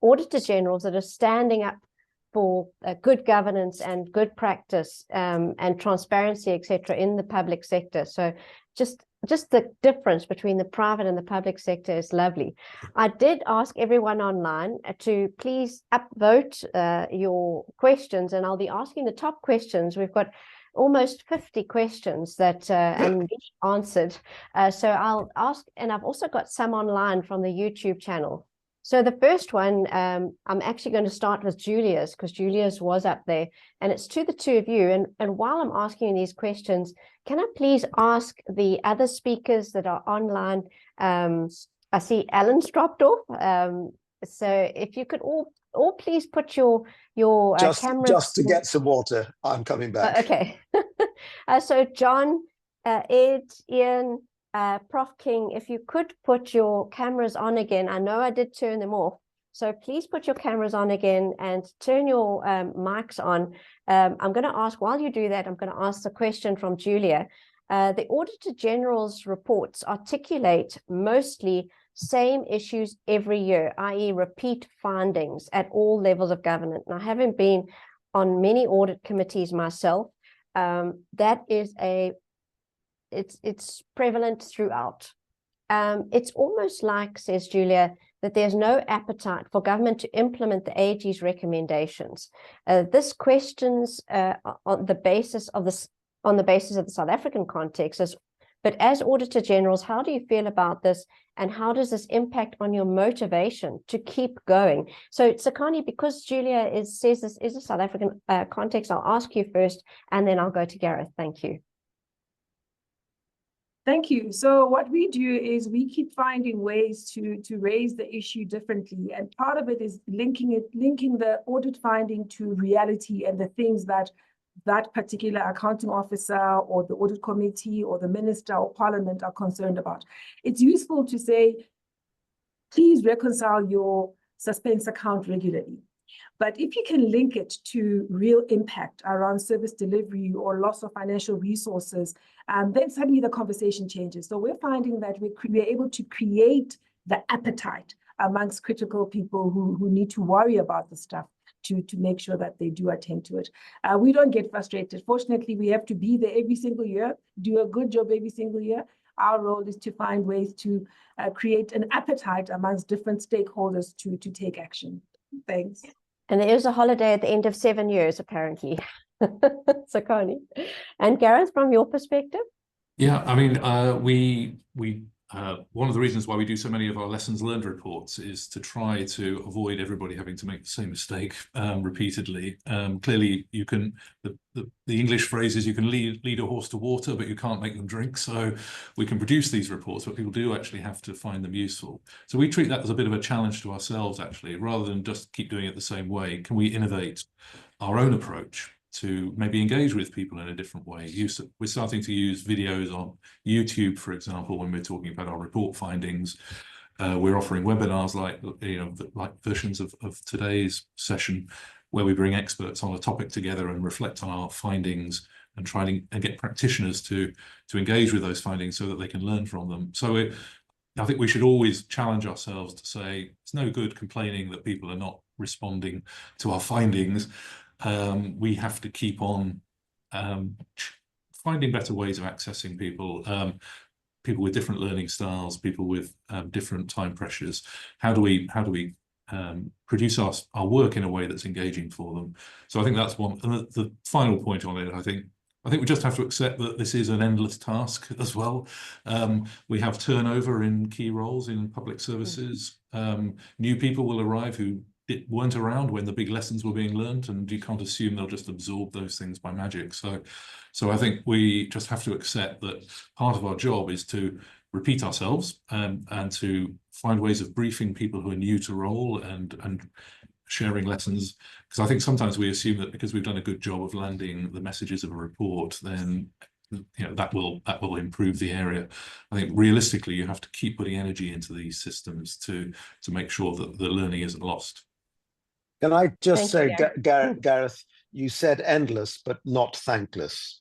auditor generals that are standing up for good governance and good practice and transparency, etc., in the public sector. So just the difference between the private and the public sector is lovely. I did ask everyone online to please upvote your questions, and I'll be asking the top questions. We've got almost 50 questions that and answered. So I'll ask, and I've also got some online from the YouTube channel. So the first one, I'm actually going to start with Julia's, because Julia's was up there, and it's to the two of you. And while I'm asking these questions, can I please ask the other speakers that are online? I see Alan's dropped off. So if you could all or please put your cameras. Just to get some water. I'm coming back. Okay. So John, Ed, Ian, Prof. King, if you could put your cameras on again. I know I did turn them off. So please put your cameras on again and turn your mics on. I'm going to ask, while you do that, I'm going to ask the question from Julia. The Auditor General's reports articulate mostly same issues every year, i.e. repeat findings at all levels of government. And I haven't been on many audit committees myself. That is it's prevalent throughout. It's almost like, says Julia, that there's no appetite for government to implement the AG's recommendations. This questions on the basis of the South African context. But as Auditor Generals, how do you feel about this, and how does this impact on your motivation to keep going? So Tsakani, because Julia says this is a South African context, I'll ask you first, and then I'll go to Gareth. Thank you. Thank you. So what we do is we keep finding ways to raise the issue differently. And part of it is linking the audit finding to reality and the things that particular accounting officer or the audit committee or the minister or parliament are concerned about. It's useful to say, please reconcile your suspense account regularly. But if you can link it to real impact around service delivery or loss of financial resources, then suddenly the conversation changes. So we're finding that we're able to create the appetite amongst critical people who need to worry about the stuff to make sure that they do attend to it. We don't get frustrated. Fortunately, we have to be there every single year, do a good job every single year. Our role is to find ways to create an appetite amongst different stakeholders to take action. Thanks. And there is a holiday at the end of 7 years, apparently. Tsakani. And Gareth, from your perspective? Yeah, I mean, one of the reasons why we do so many of our lessons learned reports is to try to avoid everybody having to make the same mistake repeatedly. Clearly, you can, the English phrase is you can lead a horse to water, but you can't make them drink. So we can produce these reports, but people do actually have to find them useful. So we treat that as a bit of a challenge to ourselves, actually, rather than just keep doing it the same way. Can we innovate our own approach to maybe engage with people in a different way? We're starting to use videos on YouTube, for example, when we're talking about our report findings. We're offering webinars like versions of today's session, where we bring experts on a topic together and reflect on our findings and try and get practitioners to engage with those findings so that they can learn from them. So I think we should always challenge ourselves to say it's no good complaining that people are not responding to our findings. We have to keep on finding better ways of accessing people, people with different learning styles, people with different time pressures. How do we produce our work in a way that's engaging for them? So I think that's one. And the final point on it, I think we just have to accept that this is an endless task as well. We have turnover in key roles in public services. New people will arrive who weren't around when the big lessons were being learned, and you can't assume they'll just absorb those things by magic. So I think we just have to accept that part of our job is to repeat ourselves and to find ways of briefing people who are new to role and sharing lessons. Because I think sometimes we assume that because we've done a good job of landing the messages of a report, then that will improve the area. I think realistically, you have to keep putting energy into these systems to make sure that the learning isn't lost. Can I just say, Gareth, you said endless, but not thankless.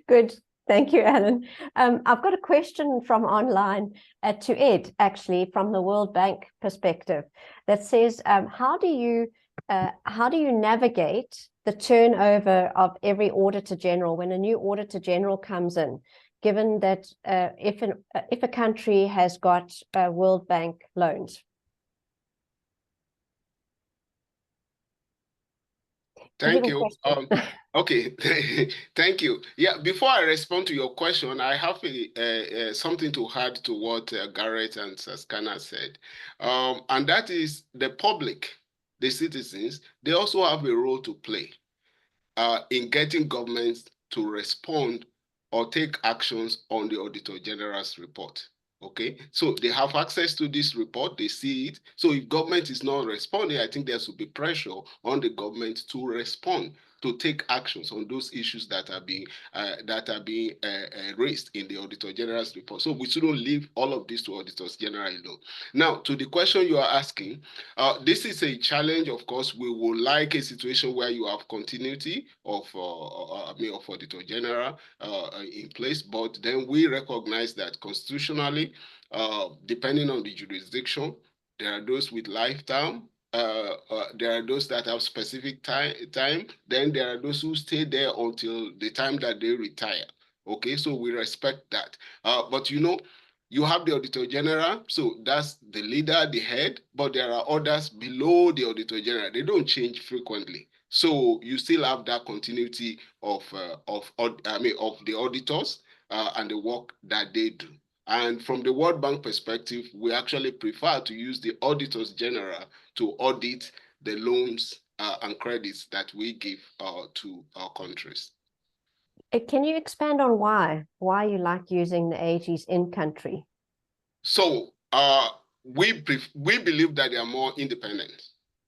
Good. Thank you, Alan. I've got a question from online to Ed, actually, from the World Bank perspective, that says, how do you navigate the turnover of every Auditor General when a new Auditor General comes in, given that if a country has got World Bank loans? Thank you. Okay, thank you. Yeah, before I respond to your question, I have something to add to what Gareth and Tsakani said. And that is the public, the citizens, they also have a role to play in getting governments to respond or take actions on the Auditor General's report. Okay, so they have access to this report, they see it. So if government is not responding, I think there should be pressure on the government to respond, to take actions on those issues that are being raised in the Auditor General's report. So we shouldn't leave all of this to Auditors General alone. Now, to the question you are asking, this is a challenge. Of course, we would like a situation where you have continuity of Auditor General in place, but then we recognize that constitutionally, depending on the jurisdiction, there are those with lifetime, there are those that have specific time, then there are those who stay there until the time that they retire. Okay, so we respect that. But you know, you have the Auditor General, so that's the leader, the head, but there are others below the Auditor General. They don't change frequently. So you still have that continuity of the auditors and the work that they do. And from the World Bank perspective, we actually prefer to use the Auditors General to audit the loans and credits that we give to our countries. Can you expand on why you like using the AGs in country? So we believe that they are more independent.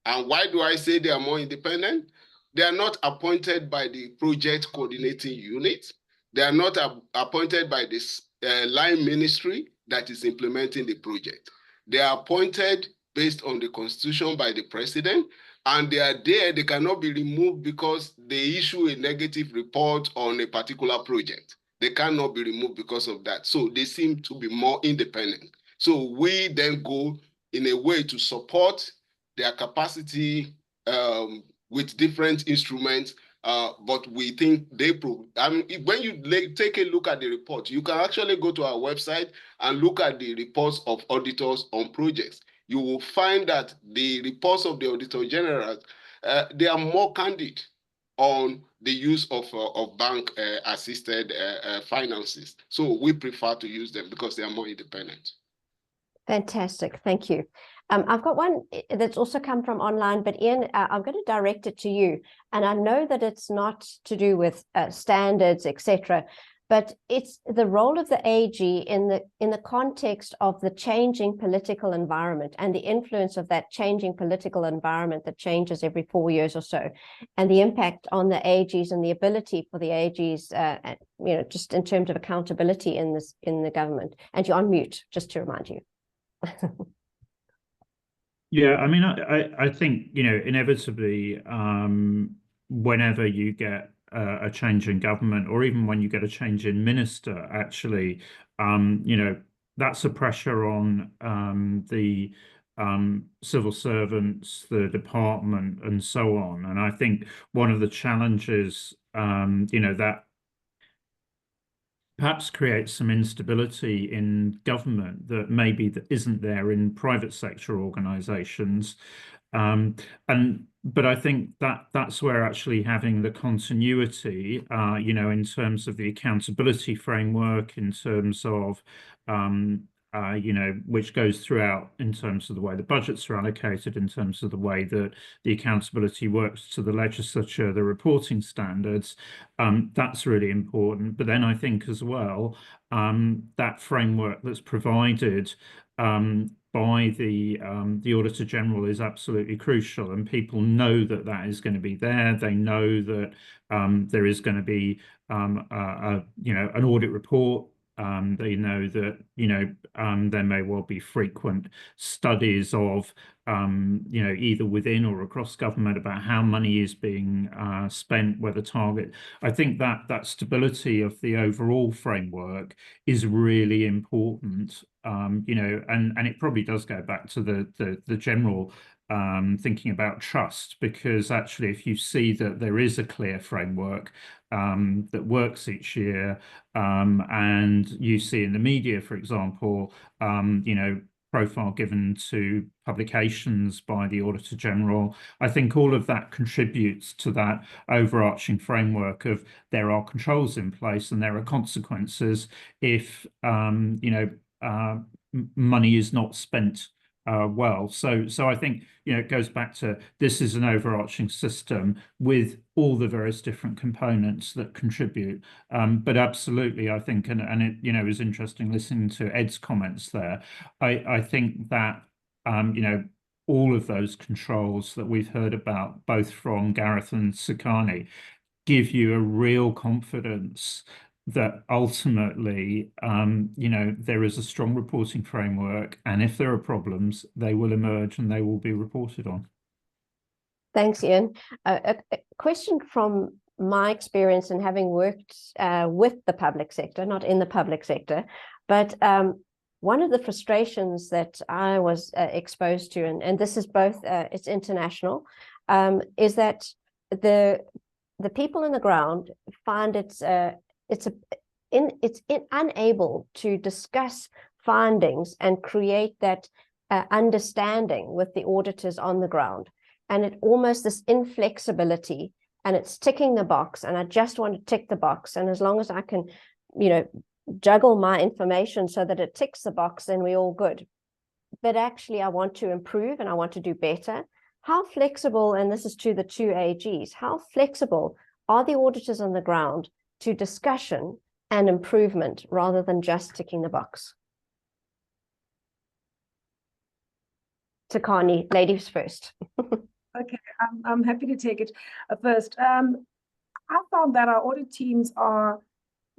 And why do I say they are more independent? They are not appointed by the project coordinating unit. They are not appointed by this line ministry that is implementing the project. They are appointed based on the constitution by the president, and they are there. They cannot be removed because they issue a negative report on a particular project. They cannot be removed because of that. So they seem to be more independent. So we then go in a way to support their capacity with different instruments, but we think they prove. When you take a look at the report, you can actually go to our website and look at the reports of auditors on projects. You will find that the reports of the Auditor General, they are more candid on the use of bank assisted finances. So we prefer to use them because they are more independent. Fantastic, thank you. I've got one that's also come from online, but Ian, I'm going to direct it to you. And I know that it's not to do with standards, etc., but it's the role of the AG in the context of the changing political environment and the influence of that changing political environment that changes every 4 years or so, and the impact on the AGs and the ability for the AGs, just in terms of accountability in the government. And you're on mute, just to remind you. Yeah, I mean, I think, inevitably, whenever you get a change in government, or even when you get a change in minister, actually, that's a pressure on the civil servants, the department, and so on. And I think one of the challenges, that perhaps creates some instability in government that maybe that isn't there in private sector organizations. But I think that's where actually having the continuity, in terms of the accountability framework, in terms of, which goes throughout in terms of the way the budgets are allocated, in terms of the way that the accountability works to the legislature, the reporting standards, that's really important. But then I think as well, that framework that's provided by the Auditor General is absolutely crucial, and people know that is going to be there. They know that there is going to be an audit report. They know that there may well be frequent studies of either within or across government about how money is being spent, whether target. I think that stability of the overall framework is really important. And it probably does go back to the general thinking about trust, because actually if you see that there is a clear framework that works each year, and you see in the media, for example, profile given to publications by the Auditor General, I think all of that contributes to that overarching framework of there are controls in place and there are consequences if money is not spent well. So I think, it goes back to this is an overarching system with all the various different components that contribute. But absolutely, I think, and it, it was interesting listening to Ed's comments there. I think that, all of those controls that we've heard about, both from Gareth and Tsakani, give you a real confidence that ultimately, there is a strong reporting framework, and if there are problems, they will emerge and they will be reported on. Thanks, Ian. A question from my experience in having worked with the public sector, not in the public sector, but one of the frustrations that I was exposed to, and this is both, it's international, is that the people on the ground find it's unable to discuss findings and create that understanding with the auditors on the ground. And it almost this inflexibility, and it's ticking the box, and I just want to tick the box. And as long as I can, juggle my information so that it ticks the box, then we're all good. But actually, I want to improve and I want to do better. How flexible, and this is to the two AGs, how flexible are the auditors on the ground to discussion and improvement rather than just ticking the box? Tsakani, ladies first. Okay, I'm happy to take it first. I found that our audit teams are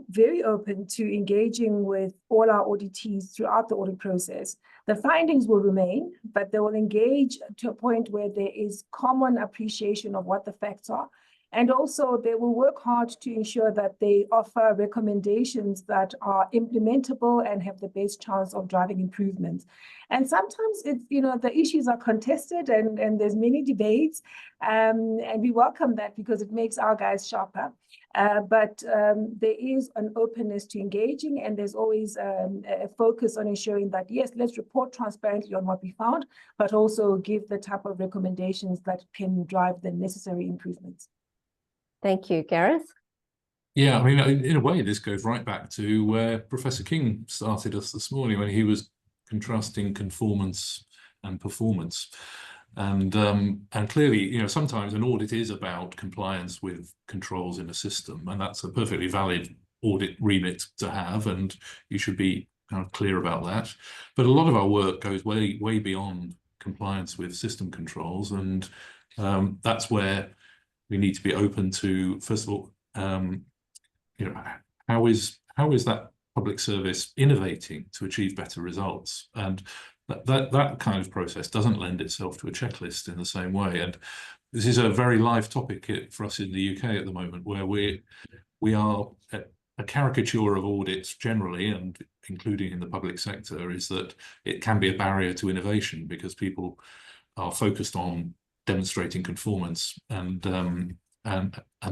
very open to engaging with all our auditees throughout the audit process. The findings will remain, but they will engage to a point where there is common appreciation of what the facts are. And also they will work hard to ensure that they offer recommendations that are implementable and have the best chance of driving improvements. And sometimes it's, the issues are contested and there's many debates, and we welcome that because it makes our guys sharper. But there is an openness to engaging, and there's always a focus on ensuring that, yes, let's report transparently on what we found, but also give the type of recommendations that can drive the necessary improvements. Thank you, Gareth. Yeah, I mean, in a way, this goes right back to where Professor King started us this morning when he was contrasting conformance and performance. And clearly, sometimes an audit is about compliance with controls in a system, and that's a perfectly valid audit remit to have, and you should be kind of clear about that. But a lot of our work goes way, way beyond compliance with system controls, and that's where we need to be open to, first of all, how is that public service innovating to achieve better results? And that kind of process doesn't lend itself to a checklist in the same way. And this is a very live topic for us in the UK at the moment, where we are a caricature of audits generally, and including in the public sector, is that it can be a barrier to innovation because people are focused on demonstrating conformance and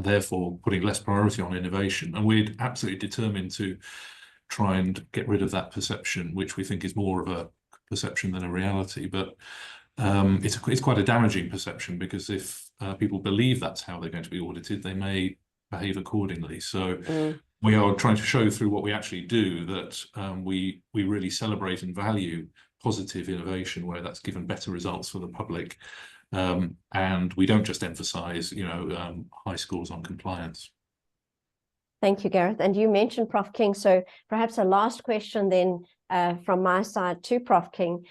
therefore putting less priority on innovation. And we're absolutely determined to try and get rid of that perception, which we think is more of a perception than a reality. But it's quite a damaging perception, because if people believe that's how they're going to be audited, they may behave accordingly. So we are trying to show through what we actually do that we really celebrate and value positive innovation where that's given better results for the public. And we don't just emphasize, high scores on compliance. Thank you, Gareth. And you mentioned Prof. King, so perhaps a last question then from my side to Prof. King,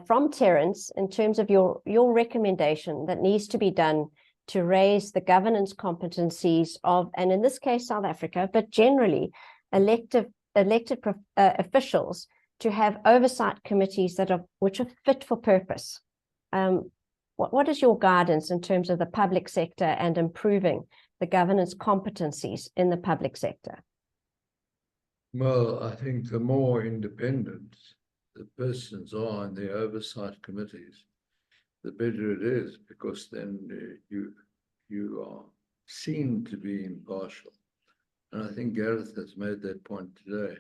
from Terence, in terms of your recommendation that needs to be done to raise the governance competencies of, and in this case, South Africa, but generally elected officials to have oversight committees which are fit for purpose. What is your guidance in terms of the public sector and improving the governance competencies in the public sector? Well, I think the more independent the persons are in the oversight committees, the better it is, because then you are seen to be impartial. And I think Gareth has made that point today.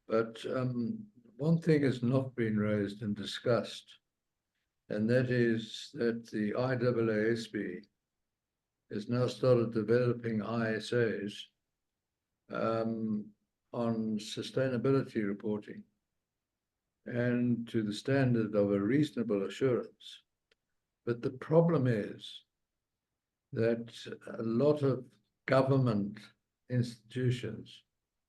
But one thing has not been raised and discussed, and that is that the IPSASB has now started developing ISAs on sustainability reporting. and to the standard of a reasonable assurance. But the problem is that a lot of government institutions,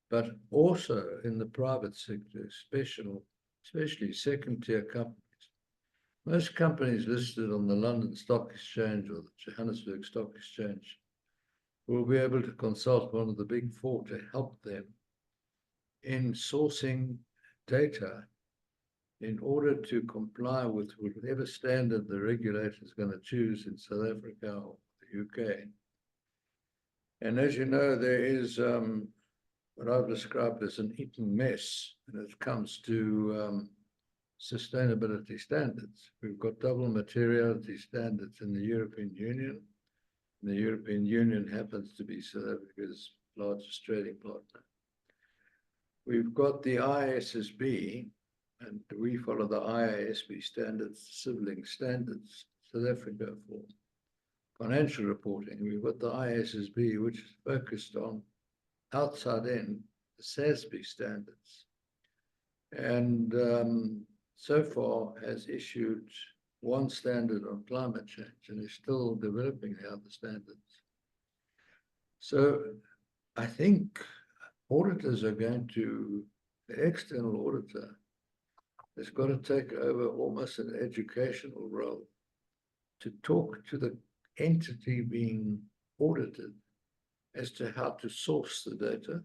but also in the private sector, especially second-tier companies. Most companies listed on the London Stock Exchange or the Johannesburg Stock Exchange will be able to consult one of the big four to help them in sourcing data in order to comply with whatever standard the regulator is going to choose in South Africa or the UK. And as you know, there is what I've described as an eaten mess when it comes to sustainability standards. We've got double materiality standards in the European Union. And the European Union happens to be South Africa's largest trading partner. We've got the IPSASB, and we follow the IASB standards, civil standards, South Africa for financial reporting. We've got the IPSASB, which is focused on outside in, the SASB standards. And so far has issued one standard on climate change and is still developing the other standards. So I think auditors are going to, the external auditor has got to take over almost an educational role to talk to the entity being audited as to how to source the data,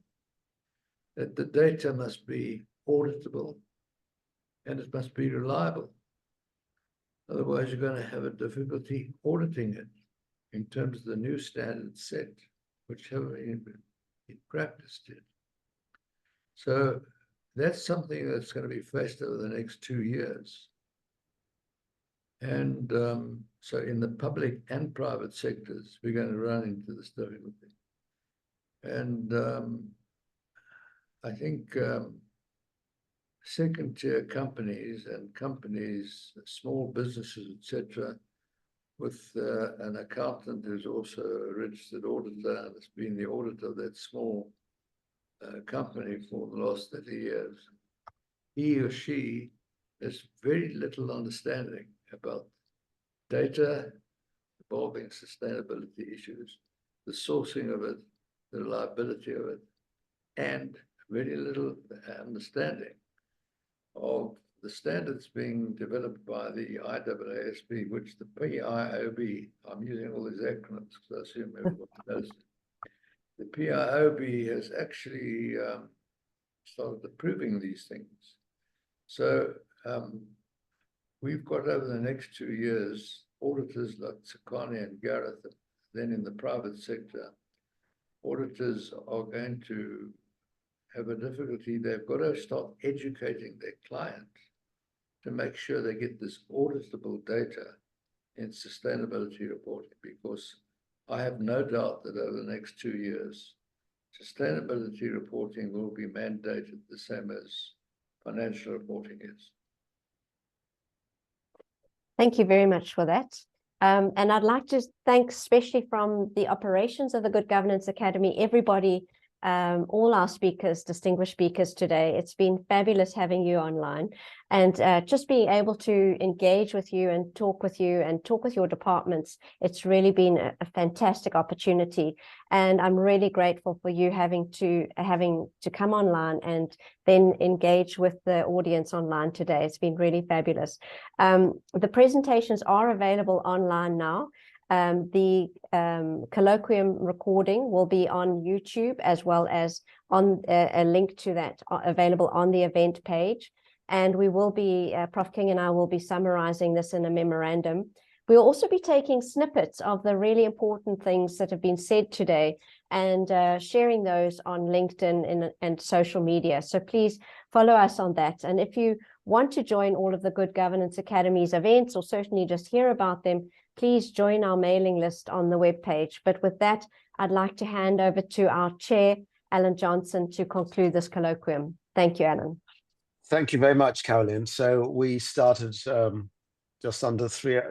that the data must be auditable and it must be reliable. Otherwise, you're going to have a difficulty auditing it in terms of the new standards set, which haven't been practiced yet. So that's something that's going to be faced over the next 2 years. And so in the public and private sectors, we're going to run into this difficulty. And I think second-tier companies and companies, small businesses, etc., with an accountant who's also a registered auditor and has been the auditor of that small company for the last 30 years, he or she has very little understanding about data involving sustainability issues, the sourcing of it, the reliability of it, and very little understanding of the standards being developed by the IPSASB, which the PIOB, I'm using all these acronyms because I assume everyone knows it. The PIOB has actually started approving these things. So we've got over the next 2 years, auditors like Tsakani and Gareth, then in the private sector, auditors are going to have a difficulty. They've got to start educating their clients to make sure they get this auditable data in sustainability reporting, because I have no doubt that over the next 2 years, sustainability reporting will be mandated the same as financial reporting is. Thank you very much for that. And I'd like to thank, especially from the operations of the Good Governance Academy, everybody, all our speakers, distinguished speakers today. It's been fabulous having you online, and just being able to engage with you and talk with your departments. It's really been a fantastic opportunity, and I'm really grateful for you having to come online and then engage with the audience online today. It's been really fabulous. The presentations are available online now. The colloquium recording will be on YouTube, as well as on a link to that available on the event page. And we will be, Prof. King and I will be summarizing this in a memorandum. We'll also be taking snippets of the really important things that have been said today and sharing those on LinkedIn and social media. So please follow us on that. And if you want to join all of the Good Governance Academy's events, or certainly just hear about them, please join our mailing list on the webpage. But with that, I'd like to hand over to our chair, Alan Johnson, to conclude this colloquium. Thank you, Alan. Thank you very much, Caroline. So we started just under 3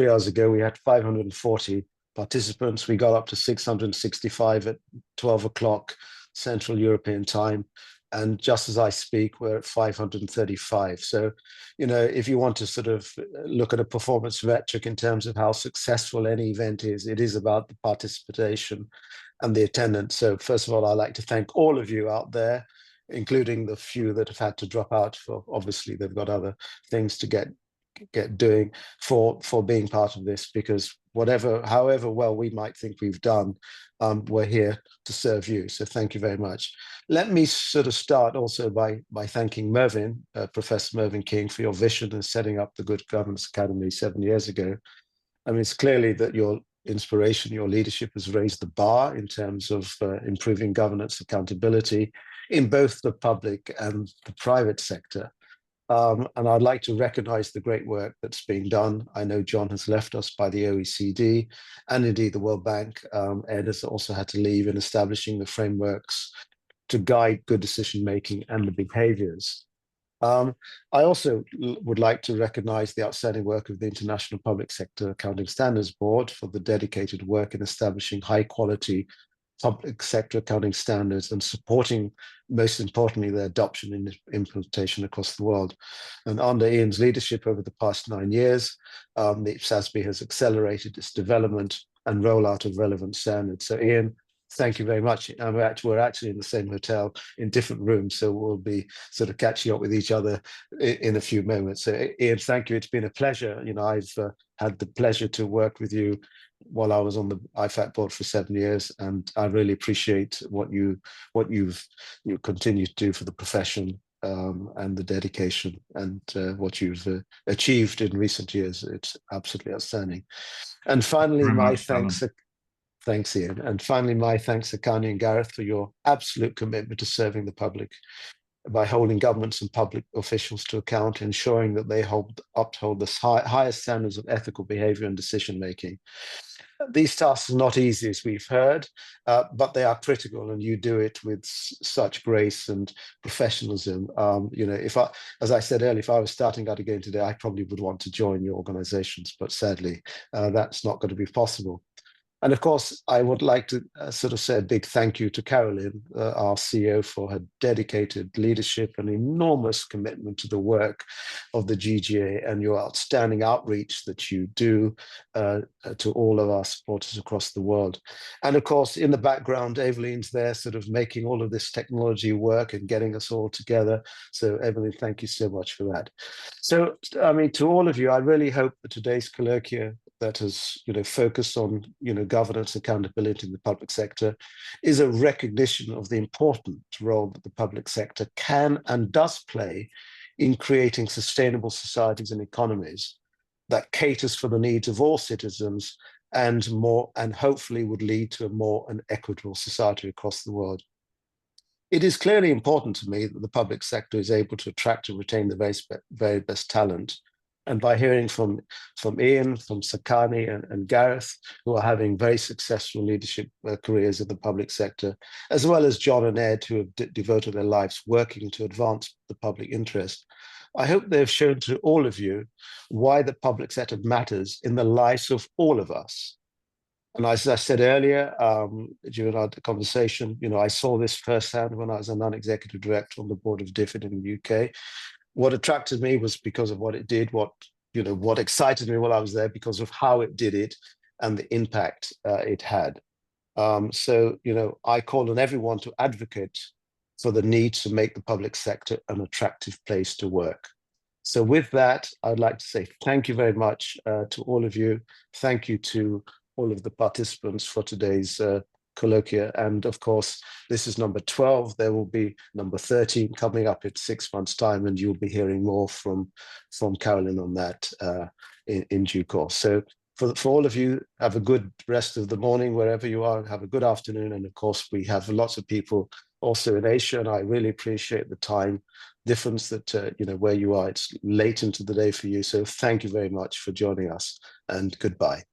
hours ago. We had 540 participants. We got up to 665 at 12 o'clock Central European time. And just as I speak, we're at 535. So, if you want to sort of look at a performance metric in terms of how successful any event is, it is about the participation and the attendance. So first of all, I'd like to thank all of you out there, including the few that have had to drop out for, obviously they've got other things to get doing, for being part of this, because however well we might think we've done, we're here to serve you. So thank you very much. Let me sort of start also by thanking Mervyn, Professor Mervyn King, for your vision in setting up the Good Governance Academy 7 years ago. I mean, it's clearly that your inspiration, your leadership has raised the bar in terms of improving governance accountability in both the public and the private sector. And I'd like to recognize the great work that's being done. I know John has left us by the OECD and indeed the World Bank. Ed has also had to leave in establishing the frameworks to guide good decision-making and the behaviors. I also would like to recognize the outstanding work of the International Public Sector Accounting Standards Board for the dedicated work in establishing high-quality public sector accounting standards and supporting, most importantly, their adoption and implementation across the world. And under Ian's leadership over the past 9 years, the IPSASB has accelerated its development and rollout of relevant standards. So Ian, thank you very much. We're actually in the same hotel in different rooms, so we'll be sort of catching up with each other in a few moments. So Ian, thank you. It's been a pleasure. I've had the pleasure to work with you while I was on the IFAC board for 7 years, and I really appreciate what you continue to do for the profession, and the dedication, and what you've achieved in recent years. It's absolutely outstanding. And finally, my thanks. Thanks, Ian. And finally, my thanks to Tsakani and Gareth for your absolute commitment to serving the public by holding governments and public officials to account, ensuring that they uphold the highest standards of ethical behavior and decision-making. These tasks are not easy, as we've heard, but they are critical, and you do it with such grace and professionalism. As I said earlier, if I was starting out again today, I probably would want to join your organizations, but sadly, that's not going to be possible. And of course, I would like to sort of say a big thank you to Carolyn, our CEO, for her dedicated leadership and enormous commitment to the work of the GGA and your outstanding outreach that you do to all of our supporters across the world. And of course, in the background, Evelyn's there sort of making all of this technology work and getting us all together. So Evelyn, thank you so much for that. So, I mean, to all of you, I really hope that today's colloquium that has focused on governance accountability in the public sector is a recognition of the important role that the public sector can and does play in creating sustainable societies and economies that caters for the needs of all citizens and hopefully would lead to a more equitable society across the world. It is clearly important to me that the public sector is able to attract and retain the very best talent. And by hearing from Ian, from Tsakani and Gareth, who are having very successful leadership careers in the public sector, as well as John and Ed, who have devoted their lives working to advance the public interest, I hope they've shown to all of you why the public sector matters in the lives of all of us. And as I said earlier, during our conversation, I saw this firsthand when I was a non-executive director on the board of DFID in the UK. What attracted me was because of what it did, what excited me while I was there, because of how it did it and the impact it had. So, I call on everyone to advocate for the need to make the public sector an attractive place to work. So with that, I'd like to say thank you very much to all of you. Thank you to all of the participants for today's colloquia. And of course, this is number 12. There will be number 13 coming up in 6 months' time, and you'll be hearing more from Carolyn on that in due course. So for all of you, have a good rest of the morning wherever you are. Have a good afternoon. And of course, we have lots of people also in Asia, and I really appreciate the time difference that where you are. It's late into the day for you. So thank you very much for joining us, and goodbye.